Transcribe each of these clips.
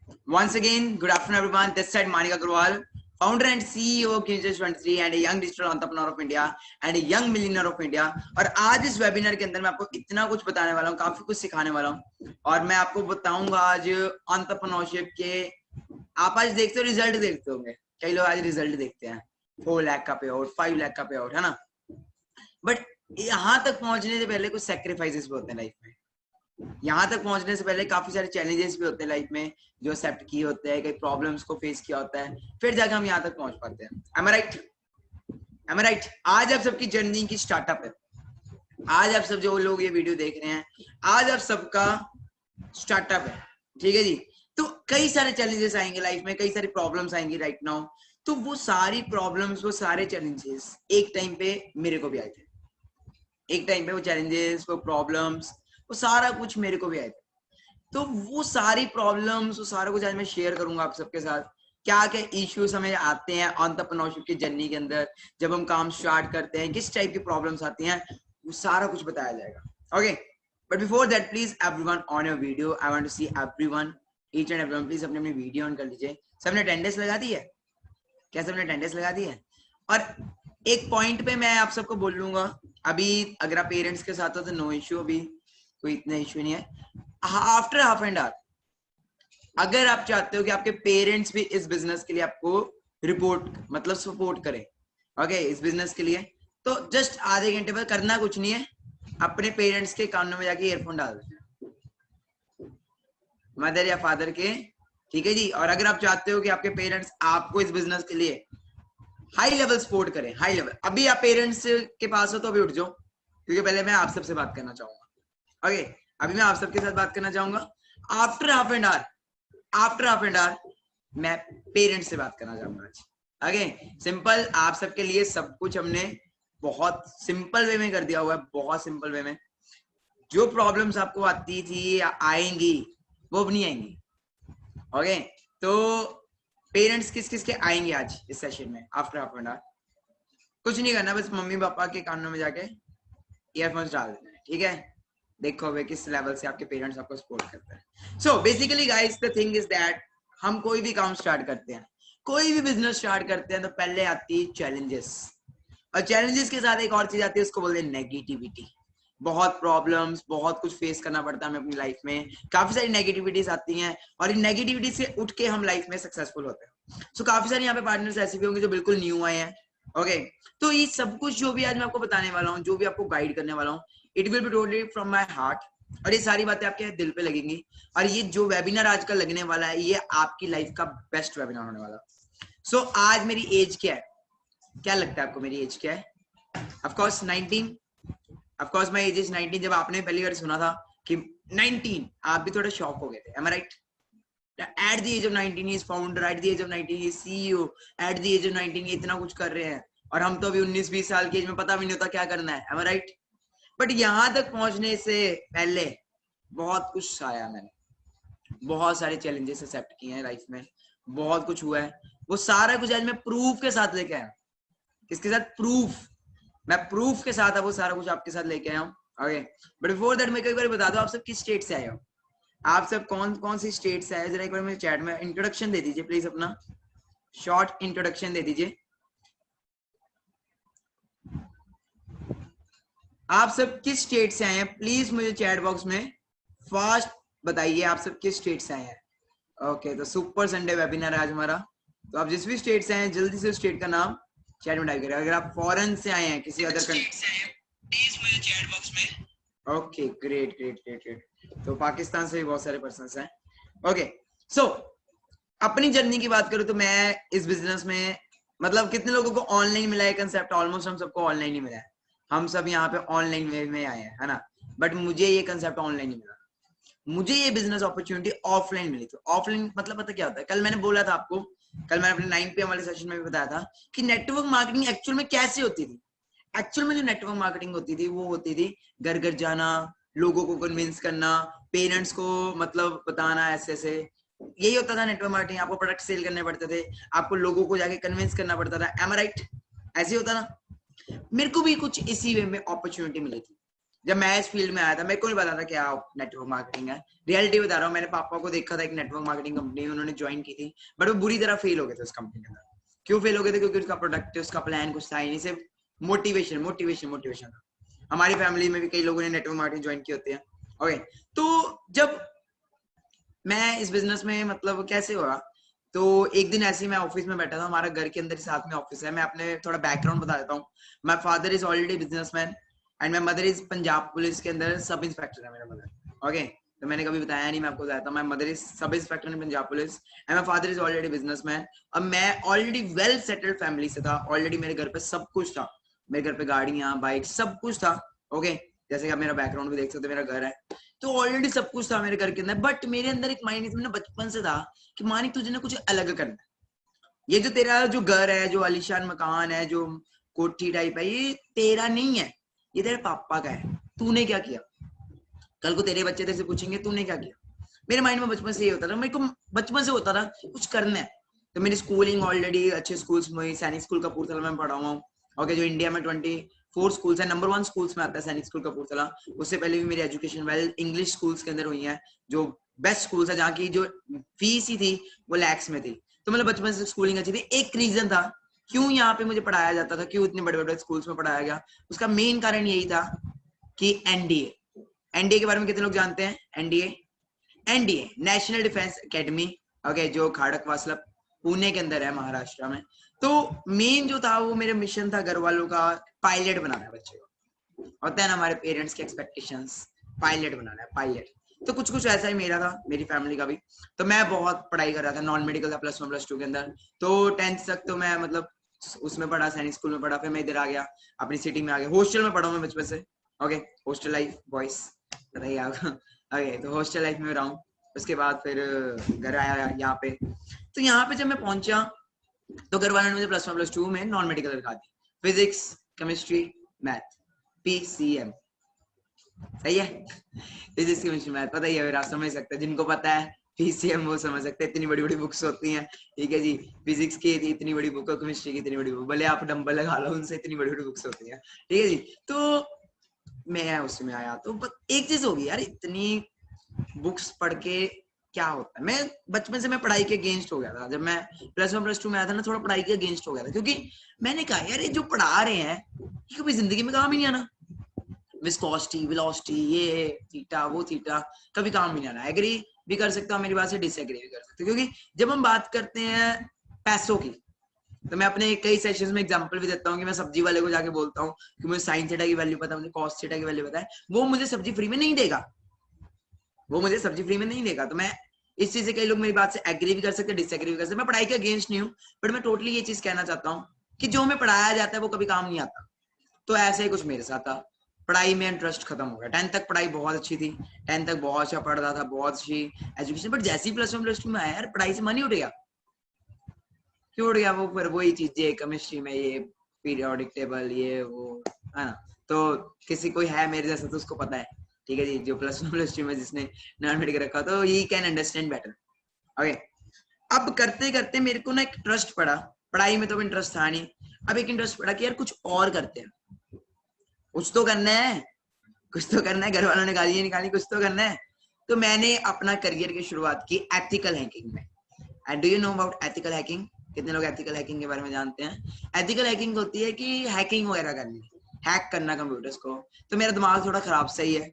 Once again, good afternoon everyone. This side Manik Agarwal, founder and CEO of Kinjaz 23 and a young digital entrepreneur of India and a young millionaire of India. और आज इस webinar के अंदर मैं आपको इतना कुछ बताने वाला हूँ, काफी कुछ सिखाने वाला हूँ और मैं आपको बताऊंगा आज एंटरप्रेन्योरशिप के। आप आज देखते हो, रिजल्ट देखते होंगे, कई लोग आज रिजल्ट देखते हैं, 4 लाख का पे आउट, 5 लाख का पे आउट, है ना। बट यहाँ तक पहुंचने से पहले कुछ सैक्रिफाइसेस भी होते हैं लाइफ में। यहाँ तक पहुंचने से पहले काफी सारे चैलेंजेस भी होते हैं लाइफ में, जो एक्सेप्ट किए होते हैं, कई प्रॉब्लम्स को फेस किया होता है, फिर जाकर हम यहाँ तक पहुंच पाते हैं। am I right? am I right? आज आप सबकी जर्नी की स्टार्टअप है। आज आप सब जो लोग ये वीडियो देख रहे हैं, आज आप सबका स्टार्टअप है, ठीक है जी। तो कई सारे चैलेंजेस आएंगे लाइफ में, कई सारी प्रॉब्लम्स आएंगी राइट नाउ। तो वो सारी प्रॉब्लम्स, वो सारे चैलेंजेस एक टाइम पे मेरे को भी आए थे। एक टाइम पे वो चैलेंजेस, वो प्रॉब्लम्स, वो सारा कुछ मेरे को भी आए थे। तो वो सारी प्रॉब्लम्स, वो सारा कुछ आज मैं शेयर करूंगा आप सबके साथ। क्या क्या इश्यूज हमें आते हैं एंटरप्रेन्योरशिप की जर्नी के अंदर, जब हम काम स्टार्ट करते हैं, किस टाइप की प्रॉब्लम्स आती हैं, वो सारा कुछ बताया जाएगा। Okay, but before that please everyone on your video, I want to see everyone, each and everyone, please अपनी अपनी वीडियो ऑन कर लीजिए। सबने अटेंडेंस लगा दी है? क्या सबने अटेंडेंस लगा दी है? और एक पॉइंट पे मैं आप सबको बोल लूंगा, अभी अगर आप पेरेंट्स के साथ हो तो नो इश्यू, अभी कोई इतना इश्यू नहीं है। आफ्टर हाफ एन आवर, अगर आप चाहते हो कि आपके पेरेंट्स भी इस बिजनेस के लिए आपको रिपोर्ट मतलब सपोर्ट करें, ओके, इस बिजनेस के लिए, तो जस्ट आधे घंटे बाद करना कुछ नहीं है, अपने पेरेंट्स के कानों में जाके ईयरफोन डाल देना, मदर या फादर के, ठीक है जी। और अगर आप चाहते हो कि आपके पेरेंट्स आपको इस बिजनेस के लिए हाई लेवल सपोर्ट करें, हाई लेवल, अभी आप पेरेंट्स के पास हो तो अभी उठ जाओ, क्योंकि पहले मैं आप सबसे बात करना चाहूंगा। ओके, अभी मैं आप सबके साथ बात करना चाहूंगा। आफ्टर हाफ एन आवर मैं पेरेंट्स से बात करना चाहूंगा आज। ओके, सिंपल, आप सबके लिए सब कुछ हमने बहुत सिंपल वे में कर दिया हुआ है, बहुत सिंपल वे में। जो प्रॉब्लम्स आपको आती थी या आएंगी, वो अब नहीं आएंगी। ओके, तो पेरेंट्स किस किस के आएंगे आज इस सेशन में आफ्टर हाफ एन आवर? कुछ नहीं करना, बस मम्मी पापा के कानों में जाके ईयरफोन्स डाल देना है, ठीक है। देखो भाई किस लेवल से आपके पेरेंट्स आपको सपोर्ट करते हैं। So basically guys, the thing is that हम कोई भी काम स्टार्ट करते हैं, कोई भी बिजनेस स्टार्ट करते हैं, तो पहले आती है चैलेंजेस, और चैलेंजेस के साथ एक और चीज आती है, उसको बोलते हैं नेगेटिविटी। बहुत प्रॉब्लम्स, बहुत कुछ फेस करना पड़ता है हमें अपनी लाइफ में, काफी सारी नेगेटिविटीज आती हैं, और इन नेगेटिविटी से उठ के हम लाइफ में सक्सेसफुल होते हैं। सो काफी सारे यहाँ पे पार्टनर्स ऐसे भी होंगे जो बिल्कुल न्यू आए हैं। ओके, तो ये सब कुछ जो भी आज मैं आपको बताने वाला हूँ, जो भी आपको गाइड करने वाला हूँ, it will be totally from my heart, और ये सारी बातें आपके दिल पे लगेंगी। और ये जो वेबिनार आज का लगने वाला है, ये आपकी लाइफ का बेस्ट वेबिनार होने वाला है। सो आज मेरी एज क्या है? क्या लगता है आपको मेरी एज क्या है? Of course 19, of course my age is 19। जब आपने पहली बार सुना था कि 19, आप भी थोड़ा शॉक हो गए थे, am I right? At the age of 19 he is founder, at the age of 19 he is CEO, at the age of 19 ये इतना कुछ कर रहे हैं, और हम तो अभी 19-20 साल की एज में पता भी नहीं होता क्या करना है, am I right? बट यहाँ तक पहुंचने से पहले बहुत कुछ आया, मैंने बहुत सारे चैलेंजेस एक्सेप्ट किए हैं लाइफ में, बहुत कुछ हुआ है, वो सारा कुछ आज मैं प्रूफ के साथ लेके आया। किसके साथ? प्रूफ। मैं प्रूफ के साथ वो सारा कुछ आपके साथ लेके आया हूँ। ओके, बट बिफोर दैट मैं एक बार बता दो, आप सब किस स्टेट से आए हो? आप सब कौन कौन सी स्टेट से आए? जरा एक बार मेरे चैट में इंट्रोडक्शन दे दीजिए प्लीज, अपना शॉर्ट इंट्रोडक्शन दे दीजिए। आप सब किस स्टेट से आए हैं प्लीज मुझे चैट बॉक्स में फास्ट बताइए, आप सब किस स्टेट से आए हैं। ओके, तो सुपर संडे वेबिनार है आज हमारा, तो आप जिस भी स्टेट से आए हैं जल्दी से स्टेट का नाम चैट में टाइप करें। अगर आप फॉरेन से आए हैं, किसी अदर कंट्री से आए हैं, प्लीज मुझे चैट बॉक्स में। Okay, great great great great, तो पाकिस्तान से भी बहुत सारे पर्सन्स हैं। ओके, सो अपनी जर्नी की बात करूं तो मैं इस बिजनेस में, मतलब कितने लोगों को ऑनलाइन मिला है कंसेप्ट? ऑलमोस्ट हम सबको ऑनलाइन ही मिला है, हम सब यहाँ पे ऑनलाइन वे में आए हैं, है ना। बट मुझे ये कंसेप्ट ऑनलाइन ही मिला, मुझे ये बिजनेस अपॉर्चुनिटी ऑफलाइन मिली थी। ऑफलाइन मतलब पता क्या होता है? कल मैंने बोला था आपको, कल मैंने अपने 9 PM वाले सेशन में भी बताया था कि नेटवर्क मार्केटिंग एक्चुअल में कैसे होती थी। एक्चुअल में जो नेटवर्क मार्केटिंग होती थी, वो होती थी घर घर जाना, लोगों को कन्विंस करना, पेरेंट्स को मतलब बताना, ऐसे ऐसे यही होता था नेटवर्क मार्केटिंग। आपको प्रोडक्ट सेल करने पड़ते थे, आपको लोगों को जाके कन्विंस करना पड़ता था, एम आई राइट? ऐसे होता ना। मेरे को भी कुछ इसी वे में अपॉर्चुनिटी मिली थी, जब मैं इस फील्ड में आया था मेरे को नहीं पता था क्या नेटवर्क मार्केटिंग है। रियलिटी बता रहा हूँ, मैंने पापा को देखा था एक नेटवर्क मार्केटिंग कंपनी उन्होंने ज्वाइन की थी, बट वो बुरी तरह फेल हो गए थे उस कंपनी के अंदर। क्यों फेल हो गए थे? क्योंकि उसका प्रोडक्ट, उसका प्लान कुछ था ही नहीं, सिर्फ मोटिवेशन मोटिवेशन मोटिवेशन था। हमारी फैमिली में भी कई लोगों ने नेटवर्क मार्केटिंग ज्वाइन की होती है। ओके, तो जब मैं इस बिजनेस में मतलब कैसे हुआ, तो एक दिन ऐसे ही मैं ऑफिस में बैठा था, हमारा घर के अंदर ही साथ में ऑफिस है। मैं अपने थोड़ा बैकग्राउंड बता देता हूँ। My father is already businessman and my mother is Punjab police के अंदर सब इंस्पेक्टर है मेरा मदर। ओके, तो मैंने कभी बताया नहीं, मैं आपको बताता हूँ। My mother is sub inspector in Punjab police and my father is already businessman. अब मैं ऑलरेडी वेल सेटल्ड फैमिली से था, ऑलरेडी मेरे घर पे सब कुछ था, मेरे घर पे गाड़ियां बाइक सब कुछ था। ओके, जैसे कि आप मेरा बैकग्राउंड भी देख सकते हो, मेरा घर है तो ऑलरेडी सब कुछ था मेरे घर के अंदर। बट मेरे अंदर एक माइंड में बचपन से था कि मानिक तुझे ना कुछ अलग करना है। ये जो तेरा जो घर है, जो आलीशान मकान है, जो कोठी टाइप है, ये तेरा नहीं है, ये तेरे पापा का है। तूने क्या किया? कल को तेरे बच्चे तेरे से पूछेंगे तूने क्या किया। मेरे माइंड में बचपन से ये होता था, मेरे को बचपन से होता था कुछ करना है। तो मेरी स्कूलिंग ऑलरेडी अच्छे स्कूल्स में, सैनिक स्कूल कपूरथला में पढ़ा हुआ हूँ। ओके, जो इंडिया में 24 स्कूल्स है, नंबर 1 स्कूल्स में आता है सैनिक स्कूल कपूरथला। उससे पहले भी मेरी एजुकेशन वेल इंग्लिश स्कूल्स के अंदर हुई है, जो बेस्ट स्कूल्स है, जहाँ की जो फीस ही थी वो लैक्स में थी। तो मतलब बचपन से स्कूलिंग अच्छी थी। एक रीजन था क्यों यहाँ पे मुझे पढ़ाया जाता था, क्यों इतने बड़े बड़े स्कूल्स में पढ़ाया गया, उसका मेन कारण यही था कि एनडीए। एनडीए के बारे में कितने लोग जानते हैं? NDA, NDA national defence academy, okay, जो खड़कवासला पुणे के अंदर है, महाराष्ट्र में। तो मेन जो था वो मेरा मिशन था घर वालों का, पायलट बनाना है बच्चे को। होता है ना हमारे पेरेंट्स के एक्सपेक्टेशंस, पायलट बनाना है, पायलट। तो कुछ कुछ ऐसा ही मेरा था, मेरी फैमिली का भी। तो मैं बहुत पढ़ाई कर रहा था, नॉन मेडिकल था +1 +2 के अंदर। तो 10th तक तो मैं मतलब उसमें पढ़ा, सैनिक स्कूल में पढ़ा। फिर मैं इधर आ गया, अपनी सिटी में आ गया। हॉस्टल में पढ़ा हूँ मैं बचपन से। ओके, हॉस्टल लाइफ बॉयज बताइए आप। ओके, तो हॉस्टल लाइफ में रहा हूँ। उसके बाद फिर घर आया यहाँ पे। तो यहाँ पे जब मैं पहुंचा तो घर वालों ने मुझे +1 +2 में नॉन मेडिकल रखा दी, फिजिक्स केमिस्ट्री मैथ, PCM। सही है, फिजिक्स केमिस्ट्री मैथ, पता ही है, आप समझ सकते हैं। जिनको पता है PCM वो समझ सकते हैं, इतनी बड़ी बड़ी बुक्स होती हैं। ठीक है जी, फिजिक्स की इतनी बड़ी बुक और केमिस्ट्री की इतनी बड़ी बुक, भले आप डंबल लगा लो, उनसे इतनी बड़ी बड़ी बुक्स होती हैं। ठीक है जी, तो मैं उसमें आया तो एक चीज होगी यार, इतनी बुक्स पढ़ के क्या होता है। मैं बचपन से मैं पढ़ाई के अगेंस्ट हो गया था। जब मैं +1 +2 में आया था ना, थोड़ा पढ़ाई के अगेंस्ट हो गया था, क्योंकि मैंने कहा यार ये जो पढ़ा रहे हैं ये कभी जिंदगी में काम ही नहीं आना। विस्कोसिटी, वेलोसिटी, ये थीटा वो थीटा, कभी काम नहीं आना। एग्री भी कर सकता हूँ मेरी बात से, डिसएग्री भी कर सकते हो, क्योंकि जब हम बात करते हैं पैसों की, तो मैं अपने कई सेशंस में एग्जांपल भी देता हूँ कि मैं सब्जी वाले को जाके बोलता हूँ कि मुझे साइन थीटा की वैल्यू पता है, मुझे कॉस थीटा की वैल्यू पता है, वो मुझे सब्जी फ्री में नहीं देगा, वो मुझे सब्जी फ्री में नहीं देगा। तो मैं इस चीज से, कई लोग मेरी बात से एग्री भी कर सकते हैं, डिसएग्री भी कर सकते हैं। मैं पढ़ाई के अगेंस्ट नहीं हूँ, बट मैं टोटली ये चीज कहना चाहता हूँ कि जो हमें पढ़ाया जाता है वो कभी काम नहीं आता। तो ऐसे ही कुछ मेरे साथ था, पढ़ाई में इंटरेस्ट खत्म हो गया। 10th तक पढ़ाई बहुत अच्छी थी, 10th तक बहुत अच्छा पढ़ रहा था, बहुत अच्छी एजुकेशन, बट जैसे ही +1 +2 में आया यार, पढ़ाई से मन ही उठ गया। क्यों उठ गया? वो फिर वही चीजें केमिस्ट्री में, ये पीरियोडिक टेबल, ये वो, है ना। तो किसी कोई है मेरे जैसा तो उसको पता है, ठीक है जी, जो +1 +2 में जिसने नॉन मेडिकल रखा, तो he can understand better. Okay, अब करते करते मेरे को ना एक इंटरेस्ट पड़ा, पढ़ाई में तो इंटरेस्ट था नहीं, अब एक इंटरेस्ट पड़ा कि यार कुछ और करते हैं, कुछ तो करना है, कुछ तो करना है। घर वालों ने गालियां निकाली, कुछ तो करना है। तो मैंने अपना करियर की शुरुआत की एथिकल हैकिंग में। And do you know about ethical hacking? कितने लोग एथिकल हैकिंग के बारे में जानते हैं? एथिकल हैकिंग होती है कि हैकिंग वगैरह करनी, हैक करना कंप्यूटर्स को। तो मेरा दिमाग थोड़ा खराब सही है,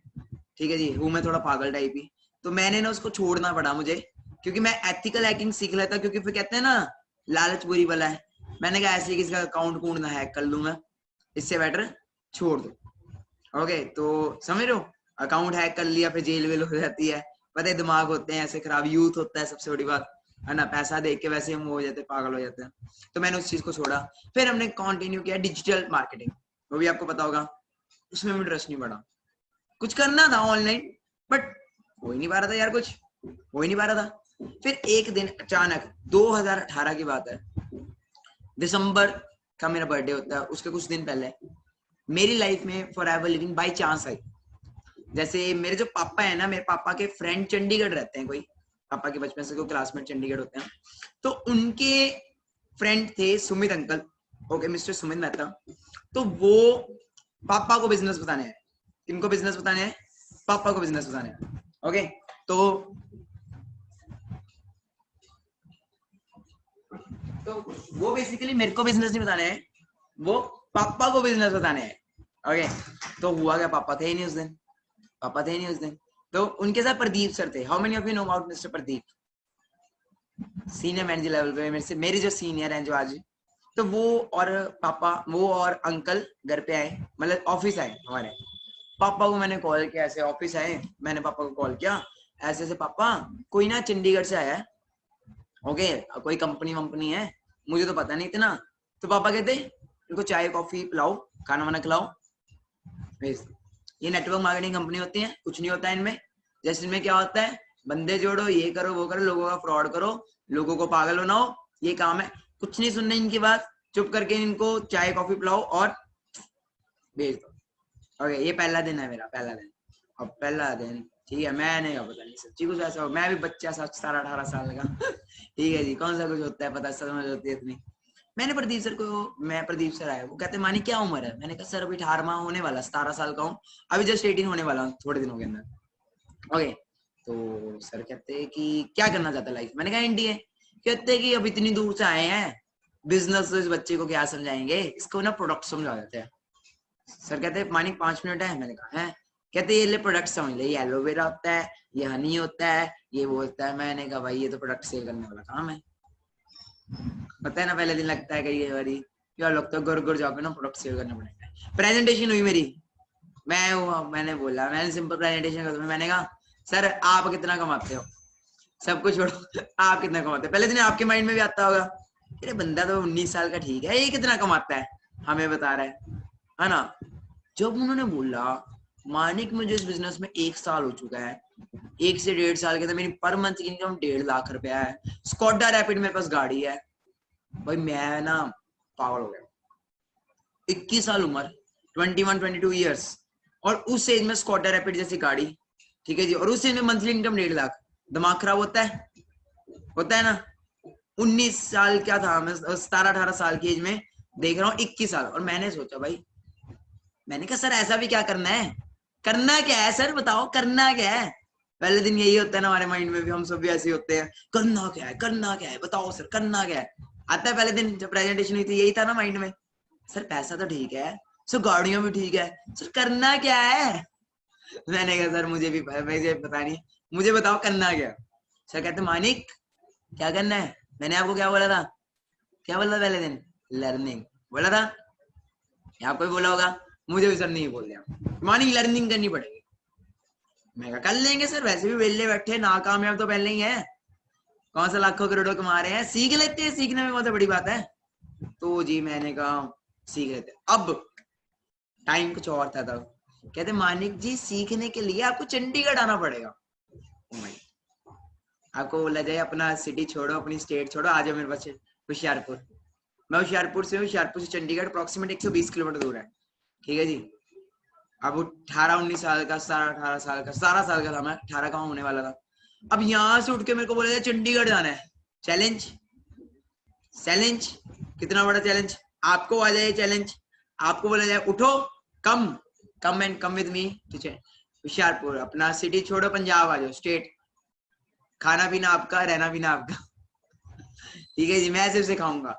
ठीक है जी, हूँ मैं थोड़ा पागल टाइप ही। तो मैंने ना उसको छोड़ना पड़ा मुझे, क्योंकि मैं एथिकल हैकिंग सीख लेता, क्योंकि फिर कहते हैं ना लालच बुरी बला है। मैंने कहा ऐसे किसी का अकाउंट कूड़ ना हैक कर लूंगा, इससे बेटर छोड़ दो। ओके, तो समझ रहे हो, अकाउंट हैक कर लिया फिर जेल वेल हो जाती है, पता है दिमाग होते हैं ऐसे खराब, यूथ होता है सबसे बड़ी बात, है ना, पैसा देख के वैसे हम हो जाते हैं, पागल हो जाते हैं। तो मैंने उस चीज को छोड़ा, फिर हमने कंटिन्यू किया डिजिटल मार्केटिंग, वो भी आपको पता होगा। उसमें इंटरेस्ट नहीं पड़ा, कुछ करना था ऑनलाइन, बट हो ही नहीं पा रहा था यार, कुछ हो ही नहीं पा रहा था। फिर एक दिन अचानक 2018 की बात है, दिसंबर का मेरा बर्थडे होता है, उसके कुछ दिन पहले मेरी लाइफ में for ever living by chance I. जैसे मेरे जो पापा है ना, मेरे पापा के फ्रेंड चंडीगढ़ रहते हैं, कोई पापा के बचपन से कोई क्लासमेट चंडीगढ़ होते हैं, तो उनके फ्रेंड थे Sumit uncle, okay, mister Sumit Mehta. तो वो पापा को बिजनेस बताने आए, किनको बिजनेस बताने हैं? पापा को बिजनेस बताने हैं। ओके, तो वो बेसिकली मेरे को बिजनेस नहीं बताने हैं, वो पापा को बिजनेस बताने हैं। ओके, तो हुआ क्या, पापा थे ही नहीं उस दिन, पापा थे ही नहीं उस दिन। तो उनके साथ प्रदीप सर थे। How many of you know about mister Pradeep? Senior manager level पे मेरे से, मेरे जो सीनियर हैं जो आज, तो वो और पापा, वो और अंकल घर पे आए, मतलब ऑफिस आए हमारे। पापा को मैंने कॉल किया, ऐसे ऑफिस आए, मैंने पापा को कॉल किया, ऐसे ऐसे पापा कोई ना चंडीगढ़ से आया है, ओके, कोई कंपनी वंपनी है, मुझे तो पता नहीं इतना। तो पापा कहते इनको चाय कॉफी पिलाओ, खाना वाना खिलाओ, भेज। ये नेटवर्क मार्केटिंग कंपनी होती है, कुछ नहीं होता है इनमें। जैसे इनमें क्या होता है, बंदे जोड़ो, ये करो वो करो, लोगों का फ्रॉड करो, लोगों को पागल बनाओ, ये काम है। कुछ नहीं सुनने इनकी बात, चुप करके इनको चाय कॉफी पिलाओ और भेज दो। ओके, ये पहला दिन है मेरा, पहला दिन। अब पहला दिन ठीक है, मैंने क्या पता नहीं सच्ची कुछ ऐसा हो, मैं भी बच्चा 17-18 साल का ठीक है जी, कौन सा कुछ होता है पता, समझ होती है इतनी। मैंने प्रदीप सर को, मैं प्रदीप सर आया, वो कहते मानी क्या उम्र है? मैंने कहा सर अभी 18वां होने वाला, 17 साल का हूँ, अभी जस्ट 18 होने वाला हूँ थोड़े दिनों के अंदर। ओके, तो सर कहते कि क्या करना चाहता है लाइफ? मैंने कहा एनडीए। कहते कि अब इतनी दूर से आए हैं, बिजनेस तो इस बच्चे को क्या समझाएंगे, इसको ना प्रोडक्ट समझा देते हैं। सर कहते मानी 5 मिनट है? मैंने कहा है। कहते ये ले प्रोडक्ट समझ ले, ये एलोवेरा होता है, ये हनी होता है, ये वो होता है। मैंने कहा भाई ये तो प्रोडक्ट सेल करने वाला काम है। पता है ना, पहले दिन लगता है कई बारी, क्या लगता है, गुर गुर जाके ना प्रोडक्ट सेल करना पड़ेगा। प्रेजेंटेशन हुई मेरी, मैंने बोला, मैंने सिंपल प्रेजेंटेशन कर, मैंने कहा सर आप कितना कमाते हो? सब कुछ छोड़ो आप कितना कमाते हो? पहले दिन आपके माइंड में भी आता होगा, अरे बंदा तो 19 साल का ठीक है, ये कितना कमाता है, हमें बता रहा है ना। जब उन्होंने बोला मानिक मुझे इस बिजनेस में 1 साल हो चुका है, 1 से 1.5 साल के अंदर मेरी पर मंथ की इनकम 1.5 लाख रुपया है, स्कॉडा रैपिड मेरे पास गाड़ी है, भाई मैं ना पागल हो गया। 21 साल उम्र, 21-22 ईयर्स, और उस एज में स्कॉडा रैपिड जैसी गाड़ी, ठीक है जी, और उस एज में मंथली इनकम 1.5 लाख। दिमाग खराब होता है ना। 19 साल क्या था मैं, 17-18 साल की एज में देख रहा हूँ 21 साल, और मैंने सोचा भाई, मैंने कहा सर ऐसा भी क्या करना है, करना क्या है सर बताओ, करना क्या है? पहले दिन यही होता है ना हमारे माइंड में भी, हम सब भी ऐसे होते हैं, करना क्या है, करना क्या है बताओ सर, करना क्या है? आता है पहले दिन जब प्रेजेंटेशन हुई थी, यही था ना माइंड में, सर पैसा तो ठीक है, सर गाड़ियां भी ठीक है, सर करना क्या है? मैंने कहा सर मुझे पता नहीं, मुझे बताओ करना क्या। सर कहते मानिक क्या करना है? मैंने आपको क्या बोला था, क्या बोला था पहले दिन? लर्निंग बोला था, आपको भी बोला होगा, मुझे भी सर नहीं बोल दिया, मॉर्निंग लर्निंग करनी पड़ेगी। मैं कहा कर लेंगे सर, वैसे भी वेले बैठे, नाकामयाब तो पहले ही है, कौन सा लाखों करोड़ों कमा रहे हैं, सीख लेते हैं, सीखने में कौन सा बड़ी बात है। तो जी मैंने कहा सीख लेते। अब टाइम कुछ और था तब, कहते मानिक जी सीखने के लिए आपको चंडीगढ़ आना पड़ेगा। आपको बोला जाए अपना सिटी छोड़ो, अपनी स्टेट छोड़ो, आ जाओ मेरे पास होशियारपुर। मैं होशियारपुर से हूँ, होशियारपुर से चंडीगढ़ अप्रोक्सीमेट 120 किलोमीटर दूर है, ठीक है जी। अब 18-19 साल का, 17-18 साल का, 17 साल का था मैं, 18 का होने वाला था। अब यहाँ से उठ के मेरे को बोला जाए चंडीगढ़ जाना है, चैलेंज, चैलेंज, कितना बड़ा चैलेंज। आपको आ जाए चैलेंज, आपको बोला जाए उठो, come and come with me, ठीक है, होशियारपुर, अपना सिटी छोड़ो, पंजाब आ जाओ, स्टेट, खाना पीना आपका, रहना पीना आपका ठीक है जी, मैं सिर्फ सिखाऊंगा,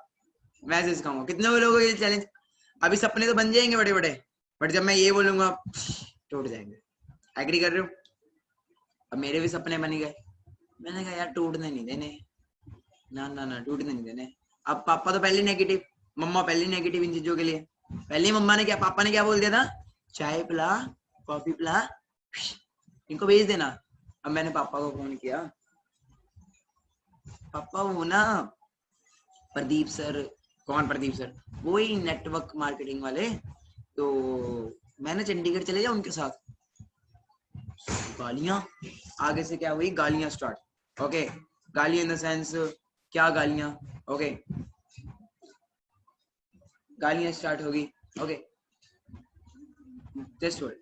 मैं सिर्फ सिखाऊंगा। कितने लोगों को ये चैलेंज, अभी सपने तो बन जाएंगे बड़े बड़े, बट जब मैं ये बोलूंगा टूट जाएंगे। एग्री कर रहे हो? अब मेरे भी सपने बन गए, मैंने कहा यार टूटने नहीं देने, ना ना ना टूटने नहीं देने। अब पापा तो पहले नेगेटिव, मम्मा पहले नेगेटिव इन चीजों के लिए, पहले मम्मा ने क्या, पापा ने क्या बोल दिया था, चाय पिला, कॉफी पिला, इनको भेज देना। अब मैंने पापा को फोन किया, पापा वो ना प्रदीप सर, कौन प्रदीप सर? वो ही नेटवर्क मार्केटिंग वाले, तो मैंने चंडीगढ़ चले जाऊं उनके साथ। गालियां, आगे से क्या हुई, गालियां स्टार्ट। ओके, गालियां इन द सेंस, क्या गालियां? ओके, गालियां स्टार्ट होगी। Okay, just hold.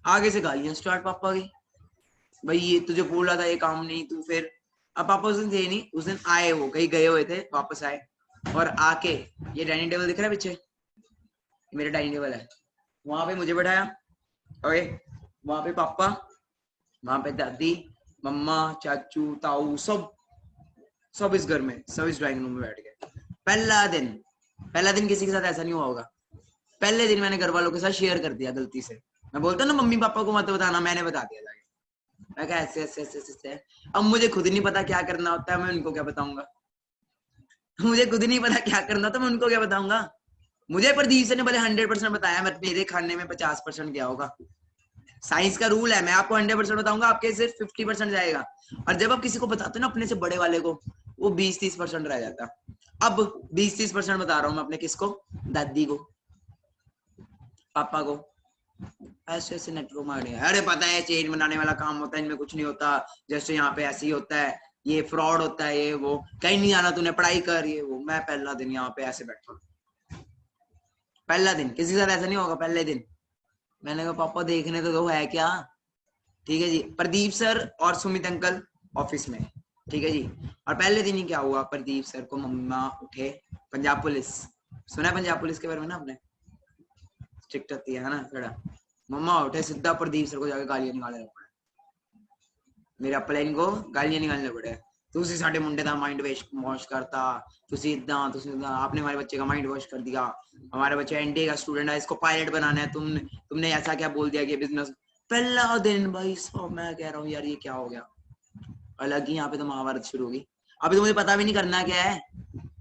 आगे से गालियां स्टार्ट पापा की, भाई ये तुझे बोला था ये काम नहीं, तू फिर। अब पापा उस दिन थे नहीं, उस दिन आए, वो कहीं गए हुए थे, वापस आए, और आके ये डाइनिंग टेबल दिख रहा है पीछे, मेरा डाइनिंग टेबल है, वहां पे मुझे बैठाया, ओके, वहां पे पापा, वहां पे दादी, मम्मा, चाचू, ताऊ, सब इस घर में, सब इस ड्राइंग रूम में बैठ गए। पहला दिन किसी के साथ ऐसा नहीं हुआ होगा। पहले दिन मैंने घर वालों के साथ शेयर कर दिया गलती से। मैं बोलता ना मम्मी पापा को मत बताना, मैंने बता दिया जाके। मैं कहा ऐसे ऐसे ऐसे ऐसे। अब मुझे खुद नहीं पता क्या करना होता है, मैं उनको क्या बताऊंगा। मुझे खुद नहीं पता क्या करना होता, मैं उनको क्या बताऊंगा। मुझे प्रदीप सर ने भले 100% बताया, मेरे खाने में 50% क्या होगा। साइंस का रूल है, मैं आपको 100% बताऊंगा, आपके सिर्फ 50% जाएगा। और जब आप किसी को बताते हो ना अपने से बड़े वाले को, वो 20-30% रह जाता। अब 20-30% बता रहा हूँ मैं अपने किसको, दादी को, पापा को। ऐसे ऐसे नेटवर्क मारे, अरे पता है चेन बनाने वाला काम होता है, इनमें कुछ नहीं होता, जैसे यहाँ पे ऐसे ही होता है, ये फ्रॉड होता है, ये वो, कहीं नहीं आना तूने, पढ़ाई कर, ये वो। मैं पहला दिन यहाँ पे ऐसे बैठा, पहला दिन किसी के साथ ऐसा नहीं होगा। पहले दिन मैंने कहा पापा देखने तो दो है क्या। ठीक है जी, प्रदीप सर और सुमित अंकल ऑफिस में, ठीक है जी। और पहले दिन ही क्या हुआ, प्रदीप सर को मम्मा उठे, पंजाब पुलिस, सुना है पंजाब पुलिस के बारे में ना आपने, स्ट्रिक्ट होती है ना थोड़ा। मम्मा उठे, सीधा प्रदीप सर को जाके गालियां निकालने पड़े, मेरे अपलाइन को गालियां निकालने पड़े। ਤੁਸੀਂ ਸਾਡੇ मुंडे का माइंड वॉश करता, ਤੁਸੀਂ आपने हमारे बच्चे का माइंड वॉश कर दिया, हमारा बच्चा एनडीए का स्टूडेंट है, इसको पायलट बनाना है, तुमने ऐसा क्या बोल दिया कि बिजनेस। पहला दिन भाई साहब मैं कह रहा हूँ यार ये क्या हो गया, अलग ही यहाँ पे तो महाभारत शुरू होगी। अभी तो मुझे पता भी नहीं करना क्या है,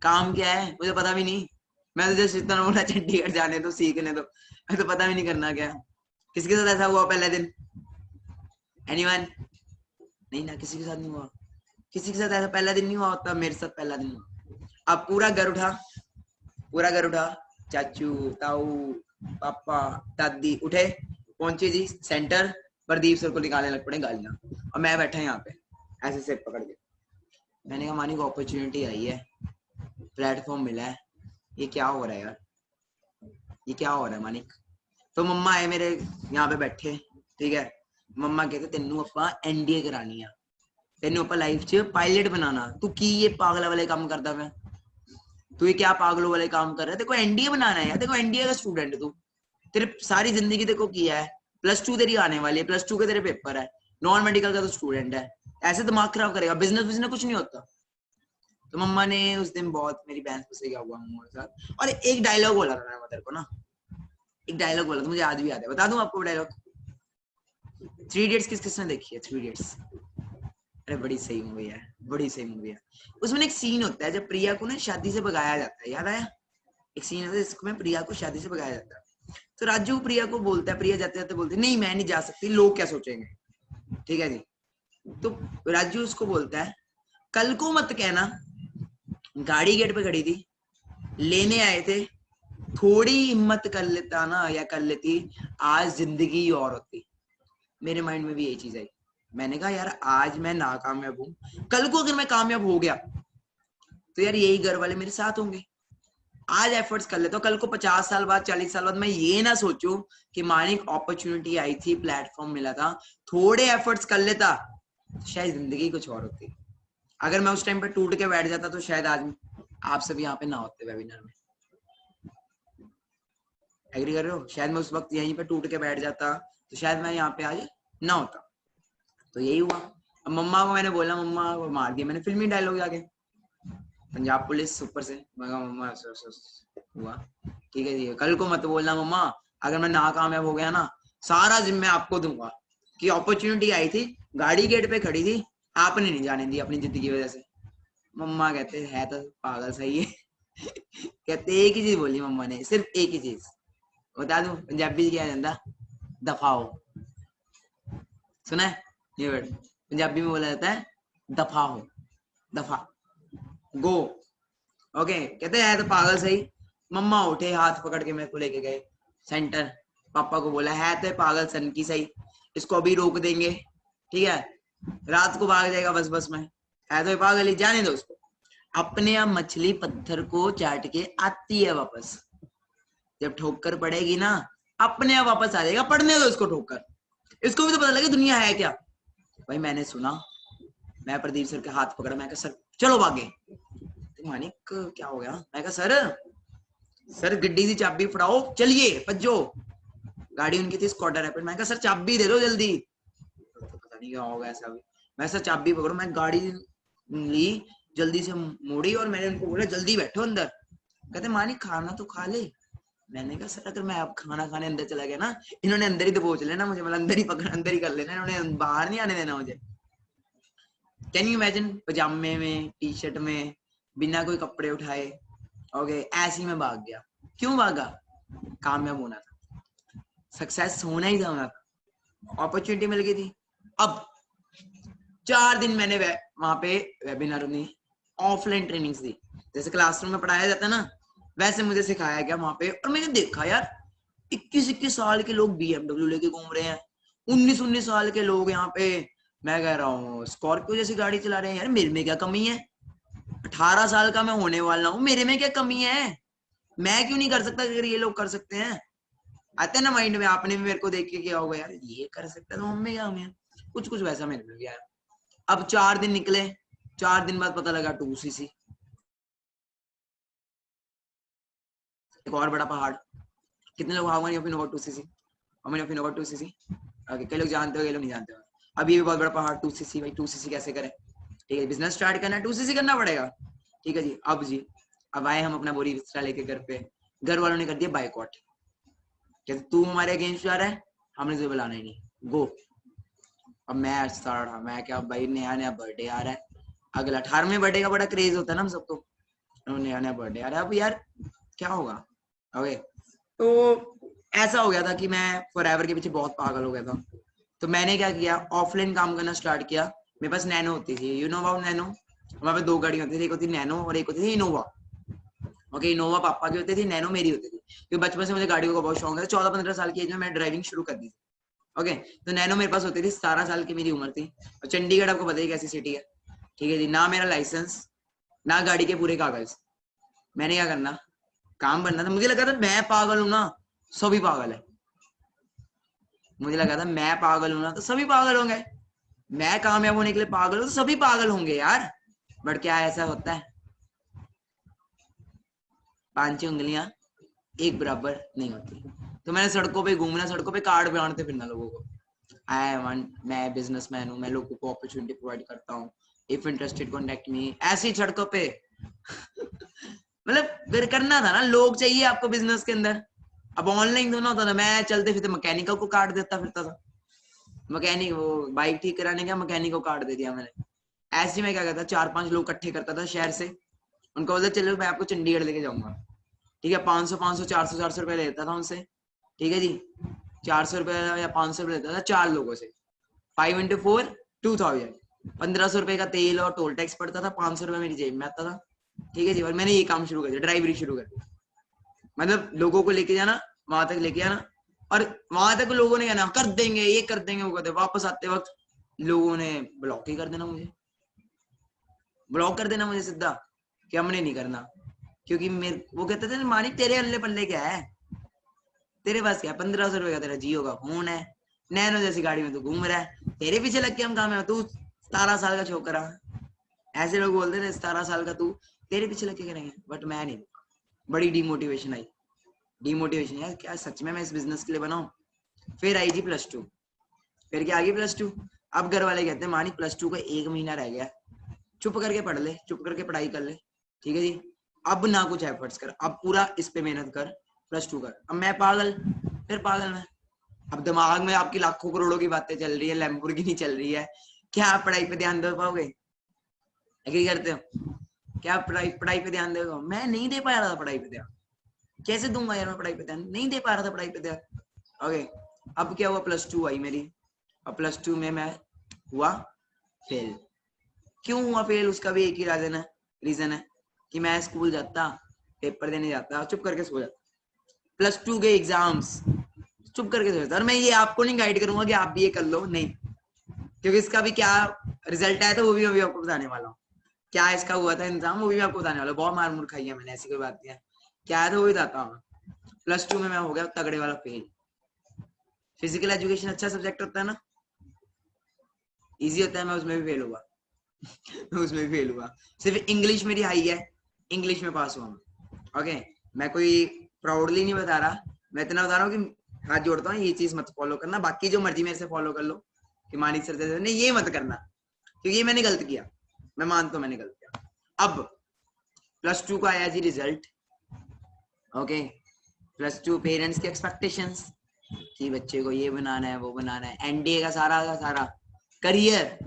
काम क्या है, मुझे पता भी नहीं। मैं तो जस्ट इतना बोला चंडीगढ़ जाने तो सीखने तो, मैं तो पता भी नहीं करना क्या। किसके साथ ऐसा हुआ पहले दिन, एनीवन? नहीं ना, किसी के साथ नहीं हुआ, किसी के साथ ऐसा पहला दिन नहीं हुआ होता, मेरे साथ पहला दिन हुआ। अब पूरा घर उठा, पूरा घर उठा, चाचू, ताऊ, पापा, दादी उठे, पहुंचे जी सेंटर, प्रदीप सर को निकालने लग पड़े गालियां, और मैं बैठा यहाँ पे ऐसे सिर पकड़ के। मैंने कहा मानिक अपॉर्चुनिटी आई है, प्लेटफॉर्म मिला है, ये क्या हो रहा है यार, ये क्या हो रहा है मानिक। तो मम्मा आए मेरे यहाँ पे बैठे, ठीक है, मम्मा कहते तेनू अपा एनडीए करानी है, तेनू अपा लाइफ च पायलट बनाना, तू की ये पागल वाले काम करता मैं, तू ये क्या पागलों वाले काम कर रहा है, देखो एनडीए बनाना है यार, देखो एनडीए का स्टूडेंट है तू, तेरे सारी जिंदगी देखो किया है, +2 तेरी आने वाली है, +2 के तेरे पेपर है, नॉन मेडिकल का तो स्टूडेंट है, ऐसे दिमाग खराब करेगा, बिजनेस कुछ नहीं होता। तो मम्मा ने उस दिन बहुत मेरी बहन से क्या हुआ मम्मा के साथ, और एक डायलॉग बोला था मैं तेरे को ना, एक डायलॉग बोला था, मुझे आज भी याद है, बता दूं आपको डायलॉग। 3 इडियट्स किसने देखी है 3 इडियट्स? अरे बड़ी सही मूवी है, बड़ी सही मूवी है। उसमें एक सीन होता है जब प्रिया को ना शादी से भगाया जाता है, याद आया? एक सीन होता है जिसमें प्रिया को शादी से भगाया जाता है, तो राजू प्रिया को बोलता है, प्रिया जाते जाते बोलती है नहीं मैं नहीं जा सकती, लोग क्या सोचेंगे, ठीक है जी। तो राजू उसको बोलता है कल को मत कहना, गाड़ी गेट पे खड़ी थी, लेने आए थे, थोड़ी हिम्मत कर लेता ना या कर लेती, आज जिंदगी और होती। मेरे माइंड में भी यही चीज आई, मैंने कहा यार आज मैं नाकामयाब हूं, कल को अगर मैं कामयाब हो गया तो यार यही घर वाले मेरे साथ होंगे। आज एफर्ट्स कर लेता हूँ, कल को 50 साल बाद 40 साल बाद मैं ये ना सोचूं कि मानिक अपॉर्चुनिटी आई थी, प्लेटफॉर्म मिला था, थोड़े एफर्ट्स कर लेता तो शायद जिंदगी कुछ और होती। अगर मैं उस टाइम पे टूट के बैठ जाता तो शायद आज आप सब यहाँ पे ना होते वेबिनार में। एग्री कर रहे हो? शायद मैं उस वक्त यहीं पे टूट के बैठ जाता तो शायद मैं यहाँ पे आज ना होता। तो यही हुआ। अब मम्मा को मैंने बोला, मम्मा को मार दिया मैंने फिल्मी डायलॉग जाके, पंजाब पुलिस ऊपर से, मैं कहा मम्मा हुआ ठीक है जी, कल को मत बोलना मम्मा, अगर मैं नाकामयाब हो गया ना सारा जिम्मे आपको दूंगा, कि अपॉर्चुनिटी आई थी, गाड़ी गेट पे खड़ी थी, आपने नहीं जाने दी अपनी जिद्द की वजह से। मम्मा कहते है तो पागल सही है कहते एक ही चीज बोली मम्मा ने, सिर्फ एक ही चीज बता दूं, पंजाबी क्या कहता, दफा हो। सुना है ये वर्ड? पंजाबी में बोला जाता है दफा हो, दफा, गो। ओके, कहते हैं तो पागल सही। मम्मा उठे, हाथ पकड़ के मेरे को लेके गए सेंटर, पापा को बोला है तो पागल सन की सही, इसको अभी रोक देंगे, ठीक है, रात को भाग जाएगा बस बस में, है तो पागल ही, जाने दो उसको। अपने आप मछली पत्थर को चाट के आती है वापस, जब ठोकर पड़ेगी ना अपने आप वापस आ जाएगा, पड़ने दो इसको ठोकर, इसको भी तो पता लगे दुनिया है क्या। भाई मैंने सुना, मैं प्रदीप सर के हाथ पकड़ा, मैं कहा सर चलो भागे, मानिक क्या हो गया? मैं कहा सर गड्डी की चाबी फड़ाओ, चलिए भज्जो। गाड़ी उनकी थी स्कॉटर रैपिड। मैं कहा सर चाबी दे दो जल्दी। तो पता नहीं क्या होगा ऐसा भी। मैं सर चाबी पकड़ो, मैं गाड़ी ली, जल्दी से मोड़ी और मैंने उनको बोला जल्दी बैठो अंदर। कहते मानिक खाना तो खा ले। मैंने कहा सर अगर मैं अब खाना खाने अंदर चला गया ना, इन्होंने अंदर ही दबोच लेना मुझे, मतलब अंदर ही पकड़, अंदर ही कर लेना, इन्होंने बाहर नहीं आने देना मुझे। कैन यू इमेजिन, पजामे में, टी शर्ट में, बिना कोई कपड़े उठाए, ओके, ऐसे ही मैं भाग गया। क्यों भागा? कामयाब होना था, सक्सेस होना ही था, अपॉर्चुनिटी मिल गई थी। अब 4 दिन मैंने वहां पे वेबिनार में ऑफलाइन ट्रेनिंग्स दी, जैसे क्लासरूम में पढ़ाया जाता है ना, वैसे मुझे सिखाया गया वहां पे। और मैंने देखा यार 21-21 साल के लोग BMW लेके घूम रहे हैं, 19-19 साल के लोग यहाँ पे, मैं कह रहा हूँ स्कॉर्पियो जैसी गाड़ी चला रहे हैं। यार मेरे में क्या कमी है? 18 साल का मैं होने वाला हूँ, मेरे में क्या कमी है? मैं क्यों नहीं कर सकता अगर ये लोग कर सकते हैं? आता है ना माइंड में, आपने भी मेरे को देख के क्या होगा यार, ये कर सकता है तो हम में क्या हमें, कुछ वैसा मेरे में भी आया। अब 4 दिन निकले, 4 दिन बाद पता लगा 2cc, एक और बड़ा पहाड़। कितने लोग how many of you know about 2cc? How many of you know about 2cc? Okay, कई लोग जानते हो, कई लोग नहीं जानते हो। अब ये भी बहुत बड़ा पहाड़ 2cc। भाई 2cc कैसे करें? ठीक है, बिजनेस स्टार्ट करना है 2cc करना पड़ेगा। ठीक है जी, अब आए हम अपना बोरी बिस्तरा लेके घर पे। घर वालों ने कर दिया बाइकआउट, कहते तू हमारे अगेंस्ट जा रहा है, हमने तुझे बुलाना ही नहीं, गो। अब मैं स्टार्ट, मैं क्या भाई, नया नया बर्थडे आ रहा है, अगला 18वें बर्थडे का बड़ा क्रेज होता है ना हम सबको, नया नया बर्थडे आ रहा है, अब यार क्या होगा? ओके, तो ऐसा हो गया था कि मैं फॉरएवर के पीछे बहुत पागल हो गया था। तो मैंने क्या किया, ऑफलाइन काम करना स्टार्ट किया। मेरे पास नैनो होती थी, यू नो अबाउट नैनो? हमारे पास 2 गाड़ियां होती थी, एक होती नैनो और एक होती थी इनोवा। ओके, इनोवा पापा की होती थी, नैनो मेरी होती थी, क्योंकि बचपन से मुझे गाड़ियों का बहुत शौक है। 14-15 साल की एज में मैं ड्राइविंग शुरू कर दी थी। ओके, तो नैनो मेरे पास होती थी, 17 साल की मेरी उम्र थी। और चंडीगढ़ आपको पता ही कैसी सिटी है। ठीक है जी, ना मेरा लाइसेंस, ना गाड़ी के पूरे कागज। मैंने क्या करना, काम बनना था। मुझे लगा था मैं पागल हूं ना, सभी पागल है। मुझे लगा था मैं पागल हूं ना तो सभी पागल होंगे, मैं कामयाब होने के लिए पागल हूं तो सभी पागल होंगे यार। बट क्या ऐसा होता है? 5 उंगलियां एक बराबर नहीं होती। तो मैंने सड़कों पे घूमना, सड़कों पे कार्ड बांटते फिरना लोगों को, आई वांट, मैं बिजनेसमैन हूँ, मैं लोगों को अपॉर्चुनिटी प्रोवाइड करता हूँ, इफ इंटरेस्टेड कॉन्टेक्ट मी, ऐसी सड़कों पे। मतलब करना था ना, लोग चाहिए आपको बिजनेस के अंदर। अब ऑनलाइन तो ना होता था, मैं चलते फिरते मैकेनिकल को कार्ड देता फिरता था। मैकेनिक, वो बाइक ठीक कराने का मैकेनिक को कार्ड दे दिया मैंने। ऐसे में क्या करता, 4-5 लोग इकट्ठे करता था शहर से, उनको बोलता चलो मैं आपको चंडीगढ़ लेके जाऊंगा। ठीक है, 500 400 रुपए लेता था उनसे। ठीक है जी, 400 रुपए या 500 रुपए लेता था 4 लोगों से। 5 into 4 2000, 1500 रुपए का तेल और टोल टैक्स पड़ता था, 500 रुपए मेरी जेब में आता था। ठीक है जी, और मैंने ये काम शुरू कर दिया, ड्राइवरी शुरू कर दी। मतलब लोगों को लेके जाना, वहां तक लेके आना, और वहां तक लोगों ने कहना कर देंगे, ये कर देंगे, वो करते, वापस आते वक्त लोगों ने ब्लॉक ही कर देना मुझे, ब्लॉक कर देना मुझे सीधा, कि हमने नहीं करना। क्योंकि मेरे वो कहते थे मानिक तेरे अल्ले पल्ले क्या है, तेरे पास क्या 1500 रुपए का तेरा जियो का फोन है, नैनो जैसी गाड़ी में तू घूम रहा है, तेरे पीछे लग के हम काम है, तू 17 साल का छोकरा। ऐसे लोग बोलते थे 17 साल का तू, तेरे पीछे लग के करेंगे। बट मैं नहीं, बड़ी डिमोटिवेशन आई, डिमोटिवेशन यार, क्या सच में मैं इस बिजनेस के लिए बनाऊं? फिर आई जी +2, फिर क्या आ गई +2। अब घर वाले कहते हैं मानिक +2 का 1 महीना रह गया, चुप करके पढ़ ले, चुप करके पढ़ाई कर ले। ठीक है जी, अब ना कुछ एफर्ट्स कर, अब पूरा इस पे मेहनत कर, +2 कर। अब मैं पागल, फिर पागल मैं, अब दिमाग में आपकी लाखों करोड़ों की बातें चल रही है, लैम्बोर्गिनी चल रही है, क्या आप पढ़ाई पे ध्यान दे पाओगे? एग्री करते हो? क्या आप पढ़ाई पढ़ाई पे ध्यान देगा? मैं नहीं दे पा रहा था पढ़ाई पे ध्यान, कैसे दूंगा यार मैं पढ़ाई पे ध्यान, नहीं दे पा रहा था पढ़ाई पे ध्यान। ओके, अब क्या हुआ, +2 आई मेरी, और +2 में मैं हुआ फेल। क्यों हुआ फेल? उसका भी एक ही रीजन है कि मैं स्कूल जाता, पेपर देने जाता, चुप करके सो जाता। +2 के एग्जाम्स चुप करके सो जाता। और मैं ये आपको नहीं गाइड करूंगा कि आप भी ये कर लो, नहीं, क्योंकि इसका भी क्या रिजल्ट आया था वो भी अभी आपको बताने वाला हूँ। क्या इसका हुआ था इंतजाम, वो भी आपको बताने वाला हूँ। बहुत मार मुर खाई है मैंने, ऐसी कोई बात नहीं है। क्या आया था वो भी बताता हूँ। +2 में मैं हो गया तगड़े वाला फेल। फिजिकल एजुकेशन अच्छा सब्जेक्ट होता है ना, इजी होता है, मैं उसमें भी फेल हुआ। मैं उसमें भी फेल हुआ। सिर्फ इंग्लिश मेरी हाई है, इंग्लिश में पास हुआ हूँ। ओके, मैं कोई प्राउडली नहीं बता रहा, मैं इतना बता रहा हूँ कि हाथ जोड़ता हूँ, ये चीज मत फॉलो करना, बाकी जो मर्जी मेरे से फॉलो कर लो कि मानिक सर से नहीं, ये मत करना, क्योंकि ये मैंने गलत किया, मैं मानता हूँ मैंने गलत किया। अब +2 का आया जी रिजल्ट। ओके, +2 पेरेंट्स के एक्सपेक्टेशंस कि बच्चे को ये बनाना है वो बनाना है, एनडीए का सारा करियर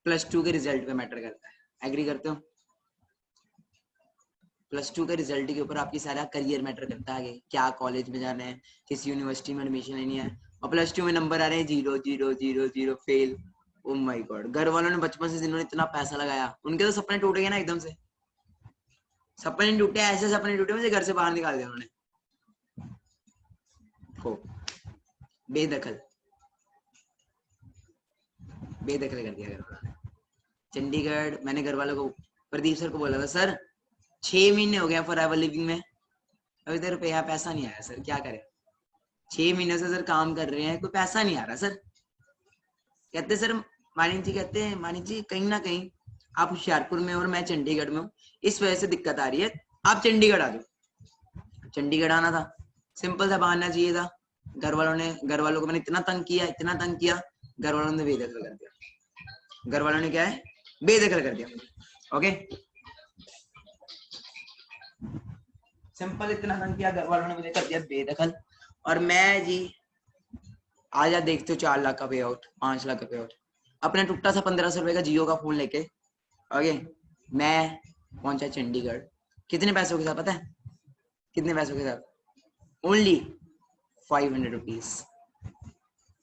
+2 के रिजल्ट पे मैटर करता है। एग्री करते हो? +2 के रिजल्ट के ऊपर आपकी सारा करियर मैटर करता है, क्या कॉलेज में जाना है, किस यूनिवर्सिटी में एडमिशन लेनी है, और +2 में नंबर आ रहे हैं 0 0 0 0 फेल। ओ माय गॉड, घर वालों ने बचपन से जिन्होंने इतना पैसा लगाया, उनके तो सपने टूट गए ना एकदम से। सपने टूटे, ऐसे सपने टूटे मुझे घर से बाहर निकाल दिया उन्होंने। हो बेदखल बेदखल कर दिया घर वालों ने। चंडीगढ़, मैंने घर वालों को, प्रदीप सर को बोला था, सर 6 महीने हो गया फॉरएवर लिविंग में, अभी तक रुपया पैसा नहीं आया सर, क्या करें? 6 महीने से सर काम कर रहे हैं, कोई पैसा नहीं आ रहा सर। कहते सर, मानिक जी कहते हैं, मानिक जी कहीं ना कहीं आप होशियारपुर में और मैं चंडीगढ़ में हूँ, इस वजह से दिक्कत आ रही है, आप चंडीगढ़ आ जाओ। चंडीगढ़ आना था, सिंपल सा बहाना चाहिए था। घर वालों को मैंने इतना तंग किया, घर वालों ने बेदखल कर दिया। घर वालों ने क्या है, बेदखल कर दिया। ओके, सिंपल इतना तंग किया, घर वालों ने मुझे कर दिया बेदखल। और मैं जी आज आप देखते हो 4 लाख का पे आउट, 5 लाख का पे आउट, अपने टुकटा सा 1500 रुपए का जियो का फोन लेके, ओके, मैं पहुंचा चंडीगढ़। कितने पैसों के साथ पता है? कितने पैसों के साथ? Only 500 rupees.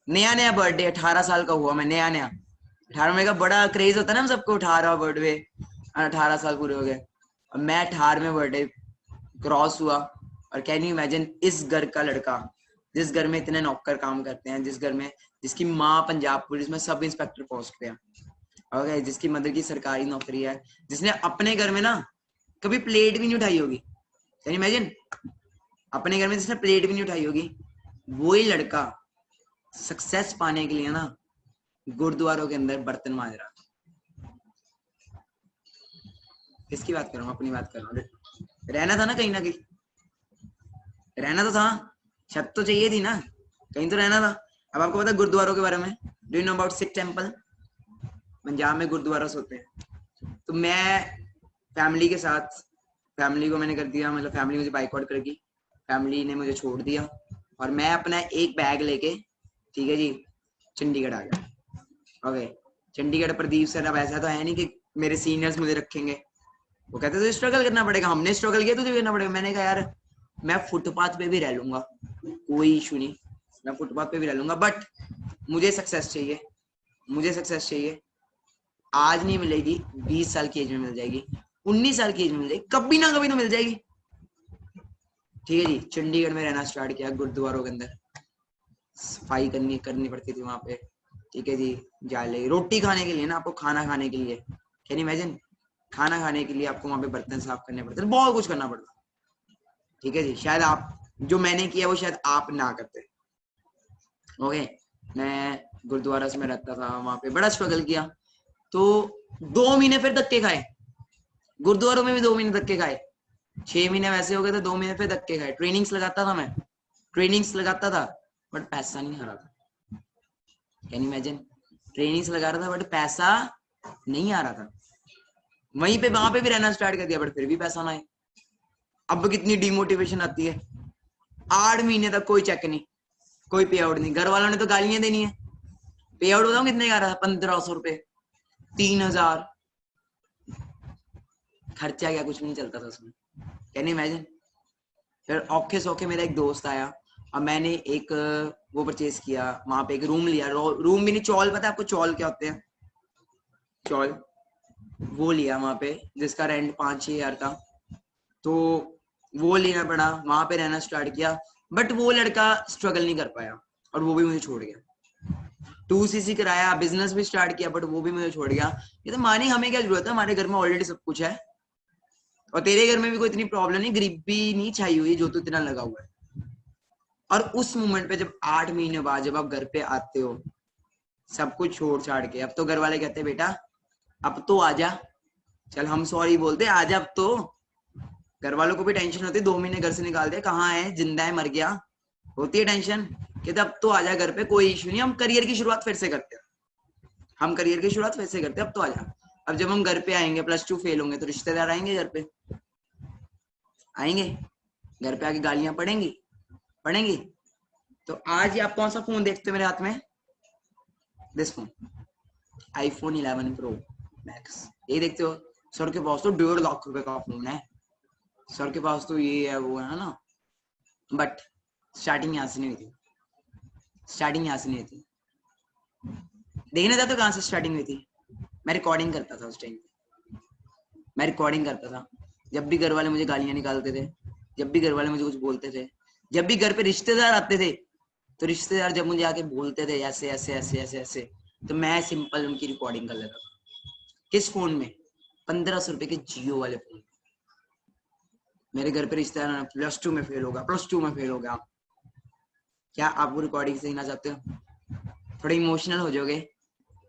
नया बर्थडे, 18 साल का हुआ मैं, नया 18 में का बड़ा क्रेज होता है ना हम सबको, 18 बर्थडे, 18 साल पूरे हो गए, और मैं 18वें बर्थडे क्रॉस हुआ। और कैन यू इमेजिन, इस घर का लड़का, जिस घर में इतने नौकर काम करते हैं, जिस घर में जिसकी माँ पंजाब पुलिस में सब इंस्पेक्टर पोस्ट पे है, ओके, जिसकी मदर की सरकारी नौकरी है, जिसने अपने घर में ना कभी प्लेट भी नहीं उठाई होगी, कैन यू इमेजिन, अपने घर में जिसने प्लेट भी नहीं उठाई होगी, वही लड़का सक्सेस पाने के लिए ना गुरुद्वारों के अंदर बर्तन मांज रहा। किसकी बात कर रहा हूँ? अपनी बात कर रहा हूँ। रहना था ना कहीं ना कहीं, रहना तो था, छत तो चाहिए थी ना, कहीं तो रहना था। अब आपको पता है गुरुद्वारों के बारे में? Do you know about Sikh temple? Punjab में गुरुद्वारा होते हैं। तो मैं फैमिली के साथ, फैमिली को मैंने कर दिया, मतलब फैमिली मुझे बाइकआउट कर दी, फैमिली ने मुझे छोड़ दिया, और मैं अपना एक बैग लेके, ठीक है जी, चंडीगढ़ आ गया। ओके, चंडीगढ़ प्रदीप सर अब ऐसा तो है नहीं कि मेरे सीनियर्स मुझे रखेंगे, वो कहते थे स्ट्रगल करना पड़ेगा, हमने स्ट्रगल किया, तुझे करना पड़ेगा। मैंने कहा यार मैं फुटपाथ पे भी रह लूंगा, कोई इशू नहीं, मैं फुटपाथ पे भी रह लूंगा, बट मुझे सक्सेस चाहिए, मुझे सक्सेस चाहिए। आज नहीं मिलेगी, 20 साल की एज में मिल जाएगी, 19 साल की एज में मिल जाएगी, कभी ना कभी तो मिल जाएगी। ठीक है जी, चंडीगढ़ में रहना स्टार्ट किया, गुरुद्वारों के अंदर सफाई करनी पड़ती थी वहां पे, ठीक है जी, जाले रोटी खाने के लिए ना, आपको खाना खाने के लिए, कैन यू इमेजिन, खाना खाने के लिए आपको वहां पे बर्तन साफ करने पड़ते, बहुत कुछ करना पड़ता। ठीक है जी, शायद आप, जो मैंने किया वो शायद आप ना करते। ओके, मैं गुरुद्वारा से मैं रहता था, वहां पे बड़ा स्ट्रगल किया, तो 2 महीने फिर धक्के खाए, गुरुद्वारों में भी 2 महीने धक्के खाए, 6 महीने वैसे हो गए थे, 2 महीने फिर धक्के खाए। ट्रेनिंग्स लगाता था मैं, ट्रेनिंग्स लगाता था, बट पैसा नहीं आ रहा था। कैन यू इमेजिन, ट्रेनिंग्स लगा रहा था बट पैसा नहीं आ रहा था। वहीं पे वहां पे भी रहना स्टार्ट कर दिया, बट फिर भी पैसा ना आए। अब कितनी डिमोटिवेशन आती है। 8 महीने तक कोई चेक नहीं, कोई पे आउट नहीं, घर वालों ने तो गालियां देनी है। पे आउट बताऊं कितने का आ रहा था? 1500 रुपए, 3000, खर्चा क्या, कुछ भी नहीं चलता था उसमें। Can you imagine. फिर औखे सौखे मेरा एक दोस्त आया, अब मैंने एक वो परचेज किया, वहां पे एक रूम लिया, रूम भी नहीं, चौल, पता है आपको चौल क्या होते हैं? चौल, वो लिया वहां पे, जिसका रेंट 5-6 हजार था, तो वो लेना पड़ा, वहां पे रहना स्टार्ट किया, बट वो लड़का स्ट्रगल नहीं कर पाया, और वो भी मुझे छोड़ गया। 2cc कराया, बिजनेस भी स्टार्ट किया, बट वो भी मुझे छोड़ गया। ये तो माने, हमें क्या जरूरत है, हमारे घर में ऑलरेडी सब कुछ है, और तेरे घर में भी कोई इतनी प्रॉब्लम नहीं, गरीबी नहीं छाई हुई जो तू इतना लगा हुआ है। और उस मोमेंट पे जब 8 महीने बाद जब आप घर पे आते हो, सब कुछ छोड़ छाड़ के, अब तो घर वाले कहते बेटा अब तो आजा, चल हम सॉरी बोलते, आजा अब तो, घर वालों को भी टेंशन होती है, 2 महीने घर से निकाल दिया, कहाँ है, जिंदा है, मर गया, होती है टेंशन। कहते अब तो आ जा घर पे, कोई इशू नहीं, हम करियर की शुरुआत फिर से करते हैं, हम करियर की शुरुआत फिर से करते हैं, अब तो आ जा। अब जब हम घर पे आएंगे, +2 फेल होंगे, तो रिश्तेदार आएंगे घर पे, आएंगे घर पे, आके गालियां पड़ेंगी। तो आज ही आप कौन सा फोन देखते हो मेरे हाथ में? This phone, iPhone 11 Pro Max, ये देखते हो। सर के पास तो 1.5 लाख रुपए का फोन है, सर के पास तो ये है, वो है ना। बट स्टार्टिंग यहाँ से नहीं हुई थी, स्टार्टिंग यहाँ से नहीं हुई थी। देखने जाते कहाँ से स्टार्टिंग हुई थी? मैं रिकॉर्डिंग करता था उस टाइम पे, मैं रिकॉर्डिंग करता था। जब भी घर वाले मुझे गालियां निकालते थे, जब भी घर वाले मुझे कुछ बोलते थे, जब भी घर पे रिश्तेदार आते थे, तो रिश्तेदार जब मुझे आके बोलते थे ऐसे ऐसे ऐसे ऐसे ऐसे, तो मैं सिंपल उनकी रिकॉर्डिंग कर लेता था। किस फोन में? 1500 रुपए के जियो वाले फोन। मेरे घर पे रिश्तेदार +2 में फेल होगा, +2 में फेल होगा। क्या आप वो रिकॉर्डिंग सीखना चाहते हो? थोड़ा इमोशनल हो जाओगे,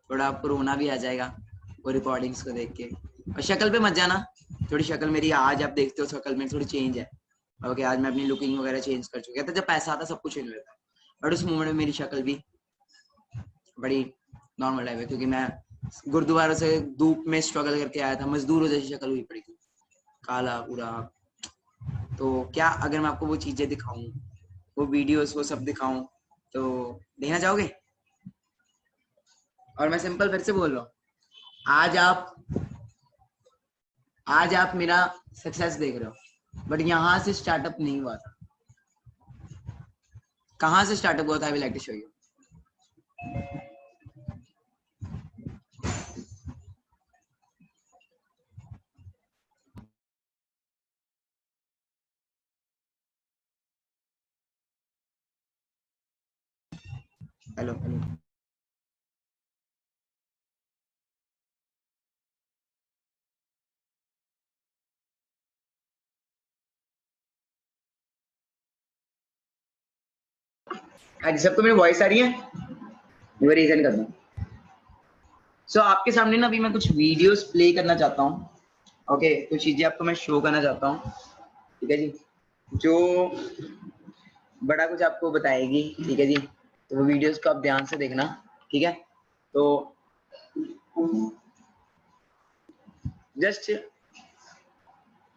थोड़ा आपको रोना भी आ जाएगा वो रिकॉर्डिंग्स को देख के। और शक्ल पे मत जाना, थोड़ी शक्ल मेरी आज आप देखते हो, शक्ल में थोड़ी चेंज है। ओके, आज मैं अपनी लुकिंग वगैरह चेंज कर चुकी है। जब पैसा आता सब कुछ चेंज होता है, बट उस मोमेंट में मेरी शक्ल भी बड़ी नॉर्मल टाइप है, क्योंकि मैं गुरुद्वारा से धूप में स्ट्रगल करके आया था, मजदूरों जैसी शक्ल हुई पड़ी थी, काला पूरा। तो क्या अगर मैं आपको वो चीजें दिखाऊं, वो वीडियोस, वो सब दिखाऊं, तो देखना चाहोगे? और मैं सिंपल फिर से बोल रहा हूँ, आज आप मेरा सक्सेस देख रहे हो, बट यहाँ से स्टार्टअप नहीं हुआ था। कहाँ से स्टार्टअप हुआ था? I will like to show you. Hello, आज सबको मेरी वॉइस आ रही है? वो रीजन कर दूं। सो आपके सामने ना अभी मैं कुछ वीडियोस प्ले करना चाहता हूँ। ओके, कुछ चीजें आपको मैं शो करना चाहता हूँ, ठीक है जी, जो बड़ा कुछ आपको बताएगी, ठीक है जी। तो वो वीडियोस को आप ध्यान से देखना, ठीक है। तो जस्ट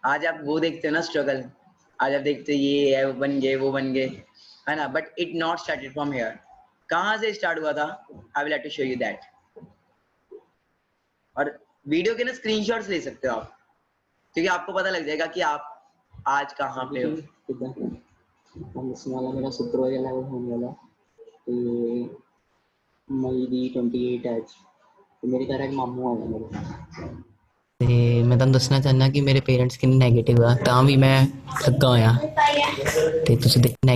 आज आप वो देखते हो ना स्ट्रगल, आज आप देखते हो ये है, वो बन गए, वो बन गए, है ना। But it not started from here. कहाँ से स्टार्ट हुआ था? I will have to show you that. और वीडियो के ना स्क्रीनशॉट्स ले सकते हो आप, क्योंकि आपको पता लग जाएगा कि आप आज कहाँ पे हो। मेरा शुक्रवार लेवल होने वाला ਤੇ ਮਈ ਦੀ 28 ਅੱਜ ਤੇ ਮੇਰੇ ਘਰ ਇੱਕ ਮਾਮੂ ਆਇਆ ਮੇਰੇ ਤੇ ਮੈਂ ਤੁਹਾਨੂੰ ਦੱਸਣਾ ਚਾਹੁੰਦਾ ਕਿ ਮੇਰੇ ਪੇਰੈਂਟਸ ਕਿੰਨੇ ਨੈਗੇਟਿਵ ਆ ਤਾਂ ਵੀ ਮੈਂ ਲੱਗਾ ਹੋਇਆ ਤੇ ਤੁਸੀਂ ਦੇਖਣਾ।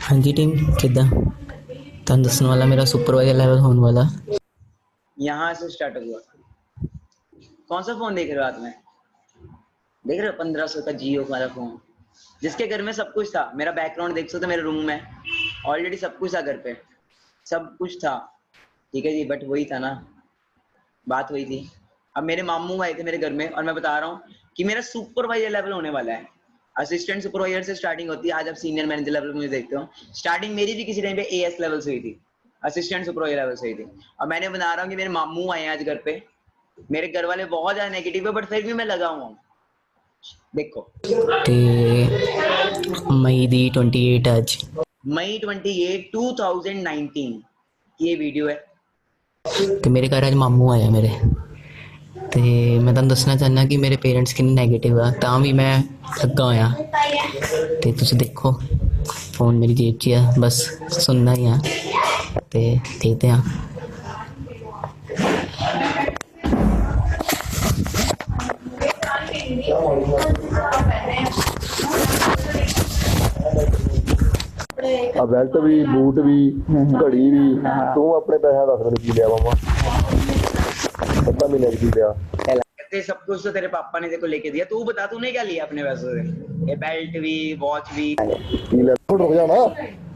ਹਾਂਜੀ ਟੀਮ ਕਿੱਦਾਂ ਤੁਹਾਨੂੰ ਦੱਸਣ ਵਾਲਾ ਮੇਰਾ ਸੁਪਰਵਾਈਜ਼ਰ ਲੈਵਲ ਹੋਣ वाला। यहाँ से स्टार्ट हुआ। कौन सा फोन देख रहे हो हाथ में? देख रहे हो 1500 का जियो वाला फोन, जिसके घर में सब कुछ था। मेरा बैकग्राउंड देख सकते हो, मेरे रूम में ऑलरेडी सब कुछ था, घर पे सब कुछ था, ठीक है जी। बट वही था ना, बात वही थी। अब मेरे मामू आए थे मेरे घर में, और मैं बता रहा हूँ कि मेरा सुपरवाइजर लेवल होने वाला है। असिस्टेंट सुपरवाइजर से स्टार्टिंग होती है, आज आप सीनियर मैनेजर लेवल मुझे देखते हो। स्टार्टिंग मेरी भी किसी टाइम पे AS लेवल से हुई थी, असिस्टेंट सुपरवाइजर लेवल से हुई थी। और मैंने बना रहा हूँ कि मेरे मामू आए आज घर पे, मेरे घर वाले बहुत ज्यादा नेगेटिव है, बट फिर भी मैं लगा हुआ हूँ। देखो ਤੇ ਮਈ ਦੀ 28 ਅੱਜ मई 28 2019 ये वीडियो है। ਤੇ ਮੇਰੇ ਘਰ ਅੱਜ ਮਾਮੂ ਆਇਆ ਮੇਰੇ ਤੇ ਮੈਂ ਤੁਹਾਨੂੰ ਦੱਸਣਾ ਚਾਹੁੰਦਾ ਕਿ ਮੇਰੇ ਪੇਰੈਂਟਸ ਕਿੰਨੇ ਨੈਗੇਟਿਵ ਆ ਤਾਂ ਵੀ ਮੈਂ ਲੱਗਾ ਹੋਇਆ ਤੇ ਤੁਸੀਂ ਦੇਖੋ ਫੋਨ ਮੇਰੀ ਜੇਬ 'ਚ ਆ, ਬਸ ਸੁਣਨਾ ਹੀ ਆ ਤੇ ਦੇਖਦੇ ਆ। ਆ ਬੈਲਟ ਵੀ, ਬੂਟ ਵੀ, ਘੜੀ ਵੀ, ਤੂੰ ਆਪਣੇ ਪੈਸਿਆਂ ਦੱਸ ਮੈਨੂੰ ਕੀ ਲਿਆ ਮਾਮਾ? ਪਤਾ ਮਹੀਨੇ ਕੀ ਲਿਆ? कहते सब कुछ तो तेरे पापा ने तेरे को लेके दिया, तू बता तूने क्या लिया अपने पैसों से? ये बेल्ट भी, वॉच भी। ਕੀ ਲੈ? ਰੁਕ ਜਾ ਨਾ,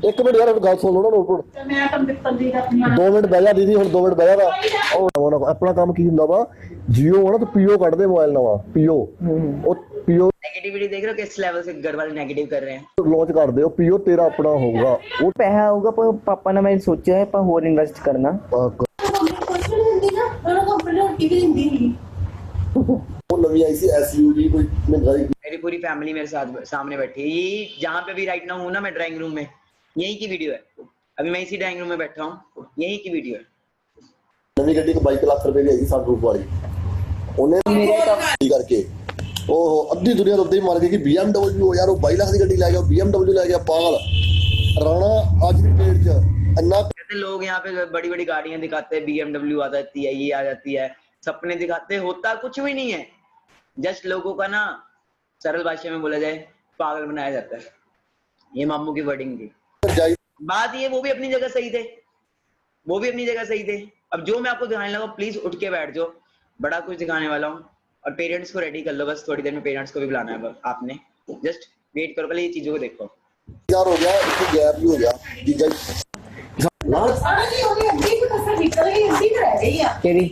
ਇੱਕ ਮਿੰਟ ਯਾਰ ਗੱਲ ਸੁਣ ਲਓ ਨਾ। ਨੋਟ 2 ਮਿੰਟ ਬਹਿ ਜਾ ਦੀਦੀ, ਹੁਣ 2 ਮਿੰਟ ਬਹਿ ਜਾ। ਉਹ ਆਪਣਾ ਕੰਮ ਕੀ ਹੁੰਦਾ ਵਾ, ਜੀਓ ਨਾ ਤਾਂ ਪੀਓ ਕੱਢਦੇ ਮੋਬਾਈਲ ਨਵਾਂ, ਪੀਓ ਉਹ पीओ नेगेटिविटी देख रहे हो किस लेवल से घर वाले नेगेटिव कर रहे हैं। लॉन्च कर दो, पीओ तेरा अपना होगा वो ਪੈਸਾ ਆਊਗਾ ਪਰ ਪਾਪਾ ਨੇ ਮੈਂ ਸੋਚਿਆ ਹੈ ਆਪਾਂ ਹੋਰ ਇਨਵੈਸਟ ਕਰਨਾ। वो नवी आई सी एसयूवी कोई महंगाई। मेरी पूरी फैमिली मेरे साथ सामने बैठी है। ये जहाँ पे भी राइट नाउ हूँ ना मैं ड्राइंग रूम में, यही की वीडियो है। अभी मैं इसी ड्राइंग रूम में बैठा हूँ, यही की वीडियो है। नवी गड्डी को 22 लाख रुपए की आई सनरूफ वाली, उन्हें करके ओहो अद्धी दुनिया तो ही मान गई कि BMW यार वो 22 लाख की गड्डी ले गया, BMW ले गया पागल। राणा आज की डेट च अन्ना कहते लोग यहाँ पे बड़ी बड़ी गाड़ियां दिखाते हैं, BMW आ जाती है, ये आ जाती है, सपने दिखाते हैं, होता कुछ भी नहीं है। जस्ट लोगों का ना सरल भाषा में बोला जाए पागल बनाया जाता है। ये मामू की वर्डिंग थी। बात ये वो भी अपनी जगह सही थे, वो भी अपनी जगह सही थे। अब जो मैं आपको दिखाने लगा प्लीज उठ के बैठ जाओ, बड़ा कुछ दिखाने वाला हूँ। और पेरेंट्स को रेडी कर लो, बस थोड़ी देर में पेरेंट्स को भी बुलाना है आपने। जस्ट वेट करो, पहले ये चीजों को देखो। यार हो गया इसको गैप भी हो गया जीजा तेरी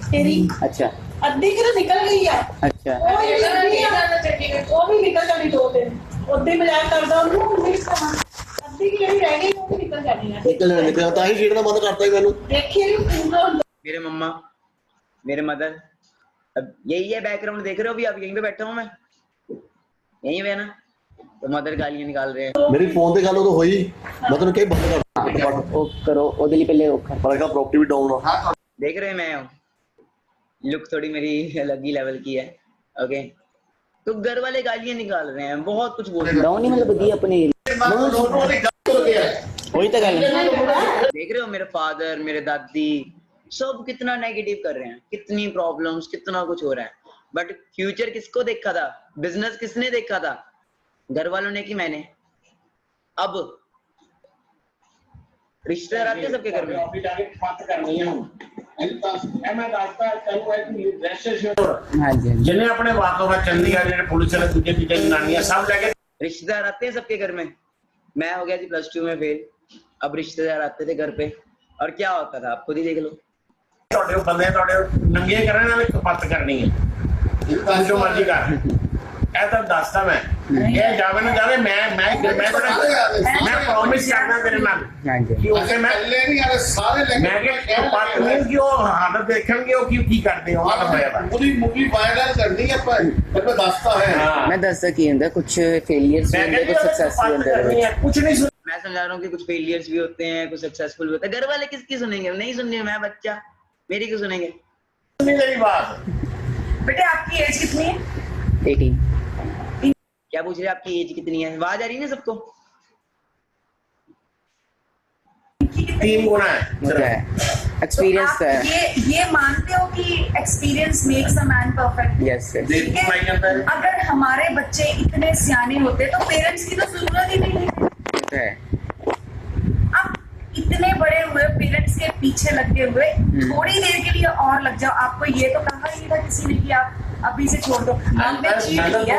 तेरी अच्छा अद्धी की तो निकल गई है। अच्छा वो भी निकल जानी 2 दिन उद्दी मजाक करदा ਉਹਨੂੰ अद्धी की ਜਿਹੜੀ ਰਹਿ ਗਈ ਉਹ भी निकल जानी है। निकल ਤਾਂ ਹੀ ਛੇੜਨਾ ਬੰਦ ਕਰਤਾ ਹੀ ਮੈਨੂੰ। देखिए पूरा मेरे मम्मा, मेरे मदर, अब यही है बैकग्राउंड देख रहे हो। अभी आप यहीं पे बैठा हूँ मैं, यहीं पे है ना, तो मदर गालियां निकाल रहे हैं। मेरी फोन ਤੇ ਗੱਲ ਉਦੋਂ ਹੋਈ ਮੈਂ ਤੈਨੂੰ ਕਹੀ ਬੰਦ ਕਰ ਉਹ ਕਰੋ ਉਹਦੇ ਲਈ ਪਹਿਲੇ ਉਹ ਕਰ। ਪਰ ਇਹਦਾ ਪ੍ਰॉपर्टी भी डाउन ਆ। देख रहे हैं मैं हूँ, लुक थोड़ी मेरी अलग ही लेवल की है। ओके तो घर वाले गालियां निकाल रहे हैं, बहुत कुछ बोल रहे हैं। ਡਾਊਨ ਨਹੀਂ ਮਤਲਬ ਵਧੀਆ ਆਪਣੇ वही तो गल है। देख रहे हो मेरे फादर, मेरे दादी सब कितना नेगेटिव कर रहे हैं, कितनी प्रॉब्लम्स, कितना कुछ हो रहा है। बट फ्यूचर किसको देखा था, बिजनेस किसने देखा था, घर वालों ने कि मैंने। अब रिश्तेदार आते हैं सबके घर में। हाँ जी जिन्हें अपने वाकों में चंडीगढ़ जिन्हें पुलिस ने तुझे पीछे जनानियां सब लेके रिश्तेदार आते हैं सबके घर में। मैं हो गया जी +2 में फेल, अब रिश्तेदार आते थे घर पे और क्या होता था आप खुद ही देख लो। ਤੁਹਾਡੇ ਬੰਦੇ ਤੁਹਾਡੇ ਨੰਗੇ ਕਰਨ ਨਾਲ ਕਪੱਤ ਕਰਨੀ ਹੈ ਜੋ ਮਰਜ਼ੀ ਕਰ। ਇਹ ਤਾਂ ਦੱਸਦਾ ਮੈਂ ਇਹ ਜਾਵੇ ਨਾ ਜਾਵੇ ਮੈਂ ਪ੍ਰੋਮਿਸ ਕਰਦਾ ਤੇਰੇ ਨਾਲ हाँ जी ਕਿ ਉਸੇ ਮੈਂ ਮੈਂ ਕਿ ਕਪੱਤ ਨਹੀਂ ਕਿ ਉਹ ਹਾਲਤ ਦੇਖਣਗੇ ਉਹ ਕੀ ਕਰਦੇ ਹੋ ਆ ਹੋਇਆ ਵਾ ਪੂਰੀ ਮੂਵੀ ਵਾਇਰਲ ਕਰਨੀ ਹੈ ਪਰ ਮੈਂ ਦੱਸਦਾ ਹੈ। मैं दसदा की होंदा कुछ फेलियर्स भी होंदे कुछ सक्सेस भी होंदे कुछ नहीं मैं समझा रहा हूँ कि कुछ फेलियर्स भी होते हैं, कुछ सक्सेसफुल भी होते हैं। घर वाले किसकी सुनेंगे, नहीं सुनने, मैं बच्चा, मेरी क्यों सुनेंगे। सुनी मेरी बात। बेटे आपकी एज कितनी है? 18 क्या पूछ रहे हैं, आपकी एज कितनी है, आवाज आ रही है ना सबको। 3 गुना है होता है एक्सपीरियंस आप है। ये मानते हो कि experience makes a man perfect? Yes yes देख भाई जाता है अगर हमारे बच्चे इतने सियाने होते तो पेरेंट्स की तो जरूरत ही नहीं है। होता है अब इतने बड़े हुए पेरेंट्स के पीछे लगे हुए थोड़ी देर के लिए और लग जाओ। आपको ये तो कहा ही नहीं था किसी ने कि आप अभी से छोड़ दो। हमने चीट किया।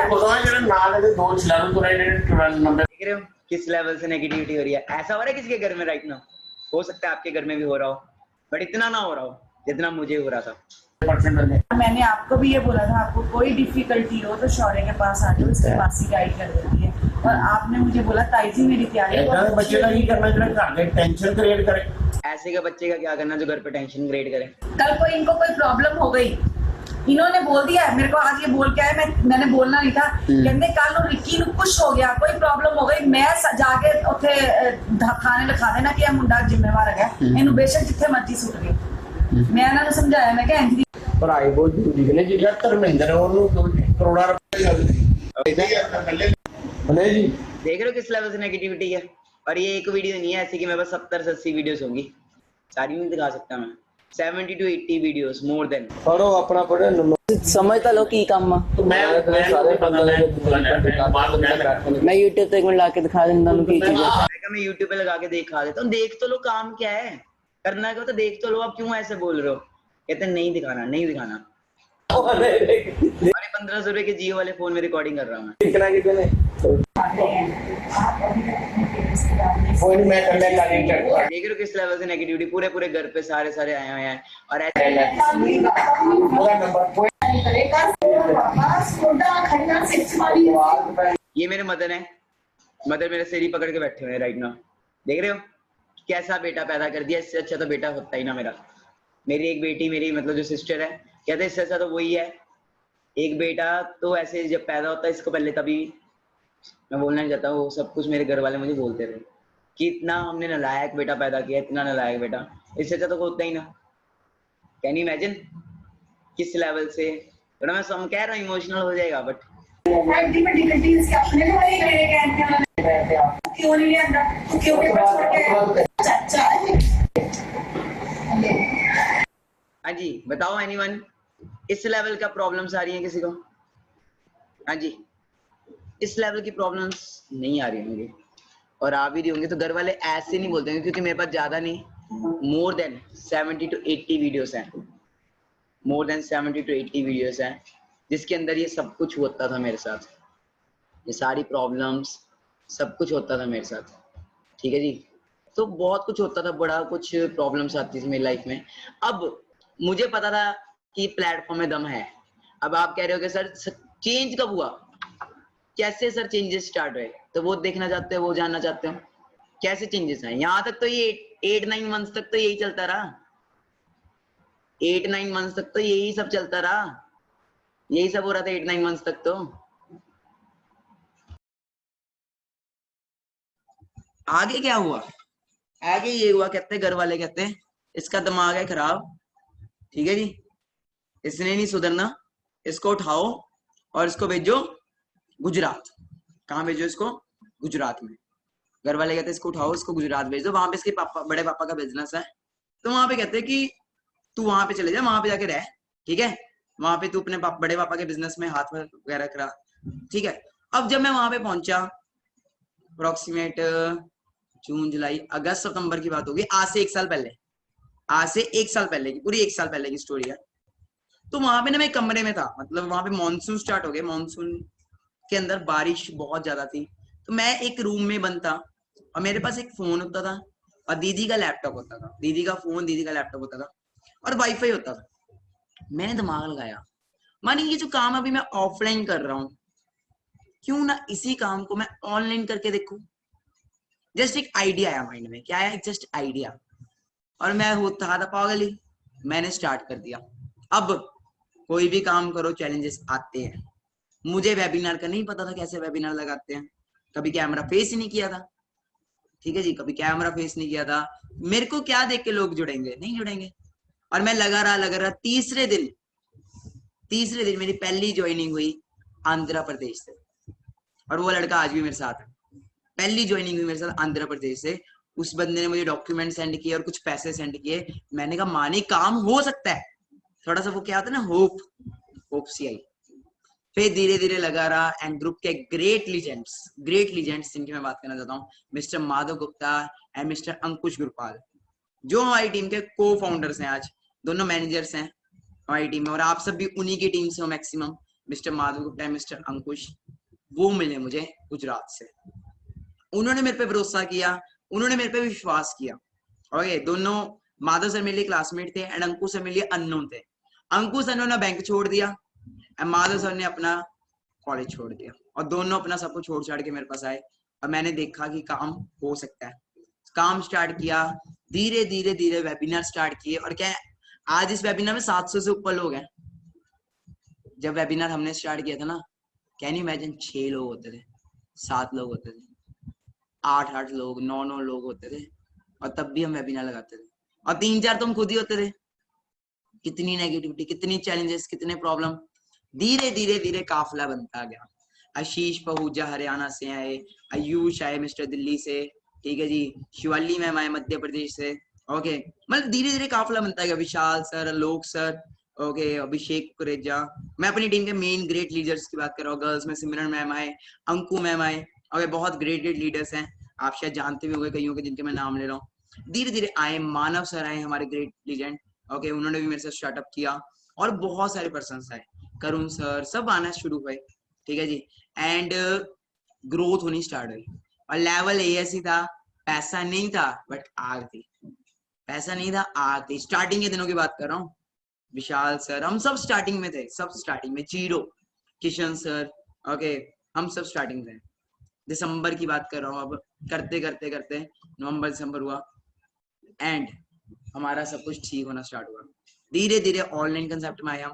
देख रहे हो किस लेवल से नेगेटिविटी हो रही है। ऐसा हो रहा है किसी के घर में राइट नाउ, हो सकता है आपके घर में भी हो रहा हो, बट इतना ना हो रहा हो जितना मुझे हो रहा था। मैंने आपको भी ये बोला था आपको कोई डिफिकल्टी हो तो शौर्य के पास आ जाओ, इसकी मासी गाइड कर देती है। और आपने मुझे बोला ताई जी मेरी तैयारी बच्चे का करना टेंशन क्रिएट करे। ऐसे का बच्चे का क्या करना जो घर पे टेंशन क्रिएट करे। कल को इनको कोई प्रॉब्लम हो गई, इन्होंने बोल दिया है मेरे को आज ये बोल के आए, मैंने बोलना नहीं था। कहते कल रिक्की ਨੂੰ कुछ हो गया, कोई प्रॉब्लम हो गई, मैं जाके ਉੱਥੇ ਖਾਣੇ ਲਿਖਾ ਦੇਣਾ ਕਿ ਇਹ ਮੁੰਡਾ ਜ਼ਿੰਮੇਵਾਰ ਹੈਗਾ, ਇਹਨੂੰ ਬੇਸ਼ੱਕ ਜਿੱਥੇ ਮਰਜ਼ੀ ਸੁੱਟ ਦੇ। ਮੈਂ ਇਹਨਾਂ ਨੂੰ ਸਮਝਾਇਆ, ਮੈਂ ਕਿਹਾ ਇੰਜ ਪੜਾਈ ਬਹੁਤ ਜ਼ਰੂਰੀ ਹੈ ਜੀ। ਧਰਮਿੰਦਰ ਉਹਨੂੰ ਕਰੋੜਾਂ ਰੁਪਏ नहीं जी देख रहे हो किस लेवल से नेगेटिविटी है। और ये एक वीडियो नहीं है ऐसी कि मेरे पास 70 से 80 वीडियोस होंगी, सारी नहीं दिखा सकता मैं। 70 to 80 वीडियोस मोर देन। पढ़ो अपना पढ़े समझ तो लो की काम मैं सारे बंदा मैं YouTube पे एक मिनट लाके दिखा देना उनको की चीज है। मैं YouTube पे लगा के दिखा देता हूँ, देख तो लो काम क्या है, करना क्या तो देख तो लो। आप क्यों ऐसे बोल रहे हो, कहते नहीं दिखाना नहीं दिखाना। अरे 1500 रुपए के जियो वाले फोन में रिकॉर्डिंग कर रहा हूँ मैं। देख रहे हो किस लेवल से नेगेटिविटी, पूरे घर पे सारे आए हुए हैं। और ऐसे ये मेरे मदर है, मदर मेरे सिर ही पकड़ के बैठे हुए हैं राइट नाउ। देख रहे हो कैसा बेटा पैदा कर दिया, इससे अच्छा तो बेटा होता ही ना मेरा। मेरी एक बेटी, मेरी मतलब जो सिस्टर है, कहते इससे अच्छा तो वही है। एक बेटा तो ऐसे जब पैदा होता है, इसको पहले तभी मैं बोलना नहीं चाहता, वो सब कुछ मेरे घर वाले मुझे बोलते थे कि इतना हमने नालायक बेटा पैदा किया, इतना नालायक बेटा, इससे अच्छा तो होता ही ना। कैन यू इमेजिन किस लेवल से, थोड़ा मैं सम कह रहा हूँ इमोशनल हो जाएगा, बट हाँ जी बताओ एनीवन, इस लेवल का प्रॉब्लम्स आ रही हैं किसी को? हाँ जी, इस लेवल की प्रॉब्लम्स नहीं आ रही होंगी, और आ भी रही होंगी तो घर वाले ऐसे नहीं बोलते हैं, क्योंकि मेरे पास ज्यादा नहीं, मोर देन 70 to 80 वीडियोस हैं, मोर देन 70 to 80 वीडियोस हैं, जिसके अंदर ये सब कुछ होता था मेरे साथ, ये सारी प्रॉब्लम्स सब कुछ होता था मेरे साथ। ठीक है जी, तो बहुत कुछ होता था, बड़ा कुछ प्रॉब्लम्स आती थी मेरी लाइफ में। अब मुझे पता था कि प्लेटफॉर्म में दम है। अब आप कह रहे हो कि सर चेंज कब हुआ, कैसे सर चेंजेस स्टार्ट हुए, तो वो देखना चाहते हो, वो जानना चाहते हो कैसे चेंजेस हैं। यहाँ तक तो ये 8-9 मंथ्स तक तो यही चलता रहा, 8-9 मंथ्स तक तो यही सब चलता रहा, यही सब हो रहा था 8-9 मंथ्स तक। तो आगे क्या हुआ, आगे ये हुआ, कहते घर वाले कहते हैं इसका दिमाग है खराब, ठीक है जी, इसने नहीं सुधरना, इसको उठाओ और इसको भेजो गुजरात। कहाँ भेजो इसको? गुजरात में। घर वाले कहते हैं इसको उठाओ, इसको गुजरात भेज दो, वहां पे इसके पापा, बड़े पापा का बिजनेस है, तो वहां पे कहते हैं कि तू वहां पे चले जा, वहां पे जाके रह, ठीक है, वहां पे तू अपने बड़े पापा के बिजनेस में हाथ वगैरह करा, ठीक है। अब जब मैं वहां पे पहुंचा, अप्रोक्सीमेट जून जुलाई अगस्त सितंबर की बात होगी, आज से 1 साल पहले, आज से 1 साल पहले की, पूरी 1 साल पहले की स्टोरी है। तो वहां पे ना मैं कमरे में था, मतलब वहां पे मानसून स्टार्ट हो गया, मानसून के अंदर बारिश बहुत ज्यादा थी, तो मैं एक रूम में बंद था, और मेरे पास एक फोन होता था और दीदी का लैपटॉप होता था, दीदी का फोन, दीदी का लैपटॉप होता था, और वाईफाई होता था। मैंने दिमाग लगाया, मानी ये जो काम अभी मैं ऑफलाइन कर रहा हूँ, क्यों ना इसी काम को मैं ऑनलाइन करके देखूं। जस्ट एक आइडिया आया माइंड में, क्या आया, जस्ट आइडिया, और मैं होता था पागल ही, मैंने स्टार्ट कर दिया। अब कोई भी काम करो चैलेंजेस आते हैं, मुझे वेबिनार का नहीं पता था कैसे वेबिनार लगाते हैं, कभी कैमरा फेस ही नहीं किया था, ठीक है जी, कभी कैमरा फेस नहीं किया था, मेरे को क्या देख के लोग जुड़ेंगे, नहीं जुड़ेंगे, और मैं लगा रहा। तीसरे दिन मेरी पहली ज्वाइनिंग हुई आंध्र प्रदेश से, और वो लड़का आज भी मेरे साथ है, पहली ज्वाइनिंग हुई मेरे साथ आंध्र प्रदेश से। उस बंदे ने मुझे डॉक्यूमेंट सेंड किए और कुछ पैसे सेंड किए, मैंने कहा मानी काम हो सकता है, थोड़ा सा वो क्या होता है ना, होप सी आई। फिर धीरे धीरे लगा रहा, एंड ग्रुप के ग्रेट लीजेंड्स जिनकी मैं बात करना चाहता हूँ, mister Madhav Gupta and mister Ankush Gurpal, जो हमारी टीम के को फाउंडर्स हैं, आज दोनों मैनेजर्स हैं हमारी टीम में, और आप सब भी उन्हीं की टीम से हो maximum, mister Madhav Gupta and mister Ankush, वो मिले मुझे गुजरात से। उन्होंने मेरे पे भरोसा किया, उन्होंने मेरे पे विश्वास किया। ओके, दोनों माधव सर मेरे लिए क्लासमेट थे एंड अंकुश सर मेरे लिए अननोन थे। अंकुश सर ने बैंक छोड़ दिया एंड माधव सर ने अपना कॉलेज छोड़ दिया, और दोनों अपना सब कुछ छोड़ छाड़ के मेरे पास आए, और मैंने देखा कि काम हो सकता है, काम स्टार्ट किया, धीरे धीरे वेबिनार स्टार्ट किए, और क्या आज इस वेबिनार में 700 से ऊपर लोग हैं। जब वेबिनार हमने स्टार्ट किया था ना, कैन यू इमेजिन, 6 लोग होते थे, 7 लोग होते थे, 8 लोग, 9 लोग होते थे, और तब भी हम वेबिनार लगाते थे, और 3-4 तो हम खुद ही होते थे। कितनी नेगेटिविटी, कितनी चैलेंजेस, कितने प्रॉब्लम, धीरे धीरे काफिला बनता गया। आशीष पहूजा हरियाणा से आए, आयुष आए मिस्टर दिल्ली से, ठीक है जी, शिवाली मैम आए मध्य प्रदेश से। ओके, मतलब धीरे धीरे काफिला बनता गया। विशाल सर, आलोक सर, ओके, अभिषेक कुरेजा, मैं अपनी टीम के मेन ग्रेट लीडर्स की बात कर रहा हूँ, गर्ल्स में सिमरन मैम आए, अंकु मैम आए, ओके, बहुत ग्रेट लीडर्स हैं, आप शायद जानते भी होंगे कईयों के जिनके मैं नाम ले रहा हूँ। धीरे धीरे आए, मानव सर आए हमारे ग्रेट लीजेंड, ओके, उन्होंने भी मेरे साथ स्टार्टअप किया, और बहुत सारे पर्सन आए, करुण सर, सब आना शुरू हुए, ठीक है जी, एंड ग्रोथ होनी स्टार्ट हुई। और लेवल ऐसी था, पैसा नहीं था बट आग थी, पैसा नहीं था, आग थी। स्टार्टिंग के दिनों की बात कर रहा हूँ, विशाल सर, हम सब स्टार्टिंग में थे, सब स्टार्टिंग में, जीरो, किशन सर, ओके, हम सब स्टार्टिंग थे। दिसंबर की बात कर रहा हूँ, अब करते करते करते नवंबर दिसंबर हुआ एंड हमारा सब कुछ ठीक होना स्टार्ट हुआ। धीरे धीरे ऑनलाइन कंसेप्ट में आया,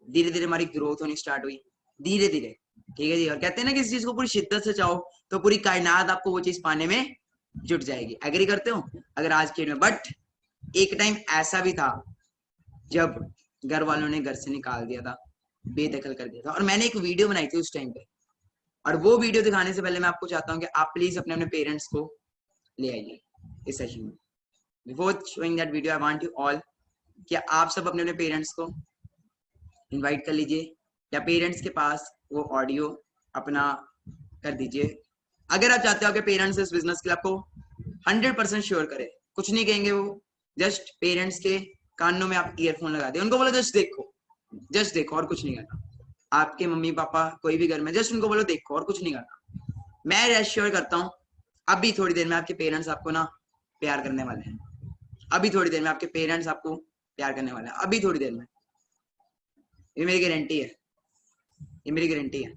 धीरे धीरे हमारी ग्रोथ होनी स्टार्ट हुई, धीरे धीरे, ठीक है जी। और कहते हैं ना किसी चीज को पूरी शिद्दत से चाहो तो पूरी कायनात आपको वो चीज पाने में जुट जाएगी। एग्री करते हो अगर आज के में? बट एक टाइम ऐसा भी था जब घर वालों ने घर से निकाल दिया था, बेदखल कर दिया था, और मैंने एक वीडियो बनाई थी उस टाइम पे, और वो वीडियो दिखाने से पहले मैं आपको चाहता हूँ कि आप प्लीज अपने अपने पेरेंट्स को ले आइए इस सेशन में। Before showing that video I want you all कि आप सब अपने अपने पेरेंट्स को इनवाइट कर लीजिए या पेरेंट्स के पास वो ऑडियो अपना कर दीजिए। अगर आप चाहते हो कि पेरेंट्स इस बिजनेस के लिए आपको 100% श्योर करे, कुछ नहीं कहेंगे वो, जस्ट पेरेंट्स के कानों में आप ईयरफोन लगा दे, उनको बोलो जस्ट देखो और कुछ नहीं करना। आपके मम्मी पापा कोई भी घर में, जस्ट उनको बोलो देखो और कुछ नहीं करना। मैं रेश्योर करता हूँ अभी थोड़ी देर में आपके पेरेंट्स आपको ना प्यार करने वाले हैं, अभी थोड़ी देर में आपके पेरेंट्स आपको प्यार करने वाले हैं, अभी थोड़ी देर में। ये मेरी गारंटी है, ये मेरी गारंटी है।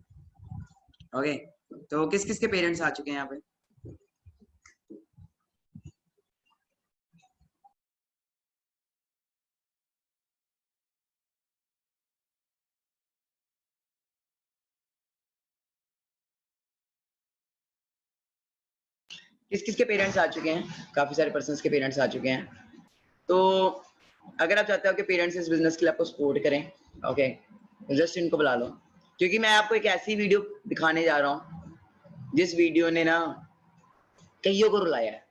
ओके, तो किस किस के पेरेंट्स आ चुके हैं यहाँ पे? किस किस के पेरेंट्स आ चुके हैं? काफी सारे पर्सन्स के पेरेंट्स आ चुके हैं। तो अगर आप चाहते हो कि पेरेंट्स इस बिजनेस के लिए आपको सपोर्ट करें, ओके, जस्ट इनको बुला लो, क्योंकि मैं आपको एक ऐसी वीडियो दिखाने जा रहा हूँ जिस वीडियो ने ना कईयों को रुलाया है,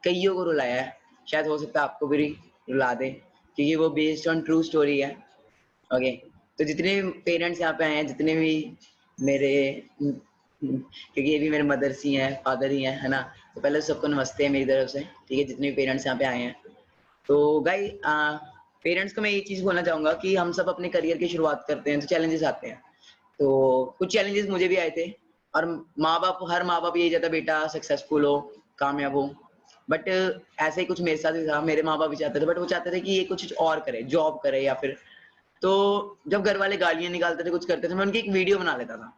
कईयों को रुलाया है। शायद हो सकता है आपको भी रुला दे, क्योंकि वो बेस्ड ऑन ट्रू स्टोरी है। ओके, तो जितने भी पेरेंट्स यहाँ पे आए हैं, जितने भी मेरे, क्योंकि ये भी मेरे मदर्स ही हैं, फादर ही हैं, है ना, तो पहले सबको नमस्ते है मेरी तरफ से, ठीक है, जितने भी पेरेंट्स यहाँ पे आए हैं। तो गाइस, पेरेंट्स को मैं ये चीज़ बोलना चाहूँगा कि हम सब अपने करियर की शुरुआत करते हैं तो चैलेंजेस आते हैं, तो कुछ चैलेंजेस मुझे भी आए थे, और हर माँ बाप यही चाहता बेटा सक्सेसफुल हो, कामयाब हो, बट ऐसे ही कुछ मेरे साथ भी था। मेरे माँ बाप भी चाहते थे, बट वो चाहते थे कि ये कुछ और करे, जॉब करे या फिर, तो जब घर वाले गालियाँ निकालते थे, कुछ करते थे, मैं उनकी एक वीडियो बना लेता था।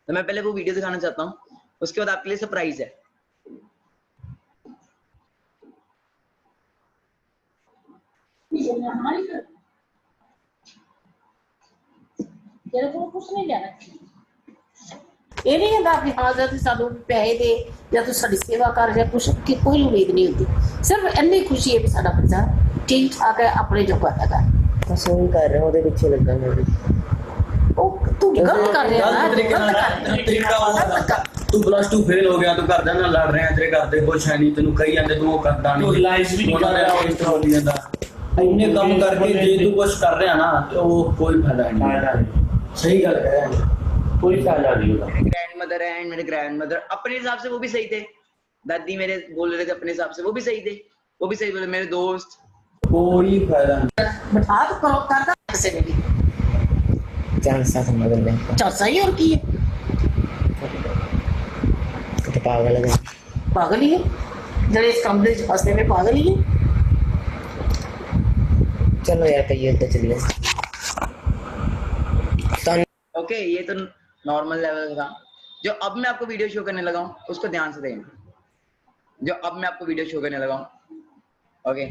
तो मैं पहले वो वीडियो दिखाना चाहता हूँ, उसके बाद आपके लिए सरप्राइज है। तेरे को कुछ नहीं जाना, ये नहीं कहता कि हाँ जब सानू पैसे दे या तू साडी सेवा कर या कुछ की कोई उम्मीद नहीं होती, सिर्फ इन्नी खुशी है भी साडा बच्चा ठीक ठाक है, अपने जो करता है। बस वही कर रहे हैं, ਉਹਦੇ ਪਿੱਛੇ ਲੱਗਾ ਮੈਂ ਵੀ। ਉਹ ਤੂੰ ਗਲਤ ਕਰ ਰਿਹਾ ਨਾ, ਤਰੀਕਾ ਹੋਊਗਾ। ਤੂੰ +2 ਫੇਲ ਹੋ ਗਿਆ, ਤੂੰ ਘਰਦਿਆਂ ਨਾਲ ਲੜ ਰਿਹਾ, ਤੇਰੇ ਘਰ ਦੇ ਕੁਛ ਹੈ ਨਹੀਂ, ਤੈਨੂੰ ਕਹੀ ਜਾਂਦੇ ਤੂੰ ਉਹ ਕਰਦਾ ਨਹੀਂ, ਰਿਲਾਈਜ਼ ਵੀ ਨਹੀਂ ਕਰ ਰਿਹਾ ਹੋ ਜਾਂਦਾ। ਇੰਨੇ ਕੰਮ ਕਰਕੇ ਜੇ ਤੂੰ ਕੁਛ ਕਰ ਰਿਹਾ ਨਾ ਤੇ ਉਹ ਕੋਈ ਫਾਇਦਾ ਨਹੀਂ। ਸਹੀ ਗੱਲ ਕਹਿ ਰਿਹਾ, कोई फायदा नहीं होगा। ग्रैंडमदर है एंड मेरे ग्रैंडमदर अपने हिसाब से वो भी सही थे, दादी मेरे बोल रहे थे अपने हिसाब से, वो भी सही थे, वो भी सही बोले। मेरे दोस्त, कोई फायदा नहीं। बट आप करो करता कैसे नहीं चांसा समझ ले, अच्छा सही और की है, तो पागल है, पागल ही है, जब इस कमरे से फंसने में पागल ही है। चलो यार कहिए तो चलिए। ओके, ये तो नॉर्मल लेवल था। जो अब मैं आपको वीडियो शो करने लगा हूँ उसको ध्यान से देखें, जो अब मैं आपको वीडियो शो करने लगा हूँ, ओके।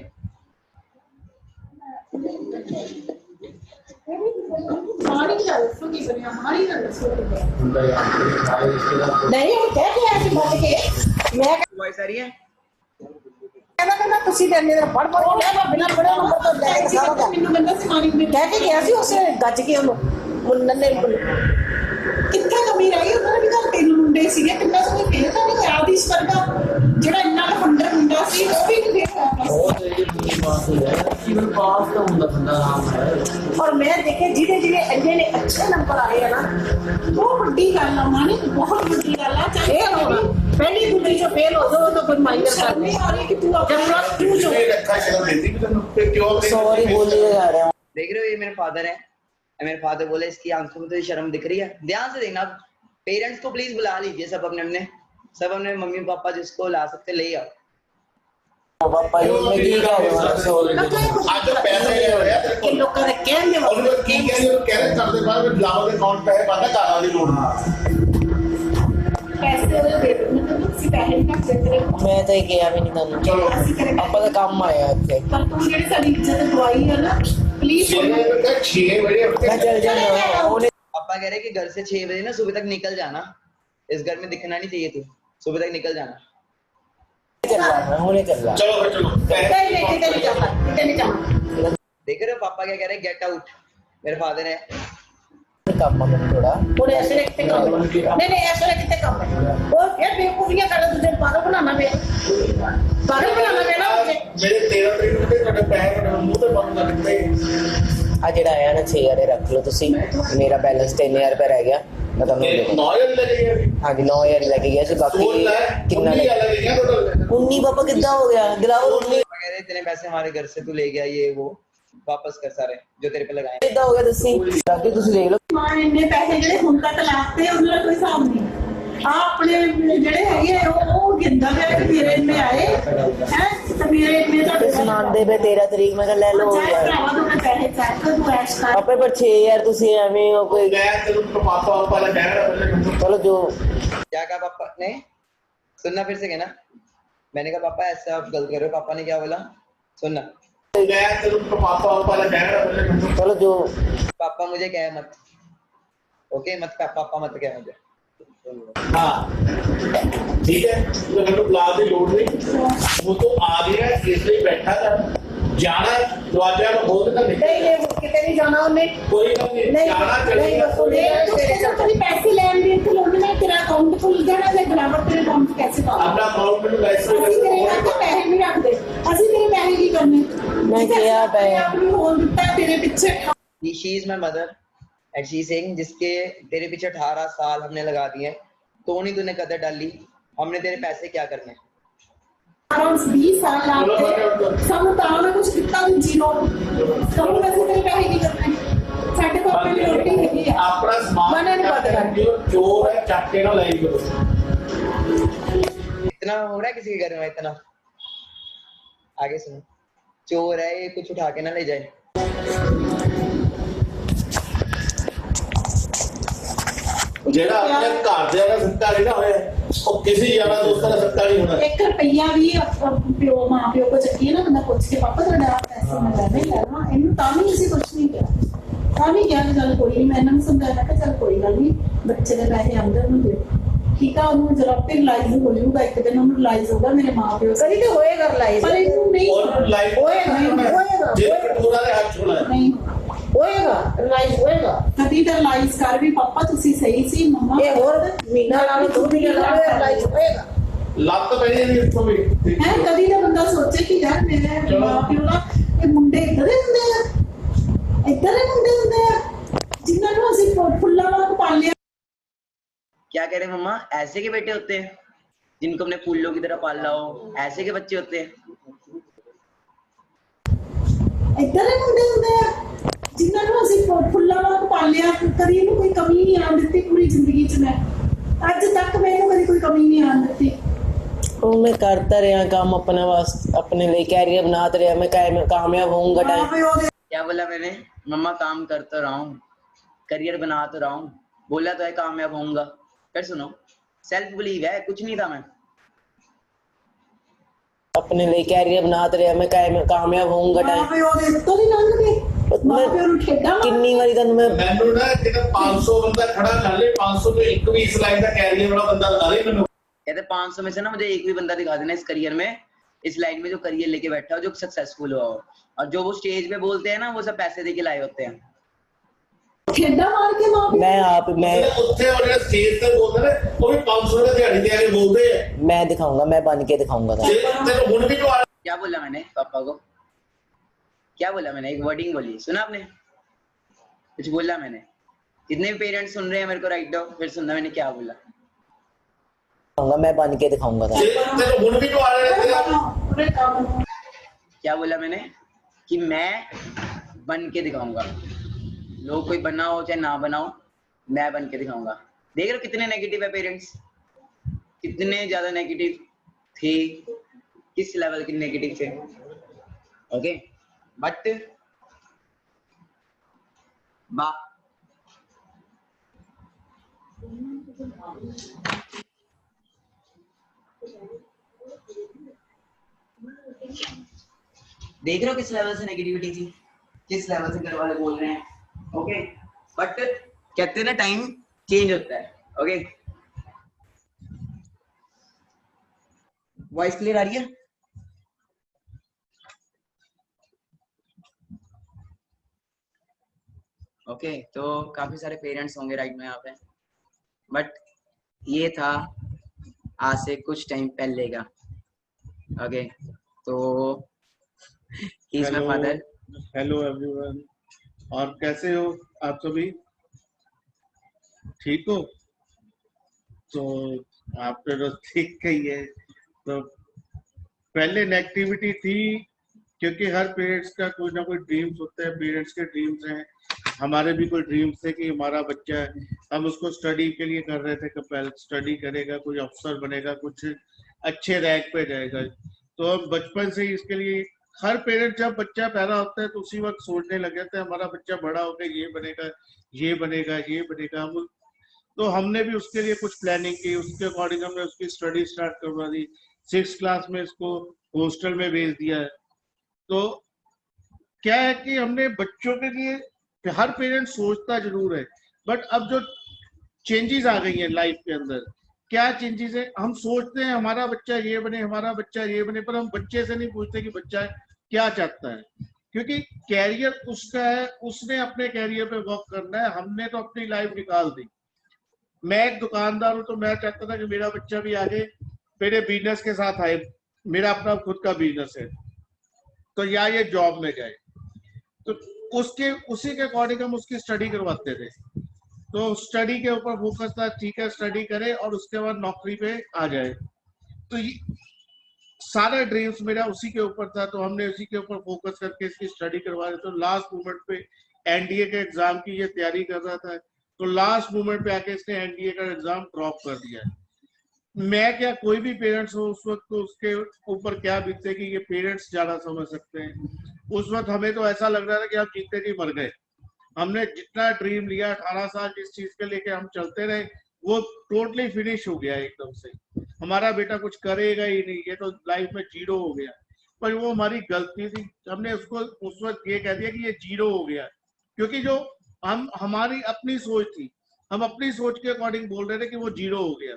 नहीं वो कह के ऐसे बोल के मैं वॉइस आ रही है? कहना कहना ਤੁਸੀਂ ਤੇ ਮੇਰੇ ਪੜ ਪੜ ਕੇ ਨਾ ਬਿਨਾ ਪੜੇ ਨੰਬਰ ਤੋਂ ਲੈ ਕੇ ਸਾਰਾ ਦਾ ਮੈਨੂੰ ਬੰਦਾ ਸਮਾਨੀ ਕਹਿ ਕੇ ਗਿਆ ਸੀ ਉਸੇ ਗੱਜ ਕੇ ਉਹਨੂੰ ਮੁੰਨਨ ਨੇ ਕਿੱਥੇ ਕਮੀ ਰਹਿ ਗਈ, ਉਹਨਾਂ ਨੇ ਵੀ ਤਾਂ ਤਿੰਨ ਮੁੰਡੇ ਸੀਗੇ, ਕਿੰਨਾ ਸੋਹਣਾ ਫੇਰ ਤਾਂ ਨਹੀਂ ਹੋਇਆ ਦੀ ਵਰਗਾ ਜਿਹੜਾ ਇੰਨਾ ਫੰਡਰ ਮੁੰਡਾ ਸੀ ਉਹ ਵੀ ਨਹੀਂ ਫੇਰ बहुत ये बात है कि वो पास का ਹੁੰਦਾ ਬੰਦਾ ਆਰਾਮ ਹੈ। और मैं देखे जिन्हें जिन्हें इंने ने अच्छे नंबर आए हैं ना, बहुत बड़ी गल है मानी, बहुत बड़ी गल है। फेल होना पहली दूसरी जो फेल हो जाओ तो कोई माइनस कर नहीं आ रही कि तू अपना +2 जो सॉरी बोलिए जा रहे हैं। देख रहे हो, ये मेरे फादर है, मेरे फादर बोले इसकी आंखों में तो ये शर्म दिख रही है। ध्यान से देखना, पेरेंट्स को प्लीज बुला लीजिए, सब अपने मम्मी पापा जिसको ला सकते ले आओ। पापा ये मैं की कह रहा हूं, आज पैसे ਲੋਕਾਂ ਦੇ ਕਹਿੰਦੇ ਉਹਨੂੰ ਕੀ ਕਹਿੰਦੇ ਉਹ ਕਹਿ ਕਰਦੇ ਬਾਅਦ ਵਿੱਚ ਲਾਵਾ ਦੇ ਅਕਾਊਂਟ ਪੈਸੇ ਪਾਤਾ ਘਰਾਂ ਦੀ ਲੋੜ ਪੈਸੇ ਉਹਦੇ ਦੇ ਦਿੰਦੇ ਨੇ ਤੁਸੀਂ ਪੈਸੇ ਨਹੀਂ ਕੱਟ ਸਕਦੇ ਮੈਂ ਤਾਂ ਇਹ ਕਿਹਾ ਵੀ ਨਹੀਂ ਤੁਹਾਨੂੰ ਚਲੋ ਅਸੀਂ ਕਰੇ ਆਪਾਂ ਦਾ ਕੰਮ ਆਇਆ ਇੱਥੇ ਪਰ ਤੂੰ ਜਿਹੜੀ ਸਾਡੀ ਇੱਜ਼ਤ ਦਵਾਈ ਹੈ ਨਾ ਪਲੀਜ਼ 6 ਵਜੇ ਉੱਠ ਮੈਂ ਚੱਲ ਜਾਣਾ ਉਹਨੇ पापा कह रहे कि घर से 6 बजे ना सुबह तक निकल जाना, इस घर में दिखना नहीं चाहिए तू, सुबह तक निकल जाना। ਚੱਲਣਾ ਹੁਣੇ ਚੱਲਣਾ ਚਲੋ ਫਿਰ ਚਲੋ ਕਿਤੇ ਨਹੀਂ ਜਾਣਾ ਕਿਤੇ ਨਹੀਂ ਜਾਣਾ देख रहे हो पापा क्या कह रहे हैं, गेट आउट। मेरे फादर है ਕੰਮ ਆ ਮੈਨੂੰ ਥੋੜਾ ਹੁਣ ਇਸ ਵੇਲੇ ਕਿਤੇ ਕੰਮ ਨਹੀਂ ਇਸ ਵੇਲੇ ਕਿਤੇ ਕੰਮ ਉਹ ਫਿਰ ਬੇਵਕੂਫੀਆਂ ਕਰ ਤੁझे ਪਾਗਲ ਬਣਾਉਣਾ ਪਿਆ ਨਾ ਮੁझे ਮੇਰੇ 13 ਤਰੀਕ ਨੂੰ ਤੇ ਤੁਹਾਡੇ ਪੈਸੇ ਤੁਹਾਡੇ ਮੂੰਹ ਤੇ ਬੰਦ ਕਰ ਦਿੱਤੇ ਆ ਜਿਹੜਾ ਆਇਆ ਨਾ 6000 ਰੱਖ ਲਓ ਤੁਸੀਂ ਮੇਰਾ ਬੈਲੈਂਸ 3000 ਰੁਪਏ ਰਹਿ ਗਿਆ ਮੈਂ ਤੁਹਾਨੂੰ ਦੇ ਦੂੰਗਾ 9000 ਲੱਗੇ ਗਏ ਹਾਂਜੀ 9000 ਲੱਗ ਗਿਆ ਸੀ ਬਾਕੀ ਕਿੰਨਾ ਕਿੰਨਾ ਲੱਗੇ ਗਿਆ ਟੋਟਲ 19 ਪਾਪਾ ਕਿੱਦਾਂ ਹੋ ਗਿਆ ਦਿਲਾਵਰ 19 पापा कह रहे इतने पैसे हमारे घर से तू ले गया, ये वो वापस कर सारे जो तेरे पे लगाए। ਕਿੱਦਾਂ ਹੋ ਗਿਆ ਦੱਸੀ ਬਾਕੀ ਤੁਸੀਂ ਦੇਖ ਲਓ ਮਾਂ ਇੰਨੇ ਪੈਸੇ ਜਿਹੜੇ ਹੁਣ ਤੱਕ ਲਾਤੇ ਉਹਨਾਂ ਦਾ ਕੋਈ ਹਿਸਾਬ ਨਹੀਂ। ਆ ਆਪਣੇ ਜਿਹੜੇ ਹੈਗੇ ਉਹ ਗਿੰਦਾ ਪਿਆ ਕਿ ਮੇਰੇ ਇੰਨੇ ਆਏ ਹੈ ਤੇ ਮੇਰੇ ਇੰਨੇ ਤੁਹਾਡੇ ਸੁਣਾਉਂਦੇ ਪਏ 13 ਤਰੀਕ ਮੈਂ ਕਿਹਾ ਲੈ ਲਓ ਯਾਰ ਭਰਾਵਾ ਤੂੰ ਪੈਸੇ ਚੱਕ ਤੂੰ ਐਸ਼ ਕਰ ਪਾਪਾ ਪਰ 6000 ਤੁਸੀਂ ਐਵੇਂ ਹੋ ਕੋਈ ਮੈਂ ਤੈਨੂੰ ਪਾਪਾ ਵਾਲਾ ਕਹਿ ਰਿਹਾ ਚਲੋ ਜੋ क्या कहा पापा ने? सुनना फिर से कहना। मैंने कहा पापा ऐसा आप गलत कर रहे हो। पापा ने क्या बोला? सुनना। ਮੈਂ ਤੈਨੂੰ ਪਾਪਾ ਵਾਲਾ ਕਹਿ ਰਿਹਾ ਚਲੋ ਜੋ पापा मुझे कहे मत, ओके मत पापा मत कहे मुझे। हाँ ठीक है तो मैं तो क्लास की लोड नहीं वो तो आ गया इसलिए बैठा था जाना दरवाजा खोल कर ਨਹੀਂ ਕਿਤੇ ਨਹੀਂ ਜਾਣਾ ਉਹਨੇ कोई गल नहीं जाना ਨਹੀਂ चलेगा ਬਸ ਉਹਨੇ ਤੇਰੇ ਪੈਸੇ ਲੈਣ ਦੇ ਤੇ ਲੋਨ ਮੈਂ ਤੇਰਾ ਅਕਾਊਂਟ ਖੁੱਲ ਜਾਣਾ ਤੇ ਬਰਾਬਰ ਤੇਰੇ ਅਕਾਊਂਟ 'ਚ ਪੈਸੇ ਪਾ अपना अकाउंट में वैसे ਅਸੀਂ ਤੇਰੇ ਕਰਕੇ ਪੈਸੇ ਨਹੀਂ ਰੱਖਦੇ, ਅਸੀਂ ਤੇਰੇ ਪੈਸੇ ਕੀ ਕਰਨੇ। ਮੈਂ ਕਿਹਾ ਪਏ ਆਪਣੀ ਹੋਣ ਦਿੱਤਾ ਤੇਰੇ ਪਿੱਛੇ She is my mother and she is saying जिसके तेरे पीछे 18 साल हमने लगा दिए तो नहीं तूने कदर डाली, हमने तेरे पैसे क्या करने। ਅਰਾਊਂਡ 20 ਸਾਲ ਲਾਤੇ ਸਾਨੂੰ ਤਾਂ ਨਾ ਕੁਝ ਦਿੱਤਾ ਨਹੀਂ ਜੀਰੋ, ਸਾਨੂੰ ਅਸੀਂ ਤੇਰੇ ਪੈਸੇ ਕੀ ਕਰਨੇ। ਸਾਡੇ ਕੋਲ ਆਪਣੀ ਰੋਟੀ ਹੈਗੀ ਆ। अपना सामान मना नहीं बात कर। जो चोर है चाके ना लाई करो इतना हो रहा है किसी के घर में इतना। आगे सुनो, चोर है ये कुछ उठा के ना ले जाए। ਜਿਹੜਾ ਆਪਣੇ ਘਰ ਦੇ ਦਾ ਸੱਤਾ ਨਹੀਂ ਨਾ ਹੋਇਆ ਉਹ ਕਿਸੇ ਯਾਰਾ ਦੋਸਤਾਂ ਦਾ ਸੱਤਾ ਨਹੀਂ ਹੋਣਾ 1 ਰੁਪਈਆ ਵੀ ਪਿਓ ਮਾਂ ਪਿਓ ਕੋ ਚੱਕੀਏ ਨਾ ਬੰਦਾ ਪੁੱਛ ਕੇ ਪਾਪਾ ਤੁਹਾਡਾ ਪੈਸੇ ਮੈਂ ਲੈਣੇ ਲੈਣਾ, ਇਹਨੂੰ ਤਾਂ ਵੀ ਅਸੀਂ ਕੁਝ ਨਹੀਂ ਕਿਹਾ, ਤਾਂ ਵੀ ਕਿਹਾ ਕਿ ਚੱਲ ਕੋਈ ਨਹੀਂ। ਮੈਂ ਇਹਨਾਂ ਨੂੰ ਸਮਝਾਇਆ ਕਿ ਚੱਲ ਕੋਈ ਗੱਲ ਨਹੀਂ ਬੱਚੇ ਦੇ ਪੈਸੇ ਆਉਂਦੇ ਉਹਨੂੰ ਦਿਓ, ਠੀਕ ਆ। ਉਹਨੂੰ ਜਰਾ ਤੇ ਰਿਲਾਈਜ਼ ਹੋ ਜਾਊਗਾ, ਇੱਕ ਦਿਨ ਉਹਨੂੰ ਰਿਲਾਈਜ਼ ਹੋਊਗਾ ਮੇਰੇ ਮਾਂ ਪਿਓ ਕਦੀ ਤੇ ਹੋਏਗਾ ਰਿਲਾਈਜ਼ ਪਰ ਇਹਨੂੰ ਨਹੀਂ और लाइफ ਹੋਏਗਾ ਜੇ ਪੂਰਾ ਦੇ ਹੱਥ ਛੋੜਾ ਨਹੀਂ ਹੋਏਗਾ ਰਿਲਾਈਜ਼ ਹੋਏਗਾ ਕਦੀ ਤਾਂ ਰਿਲਾਈਜ਼ ਕਰ ਵੀ ਪਾਪਾ ਤੁਸੀਂ ਸਹੀ ਸੀ ਮੰਮਾ ਇਹ ਹੋਰ ਮਹੀਨਾ ਨਾਲ 2 ਮਹੀਨੇ ਨਾਲ ਰਿਲਾਈਜ਼ ਹੋਏਗਾ ਲੱਤ ਪੈ ਜਾਂਦੀ ਉੱਥੋਂ ਵੀ ਹੈ। ਕਦੀ ਤਾਂ ਬੰਦਾ ਸੋਚੇ ਕਿ ਯਾਰ ਮੇਰੇ ਮਾਂ ਪਿਓ ਨਾ ਇਹ ਮੁੰਡੇ ਇੱਧਰ ਹੀ ਹੁੰਦੇ ਆ, ਇੱਧਰ ਹੀ ਮੁੰਡੇ ਹੁੰਦੇ ਆ ਜਿਨ੍ਹਾਂ ਨੂੰ ਅਸੀਂ ਫੁੱਲਾਂ ਵਾਂਗ ਪਾਲਿਆ। क्या कह रहे हैं मम्मा? ऐसे के बेटे होते हैं जिनको हमने फूलों की तरह पाला हो, ऐसे के बच्चे होते हैं। ਇੱਧਰ ਹੀ ਮੁੰਡੇ ਹੁੰਦੇ ਆ ਜਿਨ੍ਹਾਂ ਨੂੰ ਅਸੀਂ ਫੁੱਲਾਂ ਵਾਂਗ ਪਾਲਿਆ, ਕਦੀ ਇਹਨੂੰ ਕੋਈ ਕਮੀ ਨਹੀਂ ਆਉਣ ਦਿੱਤੀ ਪੂਰੀ ਜ਼ਿੰਦਗੀ 'ਚ। ਮੈਂ ਅੱਜ ਤੱਕ ਮੈਨੂੰ ਕਦੀ ਕੋਈ ਕਮੀ ਨਹੀਂ ਆਉਣ ਦਿੱਤੀ। ਉਹ ਮੈਂ ਕਰता रहा काम अपने वास्ते अपने लिए कैरियर बनाता रहा मैं कामयाब होऊंगा ਮਾਂ टाइम ਪਿਓ ਦੇ क्या बोला मैंने? मम्मा काम कर तो रहा हूँ, करियर बना तो रहा हूँ, बोला तो है कामयाब होऊंगा। फिर सुनो, सेल्फ बिलीव है, कुछ नहीं था मैं। अपने लिए कैरियर बनाता रहा मैं कामयाब होऊंगा ਮਾਂ टाइम ਪਿਓ ਦੇ ਤੋਂ ਨਹੀਂ ਲੰਘਦੇ, ਮਾਂ ਪਿਓ ਨੂੰ ਠੇਡਾ ਕਿੰਨੀ ਵਾਰੀ ਤੁਹਾਨੂੰ ਮੈਂ ਮੈਨੂੰ ਨਾ ਜਿਹੜਾ 500 ਬੰਦਾ ਖੜਾ ਕਰ ਲੇ 500 ਤੋਂ ਇੱਕ ਵੀ ਇਸ ਲਾਈਨ ਦਾ ਕੈਰੀਅਰ ਵਾਲਾ ਬੰਦਾ ਲਾ ਦੇ ਮੈਨੂੰ कहते 500 में से ना मुझे एक भी बंदा दिखा देना इस करियर में, इस लाइन में जो करियर लेके बैठा हो, जो सक्सेसफुल हुआ हो। और जो वो स्टेज पे बोलते हैं ना वो सब पैसे दे के लाए होते हैं। ਠੇਡਾ ਮਾਰ ਕੇ ਮਾਂ ਪਿਓ मैं आप मैं ਉੱਥੇ ਉਹ ਜਿਹੜਾ ਸਟੇਜ ਤੇ ਬੋਲਦੇ ਨੇ ਉਹ ਵੀ 500 ਦੇ ਦਿਹਾੜੀ ਦੇ ਆ ਕੇ ਬੋਲਦੇ ਆ मैं दिखाऊंगा मैं बन के दिखाऊंगा ਜੇ ਤੈਨੂੰ ਹੁਣ ਵੀ ਜਵਾਬ क्या बोला मैंने पापा को? क्या बोला मैंने? एक वर्डिंग बोली, सुना आपने? कुछ बोला मैंने? जितने भी पेरेंट्स सुन रहे हैं मेरे को राइट डाउन, फिर सुनना मैंने क्या बोला। मैं बन के दिखाऊंगा ਜੇ ਤੈਨੂੰ ਹੁਣ ਵੀ ਜਵਾਬ क्या बोला मैंने? कि मैं बन के दिखाऊंगा। लोग कोई बना हो चाहे ना बनाओ, मैं बन के दिखाऊंगा। देख रहे हो कितने नेगेटिव है पेरेंट्स, कितने ज्यादा नेगेटिव थे, किस लेवल के नेगेटिव थे। ओके बट बा देख रहे हो किस लेवल से नेगेटिविटी थी, किस लेवल से घर वाले बोल रहे हैं। ओके बट कहते हैं ना टाइम चेंज होता है। ओके वॉइस क्लियर आ रही है? ओके तो काफी सारे पेरेंट्स होंगे राइट में यहाँ पे, बट ये था आज से कुछ टाइम पहले का। ओके तो he is my father. Hello everyone, और कैसे हो आप सभी? ठीक हो? तो आपने तो ठीक कही है। तो पहले नेगेटिविटी थी क्योंकि हर पेरेंट्स का कोई ना कोई ड्रीम्स होता है, पेरेंट्स के ड्रीम्स हैं, हमारे भी कोई ड्रीम्स थे कि हमारा बच्चा, हम उसको स्टडी के लिए कर रहे थे कि पहले स्टडी करेगा, कोई अफसर बनेगा, कुछ अच्छे रैंक पे जाएगा। तो हम बचपन से ही इसके लिए, हर पेरेंट जब बच्चा पैदा होता है तो उसी वक्त सोचने लग जाते हैं हमारा बच्चा बड़ा होकर ये बनेगा, ये बनेगा, ये बनेगा। हम तो हमने भी उसके लिए कुछ प्लानिंग की, उसके अकॉर्डिंग हमने उसकी स्टडी स्टार्ट करवा दी। 6th क्लास में इसको हॉस्टल में भेज दिया है। तो क्या है कि हमने बच्चों के लिए, हर पेरेंट सोचता जरूर है, बट अब जो चेंजेस आ गई हैं लाइफ के अंदर, क्या चेंजेस है, हम सोचते हैं हमारा बच्चा ये बने, हमारा बच्चा ये बने, पर हम बच्चे से नहीं पूछते कि बच्चा क्या चाहता है, क्योंकि कैरियर उसका है, उसने अपने कैरियर पे वर्क करना है। हमने तो अपनी लाइफ निकाल दी। मैं एक दुकानदार हूँ तो मैं चाहता था कि मेरा बच्चा भी आगे मेरे बिजनेस के साथ आए, मेरा अपना खुद का बिजनेस है, तो या ये जॉब में जाए। तो उसी के अकॉर्डिंग हम उसकी स्टडी करवाते थे। तो स्टडी के ऊपर फोकस था, ठीक है स्टडी करे और उसके बाद नौकरी पे आ जाए। तो सारा ड्रीम्स मेरा उसी के ऊपर था, तो हमने उसी के ऊपर फोकस करके इसकी स्टडी करवा रहे। तो लास्ट मोमेंट पे एनडीए के एग्जाम की ये तैयारी कर रहा था, तो लास्ट मोमेंट पे आके इसने एनडीए का एग्जाम ड्रॉप कर दिया। मैं क्या, कोई भी पेरेंट्स हो उस वक्त तो उसके ऊपर क्या बीतते कि ये पेरेंट्स ज्यादा समझ सकते हैं। उस वक्त हमें तो ऐसा लग रहा था कि हम जीते जी मर गए। हमने जितना ड्रीम लिया 18 साल जिस चीज के लेके हम चलते रहे, वो टोटली फिनिश हो गया एकदम से। हमारा बेटा कुछ करेगा ही नहीं, ये तो लाइफ में जीरो हो गया। पर वो हमारी गलती थी, हमने उसको उस वक्त ये कह दिया कि ये जीरो हो गया, क्योंकि जो हमारी अपनी सोच थी, हम अपनी सोच के अकॉर्डिंग बोल रहे थे कि वो जीरो हो गया,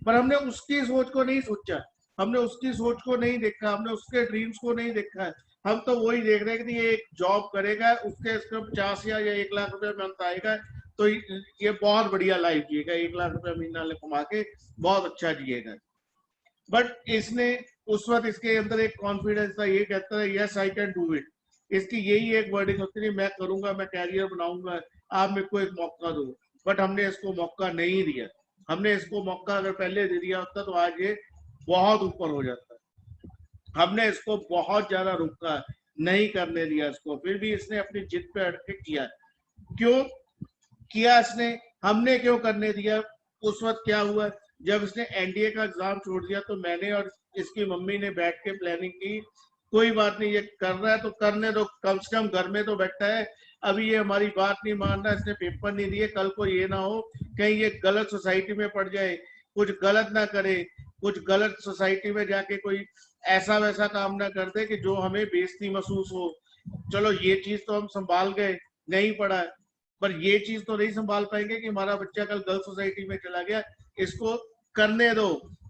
पर हमने उसकी सोच को नहीं सोचा, हमने उसकी सोच को नहीं देखा, हमने उसके ड्रीम्स को नहीं देखा। हम तो वही देख रहे हैं कि ये एक जॉब करेगा, उसके 50 या 1 लाख रुपए मंथ आएगा, तो ये बहुत बढ़िया लाइफ जिएगा, 1 लाख रुपए महीना कमा के बहुत अच्छा जिएगा। बट इसने उस वक्त इसके अंदर एक कॉन्फिडेंस था, ये कहता है yes I can do it. इसकी यही एक वर्डिंग होती है, मैं करूंगा, मैं कैरियर बनाऊंगा, आप मेरे को एक मौका दो। बट हमने इसको मौका नहीं दिया। हमने इसको मौका अगर पहले दे दिया होता तो आज ये बहुत ऊपर हो जाता। हमने इसको बहुत ज्यादा रुका, नहीं करने दिया इसको, फिर भी इसने अपनी जिद पे अड़ के किया। क्यों किया इसने, हमने क्यों करने दिया? उस वक्त क्या हुआ, जब इसने एनडीए का एग्जाम छोड़ दिया तो मैंने और इसकी मम्मी ने बैठ के प्लानिंग की, कोई बात नहीं, ये कर रहा है तो करने दो, कम से कम घर में तो बैठा है, अभी ये हमारी बात नहीं मान रहा, इसने पेपर नहीं दिए, कल को ये ना हो कहीं ये गलत सोसाइटी में पड़ जाए, कुछ गलत ना करे, कुछ गलत सोसाइटी में जाके कोई ऐसा वैसा काम ना कर दे कि जो हमें बेइज्जती महसूस हो। चलो ये चीज तो हम संभाल गए, नहीं पड़ा, पर ये चीज तो नहीं संभाल पाएंगे कि हमारा बच्चा कल गलत सोसाइटी में चला गया, इसको करने दो।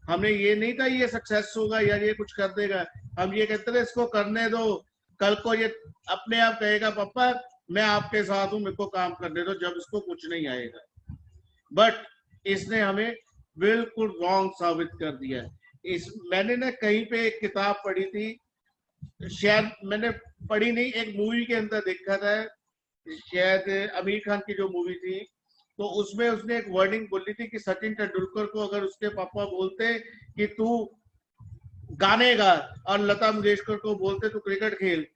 हमने ये नहीं था ये सक्सेस होगा या ये कुछ कर देगा, हम ये कहते थे इसको करने दो, कल को ये अपने आप कहेगा पापा मैं आपके साथ हूं, मेरे को काम करने दो, जब इसको कुछ नहीं आएगा। बट इसने हमें बिल्कुल रॉन्ग साबित कर दिया। मैंने ना कहीं पे एक किताब पढ़ी थी, शायद मैंने पढ़ी नहीं, एक मूवी के अंदर देखा था, शायद आमिर खान की जो मूवी थी, तो उसमें उसने एक वर्डिंग बोली थी कि सचिन तेंदुलकर को अगर उसके पापा बोलते कि तू गाने गा और लता मंगेशकर को बोलते तू क्रिकेट खेल,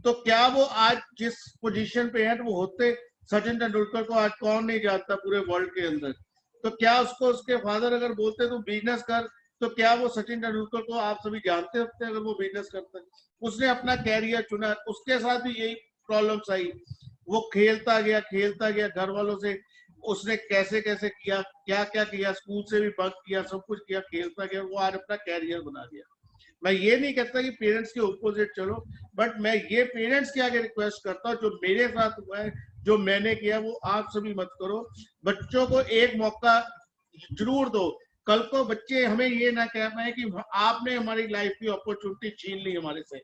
तो क्या वो आज जिस पोजीशन पे है वो होते? सचिन तेंदुलकर को आज कौन नहीं जानता पूरे वर्ल्ड के अंदर। तो क्या उसको उसके फादर अगर बोलते तू बिजनेस कर, तो क्या वो सचिन तेंदुलकर को आप सभी जानते होते अगर वो बिजनेस करता? उसने अपना कैरियर चुना, उसके साथ भी यही प्रॉब्लम्स आई। वो खेलता गया घर वालों से, उसने कैसे कैसे किया, क्या क्या किया, स्कूल से भी बंक किया, सब कुछ किया, खेलता गया, वो आज अपना कैरियर बना गया। मैं ये नहीं कहता कि पेरेंट्स के ऑपोजिट चलो, बट मैं ये पेरेंट्स के आगे रिक्वेस्ट करता हूँ, जो मेरे साथ हुआ है, जो मैंने किया, वो आप सभी मत करो। बच्चों को एक मौका जरूर दो। कल को बच्चे हमें ये ना कह पाए कि आपने हमारी लाइफ की अपॉर्चुनिटी छीन ली हमारे से।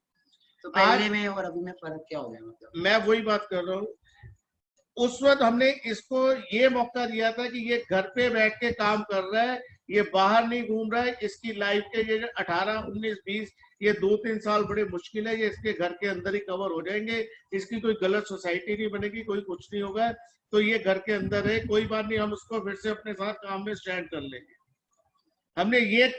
तो पहले में और अभी में फर्क क्या हो गया? मतलब मैं वही बात कर रहा हूँ, उस वक्त हमने इसको ये मौका दिया था कि ये घर पे बैठ के काम कर रहा है, ये बाहर नहीं घूम रहा है, इसकी लाइफ के ये 18, 19, 20 ये 2-3 साल बड़े मुश्किल है, ये इसके घर के अंदर ही कवर हो जाएंगे, इसकी कोई गलत सोसाइटी नहीं बनेगी, कोई कुछ नहीं होगा, तो ये घर के अंदर है, कोई बात नहीं, हम उसको फिर से अपने साथ काम में स्टैंड कर लेंगे। हमने ये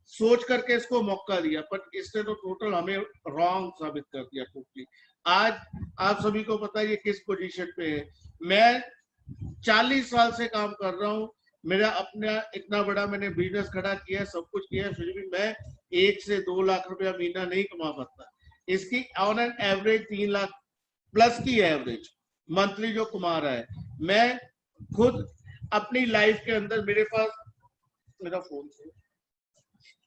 सोच करके इसको मौका दिया, पर इसने तो टोटल हमें रॉन्ग साबित कर दिया टोटली। आज आप सभी को पता है ये किस पोजीशन पे है। मैं 40 साल से काम कर रहा हूँ, मेरा अपना इतना बड़ा मैंने बिजनेस खड़ा किया है, सब कुछ किया है, फिर भी मैं 1 से 2 लाख रुपया महीना नहीं कमा पाता। इसकी on an average 3 lakh plus की एवरेज मंथली जो कमा रहा है। मैं खुद अपनी लाइफ के अंदर, मेरे पास मेरा फोन,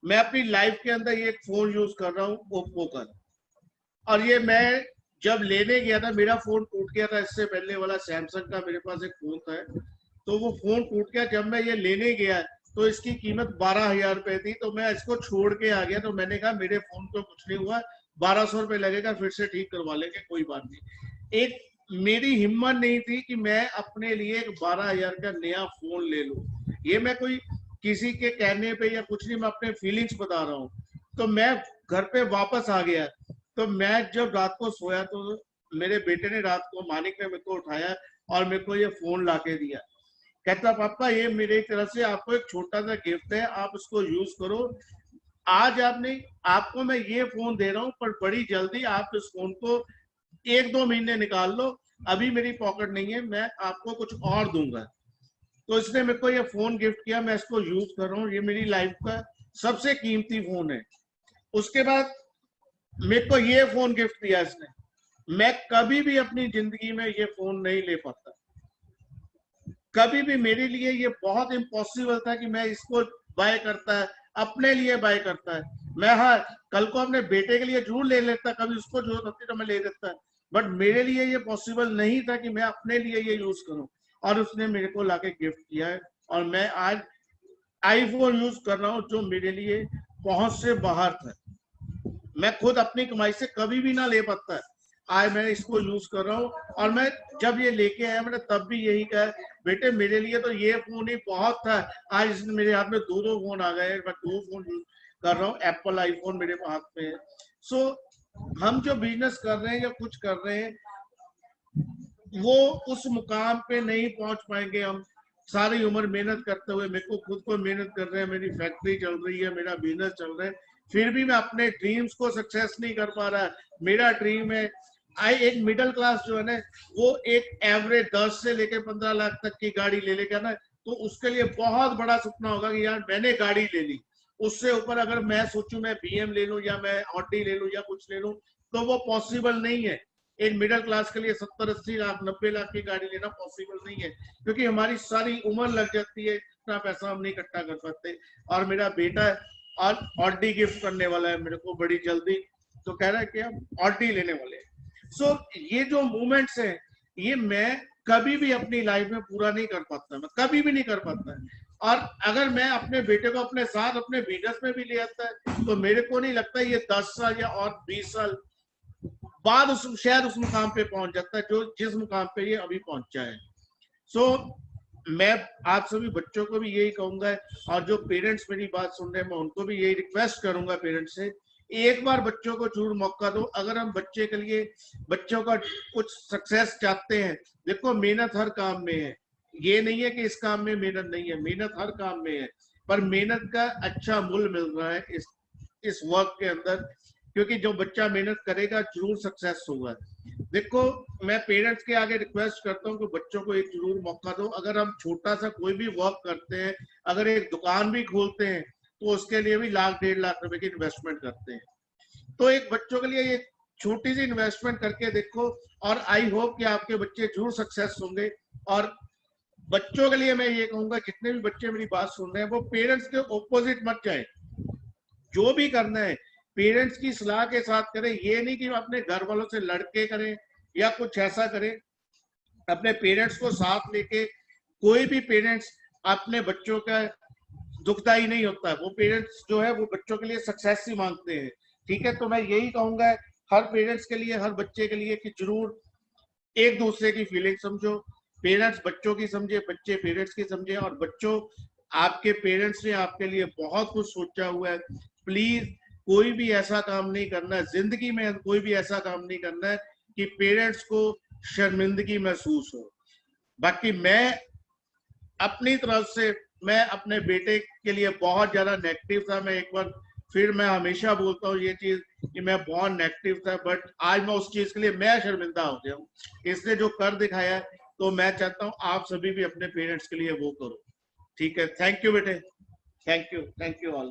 मैं अपनी लाइफ के अंदर ये फोन यूज कर रहा हूँ ओप्पो का, और ये मैं जब लेने गया था, मेरा फोन टूट गया था, इससे पहले वाला सैमसंग का मेरे पास एक फोन था, तो वो फोन टूट गया। जब मैं ये लेने गया तो इसकी कीमत 12,000 रुपए थी, तो मैं इसको छोड़ के आ गया। तो मैंने कहा मेरे फोन को कुछ नहीं हुआ, 1200 रुपए लगेगा, फिर से ठीक करवा लेंगे, कोई बात नहीं। एक मेरी हिम्मत नहीं थी कि मैं अपने लिए एक 12,000 का नया फोन ले लूं। ये मैं कोई किसी के कहने पे या कुछ नहीं, मैं अपने फीलिंग्स बता रहा हूँ। तो मैं घर पे वापस आ गया, तो मैं जब रात को सोया तो मेरे बेटे ने रात को, मानिक ने मेरे को उठाया और मेरे को ये फोन लाके दिया। कहता पापा ये मेरी तरफ से आपको एक छोटा सा गिफ्ट है, आप उसको यूज करो। आज आपको मैं ये फोन दे रहा हूँ, पर बड़ी जल्दी आप इस फोन को 1-2 महीने निकाल लो, अभी मेरी पॉकेट नहीं है, मैं आपको कुछ और दूंगा। तो इसने मेरे को ये फोन गिफ्ट किया, मैं इसको यूज कर रहा हूँ, ये मेरी लाइफ का सबसे कीमती फोन है। उसके बाद मेरे को ये फोन गिफ्ट दिया इसने। मैं कभी भी अपनी जिंदगी में ये फोन नहीं ले पाता, कभी भी। मेरे लिए ये बहुत इम्पॉसिबल था कि मैं इसको बाय करता है, अपने लिए बाय करता है। मैं हाँ कल को अपने बेटे के लिए जरूर ले लेता, कभी उसको जरूरत होती तो मैं ले लेता, बट मेरे लिए ये पॉसिबल नहीं था कि मैं अपने लिए ये यूज करूं। और उसने मेरे को लाके गिफ्ट किया है, और मैं आज आईफोन यूज कर रहा हूँ, जो मेरे लिए पहुंच से बाहर था। मैं खुद अपनी कमाई से कभी भी ना ले पाता, आज मैं इसको यूज कर रहा हूँ। और मैं जब ये लेके आया, मैंने तब भी यही कहा, बेटे मेरे लिए तो ये फोन ही बहुत था, आज इसने मेरे हाथ में 2 फोन आ गए, मैं 2 फोन यूज कर रहा हूँ, एप्पल आईफोन मेरे हाथ में है। सो हम जो बिजनेस कर रहे हैं या कुछ कर रहे हैं, वो उस मुकाम पे नहीं पहुंच पाएंगे हम सारी उम्र मेहनत करते हुए। मेरे को खुद को मेहनत कर रहे हैं, मेरी फैक्ट्री चल रही है, मेरा बिजनेस चल रहा है, फिर भी मैं अपने ड्रीम्स को सक्सेस नहीं कर पा रहा। मेरा ड्रीम है एक मिडिल क्लास जो है ना, वो एक एवरेज 10 से लेकर 15 लाख तक की गाड़ी ले लेगा ना, तो उसके लिए बहुत बड़ा सपना होगा कि यार मैंने गाड़ी ले ली। उससे ऊपर अगर मैं सोचूं मैं BM ले लूं या मैं ऑडी ले लूं या कुछ ले लूं, तो वो पॉसिबल नहीं है। एक मिडिल क्लास के लिए 70-80 लाख 90 लाख की गाड़ी लेना पॉसिबल नहीं है, क्योंकि हमारी सारी उम्र लग जाती है, इतना पैसा हम नहीं इकट्ठा कर सकते। और मेरा बेटा और ऑडी गिफ्ट करने वाला है मेरे को बड़ी जल्दी, तो कह रहा है कि हम ऑडी लेने वाले हैं। सो ये जो मूवमेंट्स हैं, ये मैं कभी भी अपनी लाइफ में पूरा नहीं कर पाता, मैं कभी भी नहीं कर पाता। और अगर मैं अपने बेटे को अपने साथ अपने बिजनेस में भी ले आता है, तो मेरे को नहीं लगता ये 10 साल या और 20 साल बाद शायद उस मुकाम पे पहुंच जाता है जो जिस मुकाम पे ये अभी पहुंचा है। सो मैं आप सभी बच्चों को भी यही कहूंगा, और जो पेरेंट्स मेरी बात सुन रहे हैं, मैं उनको भी यही रिक्वेस्ट करूंगा पेरेंट्स से, एक बार बच्चों को जरूर मौका दो। अगर हम बच्चे के लिए, बच्चों का कुछ सक्सेस चाहते हैं, देखो मेहनत हर काम में है, ये नहीं है कि इस काम में मेहनत नहीं है, मेहनत हर काम में है, पर मेहनत का अच्छा मूल्य मिल रहा है इस वर्क के अंदर, क्योंकि जो बच्चा मेहनत करेगा जरूर सक्सेस होगा। देखो मैं पेरेंट्स के आगे रिक्वेस्ट करता हूँ कि बच्चों को एक जरूर मौका दो। अगर हम छोटा सा कोई भी वर्क करते हैं, अगर एक दुकान भी खोलते हैं, तो उसके लिए भी 1-1.5 लाख रुपए की इन्वेस्टमेंट करते हैं। तो एक बच्चों के लिए ये छोटी सी इन्वेस्टमेंट करके देखो, और आई होप कि आपके बच्चे जरूर सक्सेस होंगे। और बच्चों के लिए मैं ये कहूंगा, जितने भी बच्चे मेरी बात सुन रहे हैं वो पेरेंट्स के ऑपोजिट मत जाए। जो भी करना है पेरेंट्स की सलाह के साथ करें। ये नहीं कि अपने घर वालों से लड़के करें या कुछ ऐसा करें। अपने पेरेंट्स को साथ लेके, कोई भी पेरेंट्स अपने बच्चों का दुखदाई नहीं होता है। वो पेरेंट्स जो है वो बच्चों के लिए सक्सेस ही मांगते हैं। ठीक है, तो मैं यही कहूंगा हर पेरेंट्स के लिए, हर बच्चे के लिए, कि जरूर एक दूसरे की फीलिंग समझो। पेरेंट्स बच्चों की समझे, बच्चे पेरेंट्स की समझे। और बच्चों, आपके पेरेंट्स ने आपके लिए बहुत कुछ सोचा हुआ है। प्लीज कोई भी ऐसा काम नहीं करना है जिंदगी में, कोई भी ऐसा काम नहीं करना है कि पेरेंट्स को शर्मिंदगी महसूस हो। बाकी मैं अपनी तरफ से, मैं अपने बेटे के लिए बहुत ज्यादा नेगेटिव था। मैं एक बार फिर मैं हमेशा बोलता हूँ ये चीज कि मैं बहुत नेगेटिव था, बट आज मैं उस चीज के लिए मैं शर्मिंदा हो गया हूँ। इसने जो कर दिखाया है, तो मैं चाहता हूँ आप सभी भी अपने पेरेंट्स के लिए वो करो। ठीक है, थैंक यू बेटे, थैंक यू ऑल।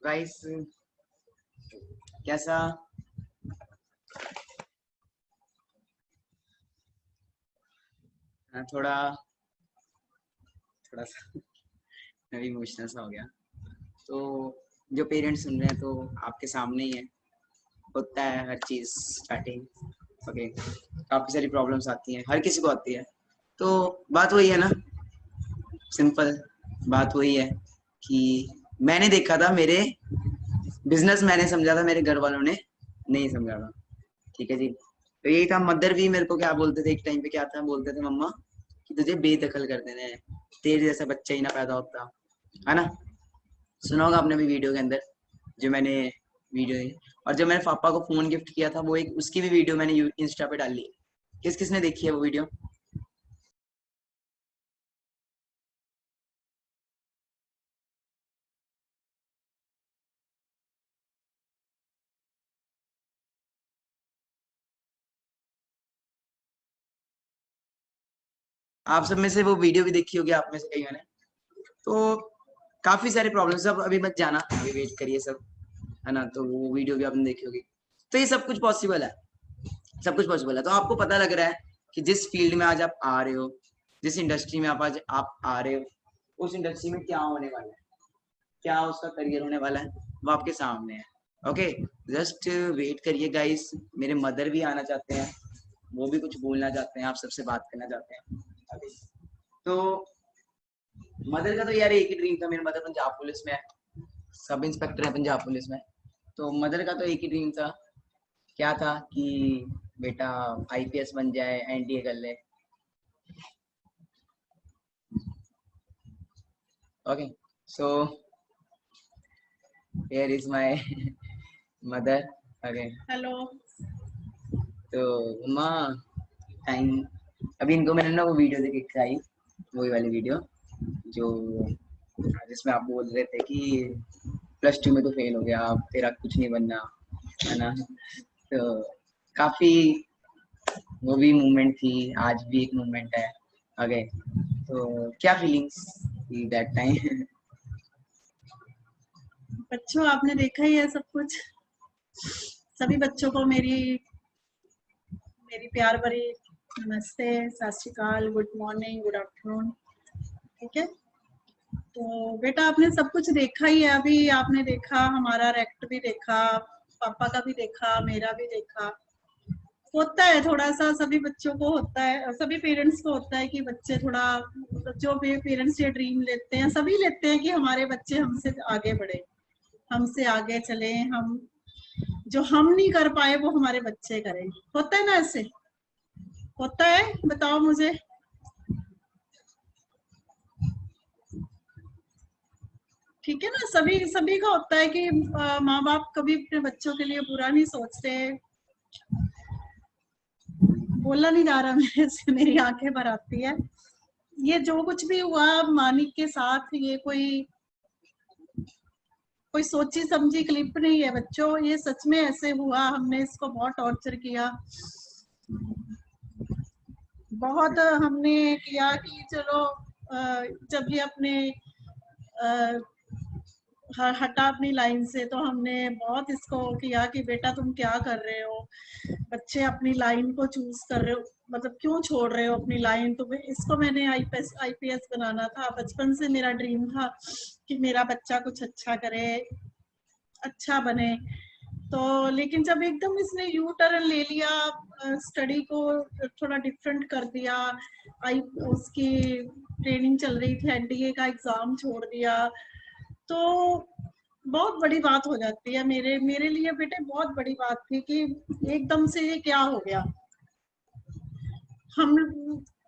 गाइस, कैसा थोड़ा सा मैं भी इमोशनल सा हो गया। तो जो पेरेंट्स सुन रहे हैं, तो आपके सामने ही है, होता है हर चीज स्टार्टिंग। ओके, काफी सारी प्रॉब्लम्स आती हैं, हर किसी को आती है। तो बात वही है ना, सिंपल बात वही है कि मैंने देखा था, मेरे बिजनेस मैंने समझा था, मेरे घर वालों ने नहीं समझा था। ठीक है जी, तो यही था। मदर भी मेरे को क्या बोलते थे एक टाइम पे, क्या था बोलते थे मम्मा कि तुझे बेदखल कर देने हैं, तेरे जैसा बच्चा ही ना पैदा होता, है ना। सुना होगा आपने भी वीडियो के अंदर जो मैंने वीडियो, और जब मैंने पापा को फोन गिफ्ट किया था, वो एक उसकी भी वीडियो मैंने इंस्टा पे डाली है। किस किसने देखी है वो वीडियो? आप सब में से वो वीडियो भी देखी होगी, आप में से कई ने। तो काफी सारे प्रॉब्लम्स, अब अभी मत जाना, अभी वेट करिए सब, है ना। तो वो वीडियो भी आपने देखी होगी। तो ये सब कुछ पॉसिबल है, सब कुछ पॉसिबल है। तो आपको पता लग रहा है कि जिस फील्ड में आज आप आ रहे हो, जिस इंडस्ट्री में आज आप आ रहे हो, उस इंडस्ट्री में क्या होने वाला है, क्या उसका करियर होने वाला है, वो आपके सामने है। ओके, जस्ट वेट करिए गाइस। मेरे मदर भी आना चाहते हैं, वो भी कुछ बोलना चाहते हैं, आप सबसे बात करना चाहते हैं अभी। तो मदर का तो यार एक ही ड्रीम था, मेरी मदर पंजाब पुलिस में है, सब इंस्पेक्टर है पंजाब पुलिस में। तो मदर का तो एक ही ड्रीम था, क्या था कि बेटा आईपीएस बन जाए, एनडीए कर ले। Okay, so here is my mother. Okay, hello. तो माँ, टाइम अभी इनको मैंने ना वो वीडियो देख के आई, वही वाली वीडियो जो जिसमें आप बोल रहे थे कि +2 में तो फेल हो गया, अब तेरा कुछ नहीं बनना, है ना। तो काफी वो भी मूवमेंट थी, आज भी एक मूवमेंट है। ओके, तो क्या फीलिंग्स थी दैट टाइम? बच्चों, आपने देखा ही है सब कुछ। सभी बच्चों को मेरी प्यार भरी नमस्ते, सत श्री अकाल, गुड मॉर्निंग, गुड आफ्टरनून। ठीक है, तो बेटा आपने सब कुछ देखा ही है। अभी आपने देखा, हमारा रेक्ट भी देखा, पापा का भी देखा, मेरा भी देखा। होता है थोड़ा सा, सभी बच्चों को होता है, सभी पेरेंट्स को होता है कि बच्चे थोड़ा, जो भी पेरेंट्स ये ड्रीम लेते हैं, सभी लेते हैं कि हमारे बच्चे हमसे आगे बढ़े, हमसे आगे चले, हम जो हम नहीं कर पाए वो हमारे बच्चे करें। होता है ना, ऐसे होता है? बताओ मुझे। ठीक है ना, सभी का होता है कि माँ बाप कभी अपने बच्चों के लिए बुरा नहीं सोचते। बोलना नहीं जा रहा मेरे से, मेरी आंखें भर आती है। ये जो कुछ भी हुआ मानिक के साथ, ये कोई सोची समझी क्लिप नहीं है बच्चों, ये सच में ऐसे हुआ। हमने इसको बहुत टॉर्चर किया, बहुत हमने किया कि चलो जब ये अपने हटा अपनी लाइन से, तो हमने बहुत इसको किया कि बेटा तुम क्या कर रहे हो, बच्चे अपनी लाइन को चूज कर रहे हो, मतलब क्यों छोड़ रहे हो अपनी लाइन। तो इसको मैंने आईपीएस बनाना था, बचपन से मेरा ड्रीम था कि मेरा बच्चा कुछ अच्छा करे, अच्छा बने। तो लेकिन जब एकदम इसने यू टर्न ले लिया, स्टडी को थोड़ा डिफरेंट कर दिया, उसकी ट्रेनिंग चल रही थी, एनडीए का एग्जाम छोड़ दिया, तो बहुत बड़ी बात हो जाती है। मेरे लिए बेटे बहुत बड़ी बात थी कि एकदम से ये क्या हो गया।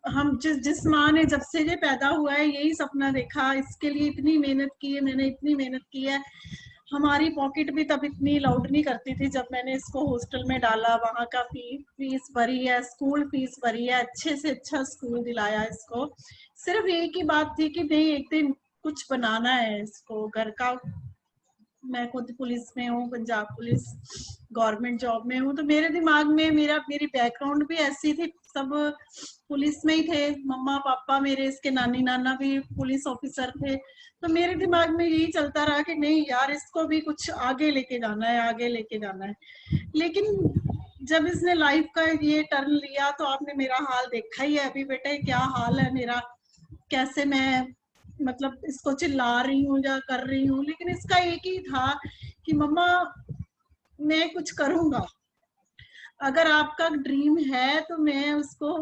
हम जिस माँ ने जब से ये पैदा हुआ है यही सपना देखा, इसके लिए इतनी मेहनत की है, मैंने इतनी मेहनत की है। हमारी पॉकेट भी तब इतनी लाउड नहीं करती थी जब मैंने इसको हॉस्टल में डाला, वहाँ का फीस भरी है, स्कूल फीस भरी है, अच्छे से अच्छा स्कूल दिलाया इसको। सिर्फ एक ही बात थी कि नहीं एक दिन कुछ बनाना है इसको घर का। मैं खुद पुलिस में हूँ, पंजाब पुलिस गवर्नमेंट जॉब में हूँ, तो मेरे दिमाग में मेरी बैकग्राउंड भी ऐसी थी, सब पुलिस में ही थे, मम्मा पापा मेरे, इसके नानी नाना भी पुलिस ऑफिसर थे। तो मेरे दिमाग में यही चलता रहा कि नहीं यार इसको भी कुछ आगे लेके जाना है, आगे लेके जाना है। लेकिन जब इसने लाइफ का ये टर्न लिया तो आपने मेरा हाल देखा ही है अभी बेटे, क्या हाल है मेरा, कैसे मैं मतलब इसको चिल्ला रही हूँ या कर रही हूँ। लेकिन इसका एक ही था कि मम्मा मैं कुछ करूंगा, अगर आपका ड्रीम है तो मैं उसको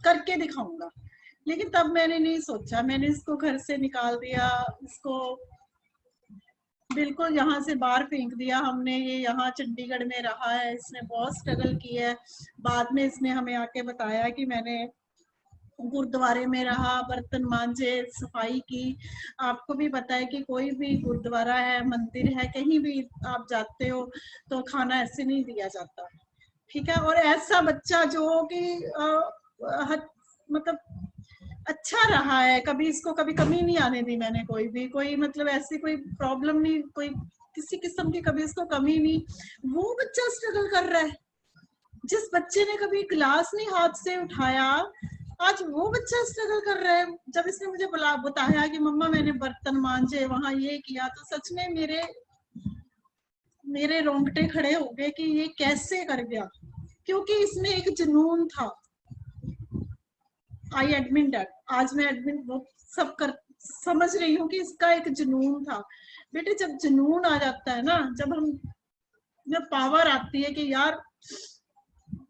करके दिखाऊंगा। लेकिन तब मैंने नहीं सोचा, मैंने इसको घर से निकाल दिया, इसको बिल्कुल यहाँ से बाहर फेंक दिया हमने। ये यहाँ चंडीगढ़ में रहा है, इसने बहुत स्ट्रगल की है। बाद में इसने हमें आके बताया कि मैंने गुरुद्वारे में रहा, बर्तन मांजे, सफाई की। आपको भी पता है कि कोई भी गुरुद्वारा है, मंदिर है, कहीं भी आप जाते हो तो खाना ऐसे नहीं दिया जाता, ठीक है। और ऐसा बच्चा जो कि मतलब अच्छा रहा है, कभी इसको कभी कमी नहीं आने दी मैंने, कोई मतलब ऐसी कोई प्रॉब्लम नहीं, कोई किसी किस्म की कभी इसको कमी नहीं। वो बच्चा स्ट्रगल कर रहा है, जिस बच्चे ने कभी गिलास नहीं हाथ से उठाया, आज वो बच्चा स्ट्रगल कर रहा है। जब इसने मुझे बताया कि मम्मा मैंने बर्तन मांजे, वहां ये किया, तो सच में मेरे रोंगटे खड़े हो गए कि ये कैसे कर गया, क्योंकि इसमें एक जुनून था। आई एडमिट दैट, आज मैं एडमिट वो सब कर समझ रही हूँ कि इसका एक जुनून था। बेटे जब जुनून आ जाता है ना, जब पावर आती है कि यार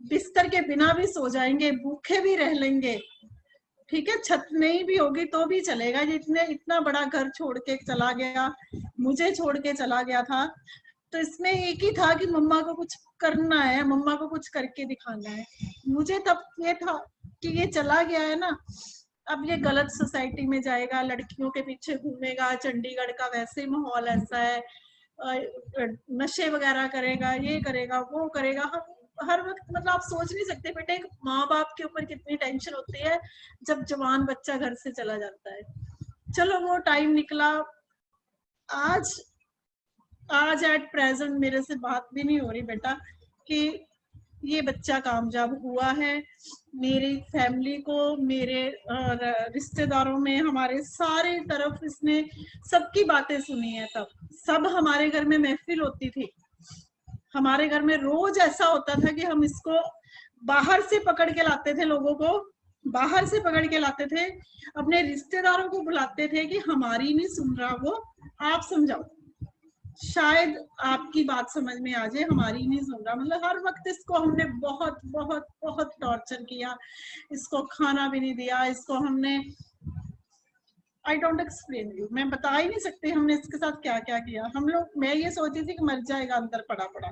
बिस्तर के बिना भी सो जाएंगे, भूखे भी रह लेंगे, ठीक है, छत नहीं भी होगी तो भी चलेगा। ये इतना बड़ा घर छोड़ के चला गया, मुझे छोड़ के चला गया था, तो इसमें एक ही था कि मम्मा को कुछ करना है, मम्मा को कुछ करके दिखाना है। मुझे तब ये था कि ये चला गया है ना, अब ये गलत सोसाइटी में जाएगा, लड़कियों के पीछे घूमेगा, चंडीगढ़ का वैसे माहौल ऐसा है, नशे वगैरह करेगा, ये करेगा, वो करेगा। हर वक्त मतलब आप सोच नहीं सकते बेटे, एक माँ बाप के ऊपर कितनी टेंशन होती है जब जवान बच्चा घर से चला जाता है। चलो वो टाइम निकला, आज एट प्रेजेंट मेरे से बात भी नहीं हो रही बेटा कि ये बच्चा कामयाब हुआ है। मेरी फैमिली को, मेरे रिश्तेदारों में, हमारे सारे तरफ इसने सबकी बातें सुनी है। तब सब हमारे घर में महफिल होती थी, हमारे घर में रोज ऐसा होता था कि हम इसको बाहर से पकड़ के लाते थे, लोगों को बाहर से पकड़ के लाते थे, अपने रिश्तेदारों को बुलाते थे कि हमारी नहीं सुन रहा वो, आप समझाओ, शायद आपकी बात समझ में आ जाए, हमारी नहीं सुन रहा। मतलब हर वक्त इसको हमने बहुत बहुत बहुत टॉर्चर किया, इसको खाना भी नहीं दिया, इसको हमने आई डोंट एक्सप्लेन यू, मैं बता ही नहीं सकती हमने इसके साथ क्या क्या किया। हम लोग, मैं ये सोचती थी कि मर जाएगा अंदर पड़ा पड़ा,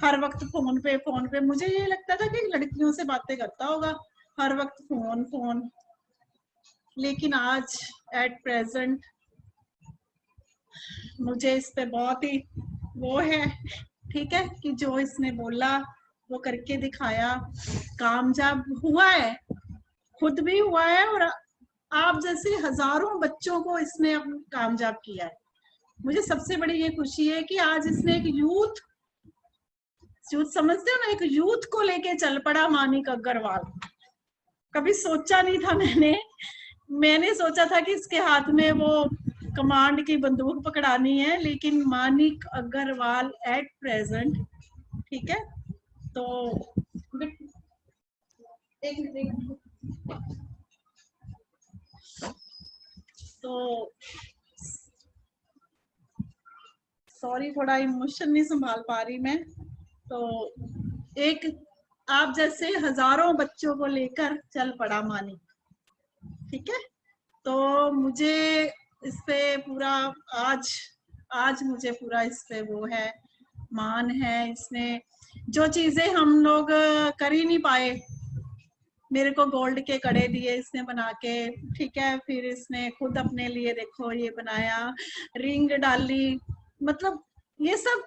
हर वक्त फोन पे। मुझे ये लगता था कि लड़कियों से बातें करता होगा, हर वक्त फोन। लेकिन आज एट प्रेजेंट मुझे इस पे बहुत ही वो है, ठीक है, कि जो इसने बोला वो करके दिखाया, कामयाब हुआ है, खुद भी हुआ है, और आप जैसे हजारों बच्चों को इसने कामयाब किया है। मुझे सबसे बड़ी ये खुशी है कि आज इसने एक यूथ समझते हो ना, एक यूथ को लेके चल पड़ा मानिक अग्रवाल। कभी सोचा नहीं था मैंने सोचा था कि इसके हाथ में वो कमांड की बंदूक पकड़ानी है, लेकिन मानिक अग्रवाल एट प्रेजेंट, ठीक है। तो एक मिनट, तो सॉरी थोड़ा इमोशन नहीं संभाल पा रही मैं। तो एक आप जैसे हजारों बच्चों को लेकर चल पड़ा मानिक, ठीक है। तो मुझे इस पे पूरा आज मुझे पूरा इस पे वो है, मान है। इसने जो चीजें हम लोग कर ही नहीं पाए, मेरे को गोल्ड के कड़े दिए इसने बना के, ठीक है। फिर इसने खुद अपने लिए देखो ये बनाया, रिंग डाली, मतलब ये सब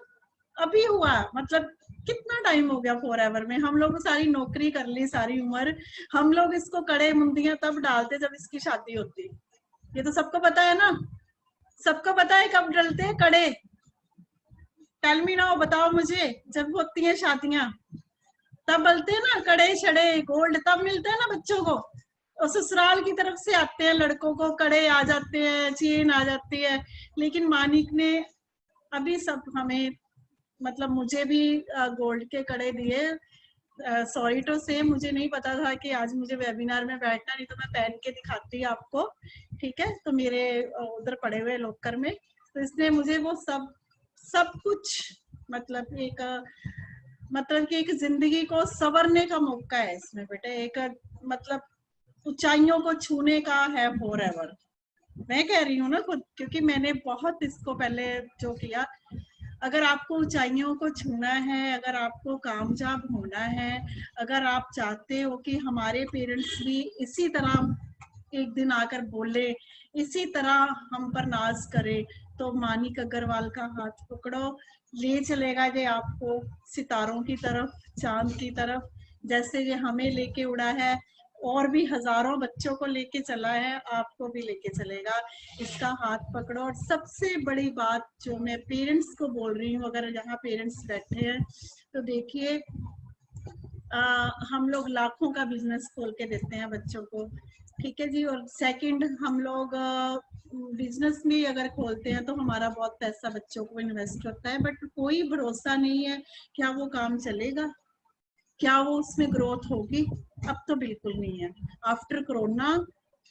अभी हुआ। मतलब कितना टाइम हो गया फॉरएवर में, हम लोग सारी नौकरी कर ली सारी उम्र, हम लोग इसको कड़े मुंदियां तब डालते जब इसकी शादी होती। ये तो सबको पता है ना, सबको पता है कब डलते हैं कड़े। टेल मी नाउ, बताओ मुझे, जब होती हैं शादियां तब बलते हैं ना कड़े छड़े, गोल्ड तब मिलते हैं ना बच्चों को। और ससुराल की तरफ से आते हैं लड़कों को, कड़े आ जाते हैं, चेन आ जाती है। लेकिन मानिक ने अभी सब हमें, मतलब मुझे भी गोल्ड के कड़े दिए। सॉरी टू से, मुझे नहीं पता था कि आज मुझे वेबिनार में बैठना, नहीं तो मैं पहन के दिखाती आपको, ठीक है। तो मेरे उधर पड़े हुए लॉकर में, तो इसने मुझे वो सब कुछ, मतलब कि एक जिंदगी को संवरने का मौका है इसमें बेटे, एक मतलब ऊंचाइयों को छूने का है फॉरएवर। मैं कह रही हूँ ना खुद, क्योंकि मैंने बहुत इसको पहले जो किया। अगर आपको ऊंचाइयों को छूना है, अगर आपको कामयाब होना है, अगर आप चाहते हो कि हमारे पेरेंट्स भी इसी तरह एक दिन आकर बोले, इसी तरह हम पर नाज करे, तो मानिक अग्रवाल का हाथ पकड़ो, ले चलेगा ये आपको सितारों की तरफ, चांद की तरफ, जैसे ये हमें लेके उड़ा है, और भी हजारों बच्चों को लेके चला है, आपको भी लेके चलेगा। इसका हाथ पकड़ो। और सबसे बड़ी बात जो मैं पेरेंट्स को बोल रही हूँ, अगर यहाँ पेरेंट्स बैठे हैं तो देखिए, हम लोग लाखों का बिजनेस खोल के देते हैं बच्चों को, ठीक है जी। और सेकंड, हम लोग बिजनेस भी अगर खोलते हैं तो हमारा बहुत पैसा बच्चों को इन्वेस्ट होता है, बट कोई भरोसा नहीं है क्या वो काम चलेगा, क्या वो उसमें ग्रोथ होगी। अब तो बिल्कुल नहीं है। आफ्टर कोरोना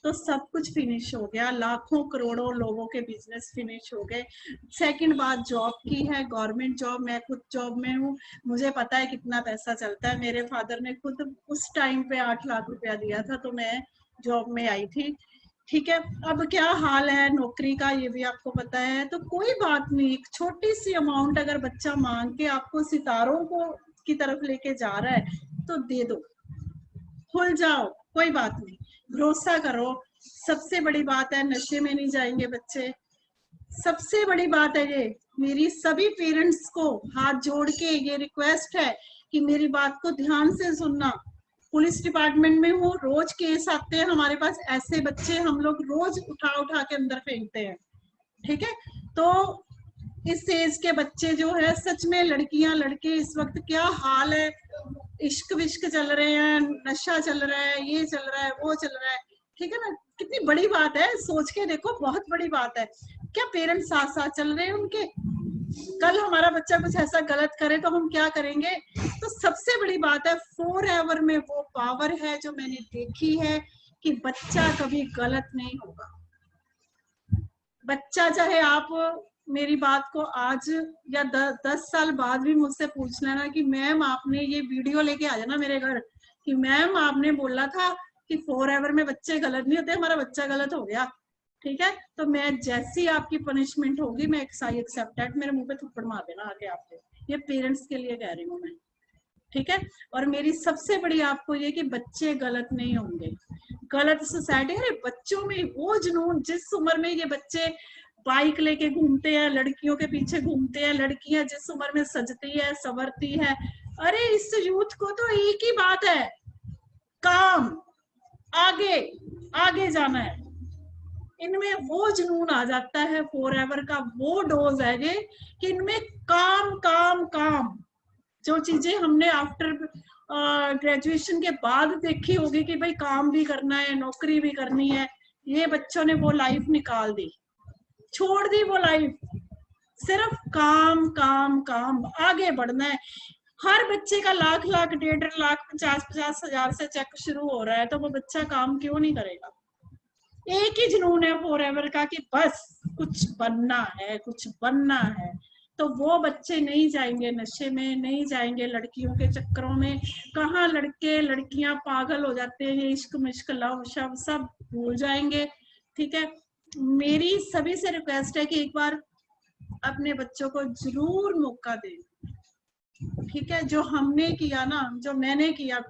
तो सब कुछ फिनिश हो गया, लाखों करोड़ों लोगों के बिजनेस फिनिश हो गए। सेकंड बात जॉब की है, गवर्नमेंट जॉब। मैं खुद जॉब में हूँ, मुझे पता है कितना पैसा चलता है। मेरे फादर ने खुद उस टाइम पे 8 लाख रुपया दिया था, तो मैं जॉब में आई थी, ठीक है। अब क्या हाल है नौकरी का, ये भी आपको पता है। तो कोई बात नहीं, एक छोटी सी अमाउंट अगर बच्चा मांग के आपको सितारों को की तरफ लेके जा रहा है तो दे दो, खुल जाओ, कोई बात नहीं, भरोसा करो। सबसे बड़ी बात है, नशे में नहीं जाएंगे बच्चे। सबसे बड़ी बात है ये, मेरी सभी पेरेंट्स को हाथ जोड़ के ये रिक्वेस्ट है कि मेरी बात को ध्यान से सुनना। पुलिस डिपार्टमेंट में हूँ, रोज केस आते हैं हमारे पास, ऐसे बच्चे हम लोग रोज उठा के अंदर फेंकते हैं, ठीक है। तो इस एज के बच्चे जो है, सच में लड़कियां लड़के इस वक्त क्या हाल है, इश्क विश्क चल रहे हैं, नशा चल रहा है, ये चल रहा है, वो चल रहा है, ठीक है ना। कितनी बड़ी बात है, सोच के देखो, बहुत बड़ी बात है। क्या पेरेंट्स साथ साथ चल रहे हैं उनके? कल हमारा बच्चा कुछ ऐसा गलत करे तो हम क्या करेंगे? तो सबसे बड़ी बात है, फॉरएवर में वो पावर है जो मैंने देखी है कि बच्चा कभी गलत नहीं होगा। बच्चा, चाहे आप मेरी बात को आज या 10 साल बाद भी मुझसे पूछ लेना कि मैम आपने ये वीडियो लेके आ जाना मेरे घर कि मैम आपने बोला था कि फॉरएवर में बच्चे गलत नहीं होते, हमारा बच्चा गलत हो गया, ठीक है। तो मैं जैसी आपकी पनिशमेंट होगी, मैं आई एक्सेप्ट दैट, मेरे मुंह पे थप्पड़ मार देना आके आपके। ये पेरेंट्स के लिए कह रही हूँ मैं, ठीक है। और मेरी सबसे बड़ी आपको ये कि बच्चे गलत नहीं होंगे। गलत सोसाइटी, अरे बच्चों में वो जुनून, जिस उम्र में ये बच्चे बाइक लेके घूमते हैं, लड़कियों के पीछे घूमते हैं, लड़कियां जिस उम्र में सजती है, संवरती है, अरे इस यूथ को तो एक ही बात है, काम, आगे आगे जाना है। इनमें वो जुनून आ जाता है, फॉरएवर का वो डोज है ये कि इनमें काम काम काम। जो चीजें हमने आफ्टर ग्रेजुएशन के बाद देखी होगी कि भाई काम भी करना है, नौकरी भी करनी है, ये बच्चों ने वो लाइफ निकाल दी। छोड़ दी वो लाइफ, सिर्फ काम काम काम, आगे बढ़ना है। हर बच्चे का लाख लाख 1.5 लाख 50 हजार से चेक शुरू हो रहा है, तो वो बच्चा काम क्यों नहीं करेगा? एक ही जुनून है फॉरएवर का कि बस कुछ बनना है, कुछ बनना है। तो वो बच्चे नहीं जाएंगे नशे में, नहीं जाएंगे लड़कियों के चक्करों में। कहाँ लड़के लड़कियां पागल हो जाते हैं, ये इश्क मिश्क लव शव सब भूल जाएंगे। ठीक है, मेरी सभी से रिक्वेस्ट है कि एक बार अपने बच्चों को जरूर मौका दें। ठीक है, जो हमने किया ना, जो मैंने किया,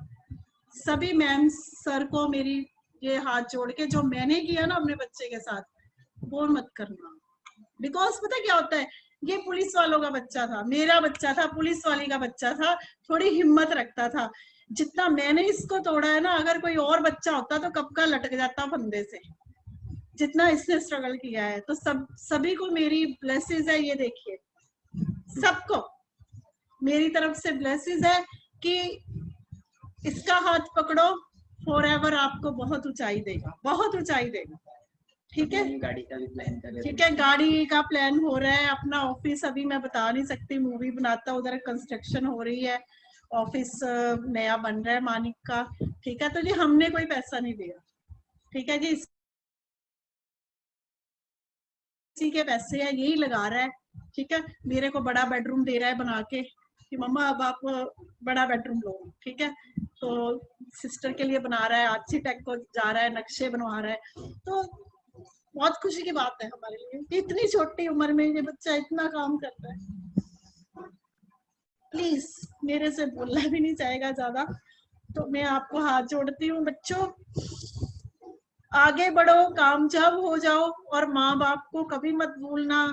सभी मैम सर को मेरी ये हाथ जोड़ के, जो मैंने किया ना अपने बच्चे के साथ, वो मत करना। बिकॉज पता क्या होता है, ये पुलिस वालों का बच्चा था, मेरा बच्चा था, पुलिस वाली का बच्चा था, थोड़ी हिम्मत रखता था। जितना मैंने इसको तोड़ा है ना, अगर कोई और बच्चा होता तो कब का लटक जाता फंदे से, जितना इसने स्ट्रगल किया है। तो सभी को मेरी ब्लेसिंग है, ये देखिए सबको मेरी तरफ से ब्लेसिंग है कि इसका हाथ पकड़ो, फॉरएवर आपको बहुत ऊंचाई देगा, बहुत ऊंचाई देगा। ठीक है, गाड़ी का भी प्लान कर रहे ठीक है, गाड़ी का प्लान हो रहा है। अपना ऑफिस अभी मैं बता नहीं सकती, मूवी बनाता, उधर कंस्ट्रक्शन हो रही है, ऑफिस नया बन रहा है मानिक का। ठीक है, तो जी हमने कोई पैसा नहीं दिया, ठीक है जी, इसी के पैसे है, यही लगा रहा है। ठीक है, मेरे को बड़ा बेडरूम दे रहा है बना के कि मम्मा अब आप बड़ा बेडरूम लो। ठीक है, तो सिस्टर के लिए बना रहा है, आर्किटेक्ट को जा रहा है, नक्शे बनवा रहा है। तो बहुत खुशी की बात है हमारे लिए कि इतनी छोटी उम्र में ये बच्चा इतना काम करता है। प्लीज, मेरे से बोलना भी नहीं चाहेगा ज्यादा, तो मैं आपको हाथ जोड़ती हूँ। बच्चों आगे बढ़ो, कामयाब हो जाओ, और माँ बाप को कभी मत भूलना।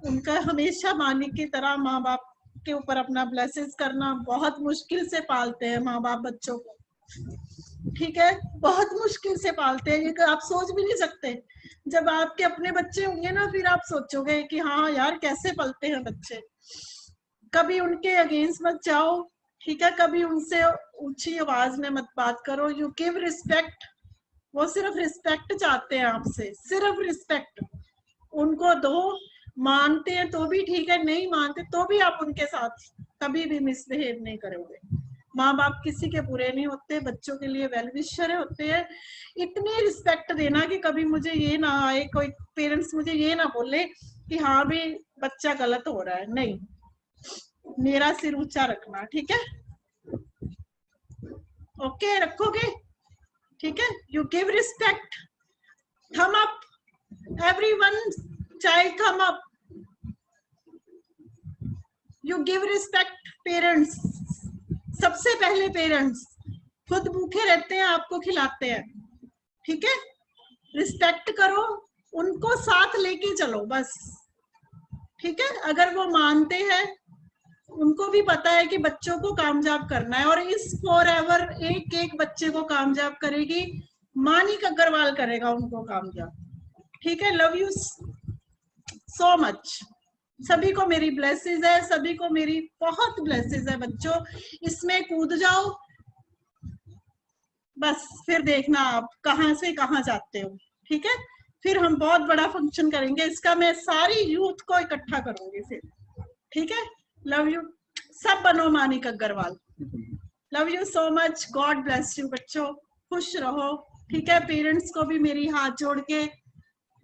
उनका हमेशा मानिक की तरह माँ बाप के ऊपर अपना ब्लेसिंग्स करना। बहुत मुश्किल से पालते हैं माँ बाप बच्चों को, ठीक है, बहुत मुश्किल से पालते हैं, ये आप सोच भी नहीं सकते। जब आपके अपने बच्चे होंगे ना, फिर आप सोचोगे कि हाँ यार कैसे पलते हैं बच्चे। कभी उनके अगेंस्ट मत जाओ, ठीक है, कभी उनसे ऊंची आवाज में मत बात करो। यू गिव रिस्पेक्ट, वो सिर्फ रिस्पेक्ट चाहते हैं आपसे, सिर्फ रिस्पेक्ट उनको दो। मानते हैं तो भी ठीक है, नहीं मानते तो भी आप उनके साथ कभी भी मिसबिहेव नहीं करोगे। माँ बाप किसी के बुरे नहीं होते, बच्चों के लिए वेल विशर होते हैं। इतनी रिस्पेक्ट देना कि कभी मुझे ये ना आए, कोई पेरेंट्स मुझे ये ना बोले कि हाँ भी बच्चा गलत हो रहा है। नहीं, मेरा सिर ऊंचा रखना, ठीक है, ओके रखोगे, ठीक है। यू गिव रिस्पेक्ट, थम अप, एवरीवन चाइल्ड थम up. You give respect parents, सबसे पहले पेरेंट्स खुद भूखे रहते हैं, आपको खिलाते हैं, ठीक है। रिस्पेक्ट करो, उनको साथ लेके चलो बस, ठीक है। अगर वो मानते हैं, उनको भी पता है कि बच्चों को कामयाब करना है, और इस फॉरएवर एक एक बच्चे को कामयाब करेगी मानिक अग्रवाल, करेगा उनको कामयाब, ठीक है। Love you so much. सभी को मेरी ब्लेसिंग है, सभी को मेरी बहुत ब्लेसिंग है बच्चों। इसमें कूद जाओ बस, फिर देखना आप कहां से कहां जाते हो, ठीक है। फिर हम बहुत बड़ा फंक्शन करेंगे, इसका मैं सारी यूथ को इकट्ठा करूंगी फिर, ठीक है। लव यू, सब बनो Manik Agrawal. Love you so much, God bless you बच्चों, खुश रहो, ठीक है। पेरेंट्स को भी मेरी हाथ जोड़ के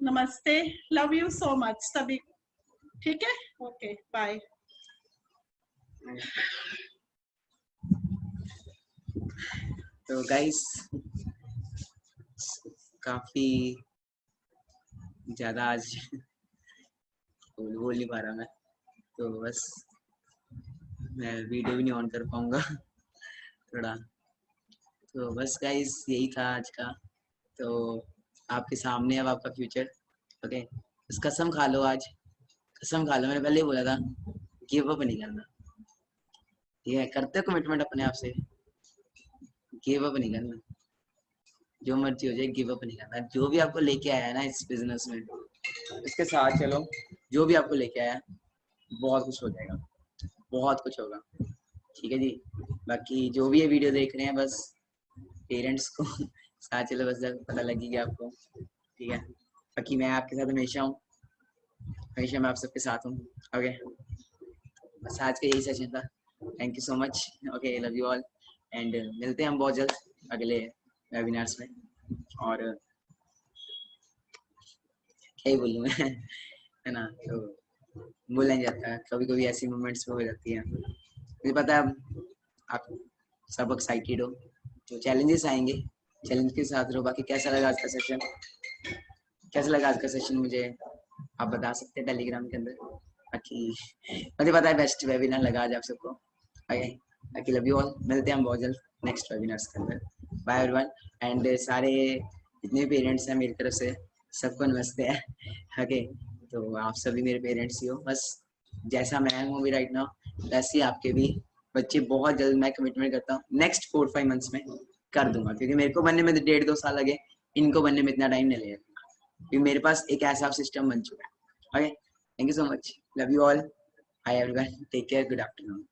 नमस्ते। लव यू सो मच सभी, ठीक है, ओके बाय। तो गाइस काफी ज्यादा आज बोल नहीं पा रहा मैं, तो बस मैं वीडियो भी नहीं ऑन कर पाऊंगा थोड़ा। तो बस गाइस यही था आज का। तो आपके सामने अब आपका फ्यूचर, ओके। इस कसम खा लो, आज कसम खा लो, मैंने पहले ही बोला था गिव अप नहीं करना, ठीक है। करते हो कमिटमेंट अपने आप से, गिव अप नहीं करना, जो मर्जी हो जाए गिव अप नहीं करना। जो भी आपको लेके आया है ना इस बिजनेस में, इसके साथ चलो। जो भी आपको लेके आया बहुत कुछ हो जाएगा, बहुत कुछ होगा, ठीक है जी। बाकी जो भी ये वीडियो देख रहे हैं, बस पेरेंट्स को साथ चलो, बस पता लगेगा आपको, ठीक है। बाकी मैं आपके साथ हमेशा हूँ, हमेशा मैं आप सबके साथ हूँ। ओके, बस आज का यही सेशन था। Thank you so much. Okay, love you all and मिलते हैं हम बहुत जल्द अगले वेबिनार्स में। और क्या ही बोलूँ मैं है ना, तो बोला नहीं जाता, कभी कभी ऐसी मोमेंट्स में हो जाती है। मुझे पता है आप सब एक्साइटेड हो, जो चैलेंजेस आएंगे चैलेंज के साथ रहो। बाकी कैसा लगा आज का सेशन, कैसा लगा आज का सेशन मुझे आप बता सकते हैं टेलीग्राम के अंदर। बाकी मुझे पता है बेस्ट वेबिनार लगा आज आप सबको। ओके, बाकी लव यू ऑल, मिलते हैं हम बहुत जल्द नेक्स्ट वेबिनार्स के अंदर। बाय एवरीवन एंड सारे जितने पेरेंट्स हैं मेरी तरफ से सबको नमस्ते है। ओके, तो आप सभी मेरे पेरेंट्स ही हो, बस जैसा मैं हूँ अभी राइट नाउ वैसे ही आपके भी बच्चे बहुत जल्द मैं कमिटमेंट करता हूँ नेक्स्ट 4-5 मंथ्स में कर दूंगा, क्योंकि मेरे को बनने में 1.5-2 साल लगे, इनको बनने में इतना टाइम नहीं लगेगा, क्योंकि मेरे पास एक ऐसा सिस्टम बन चुका है। Okay, thank you so much, love you all, bye everyone, take care, good afternoon.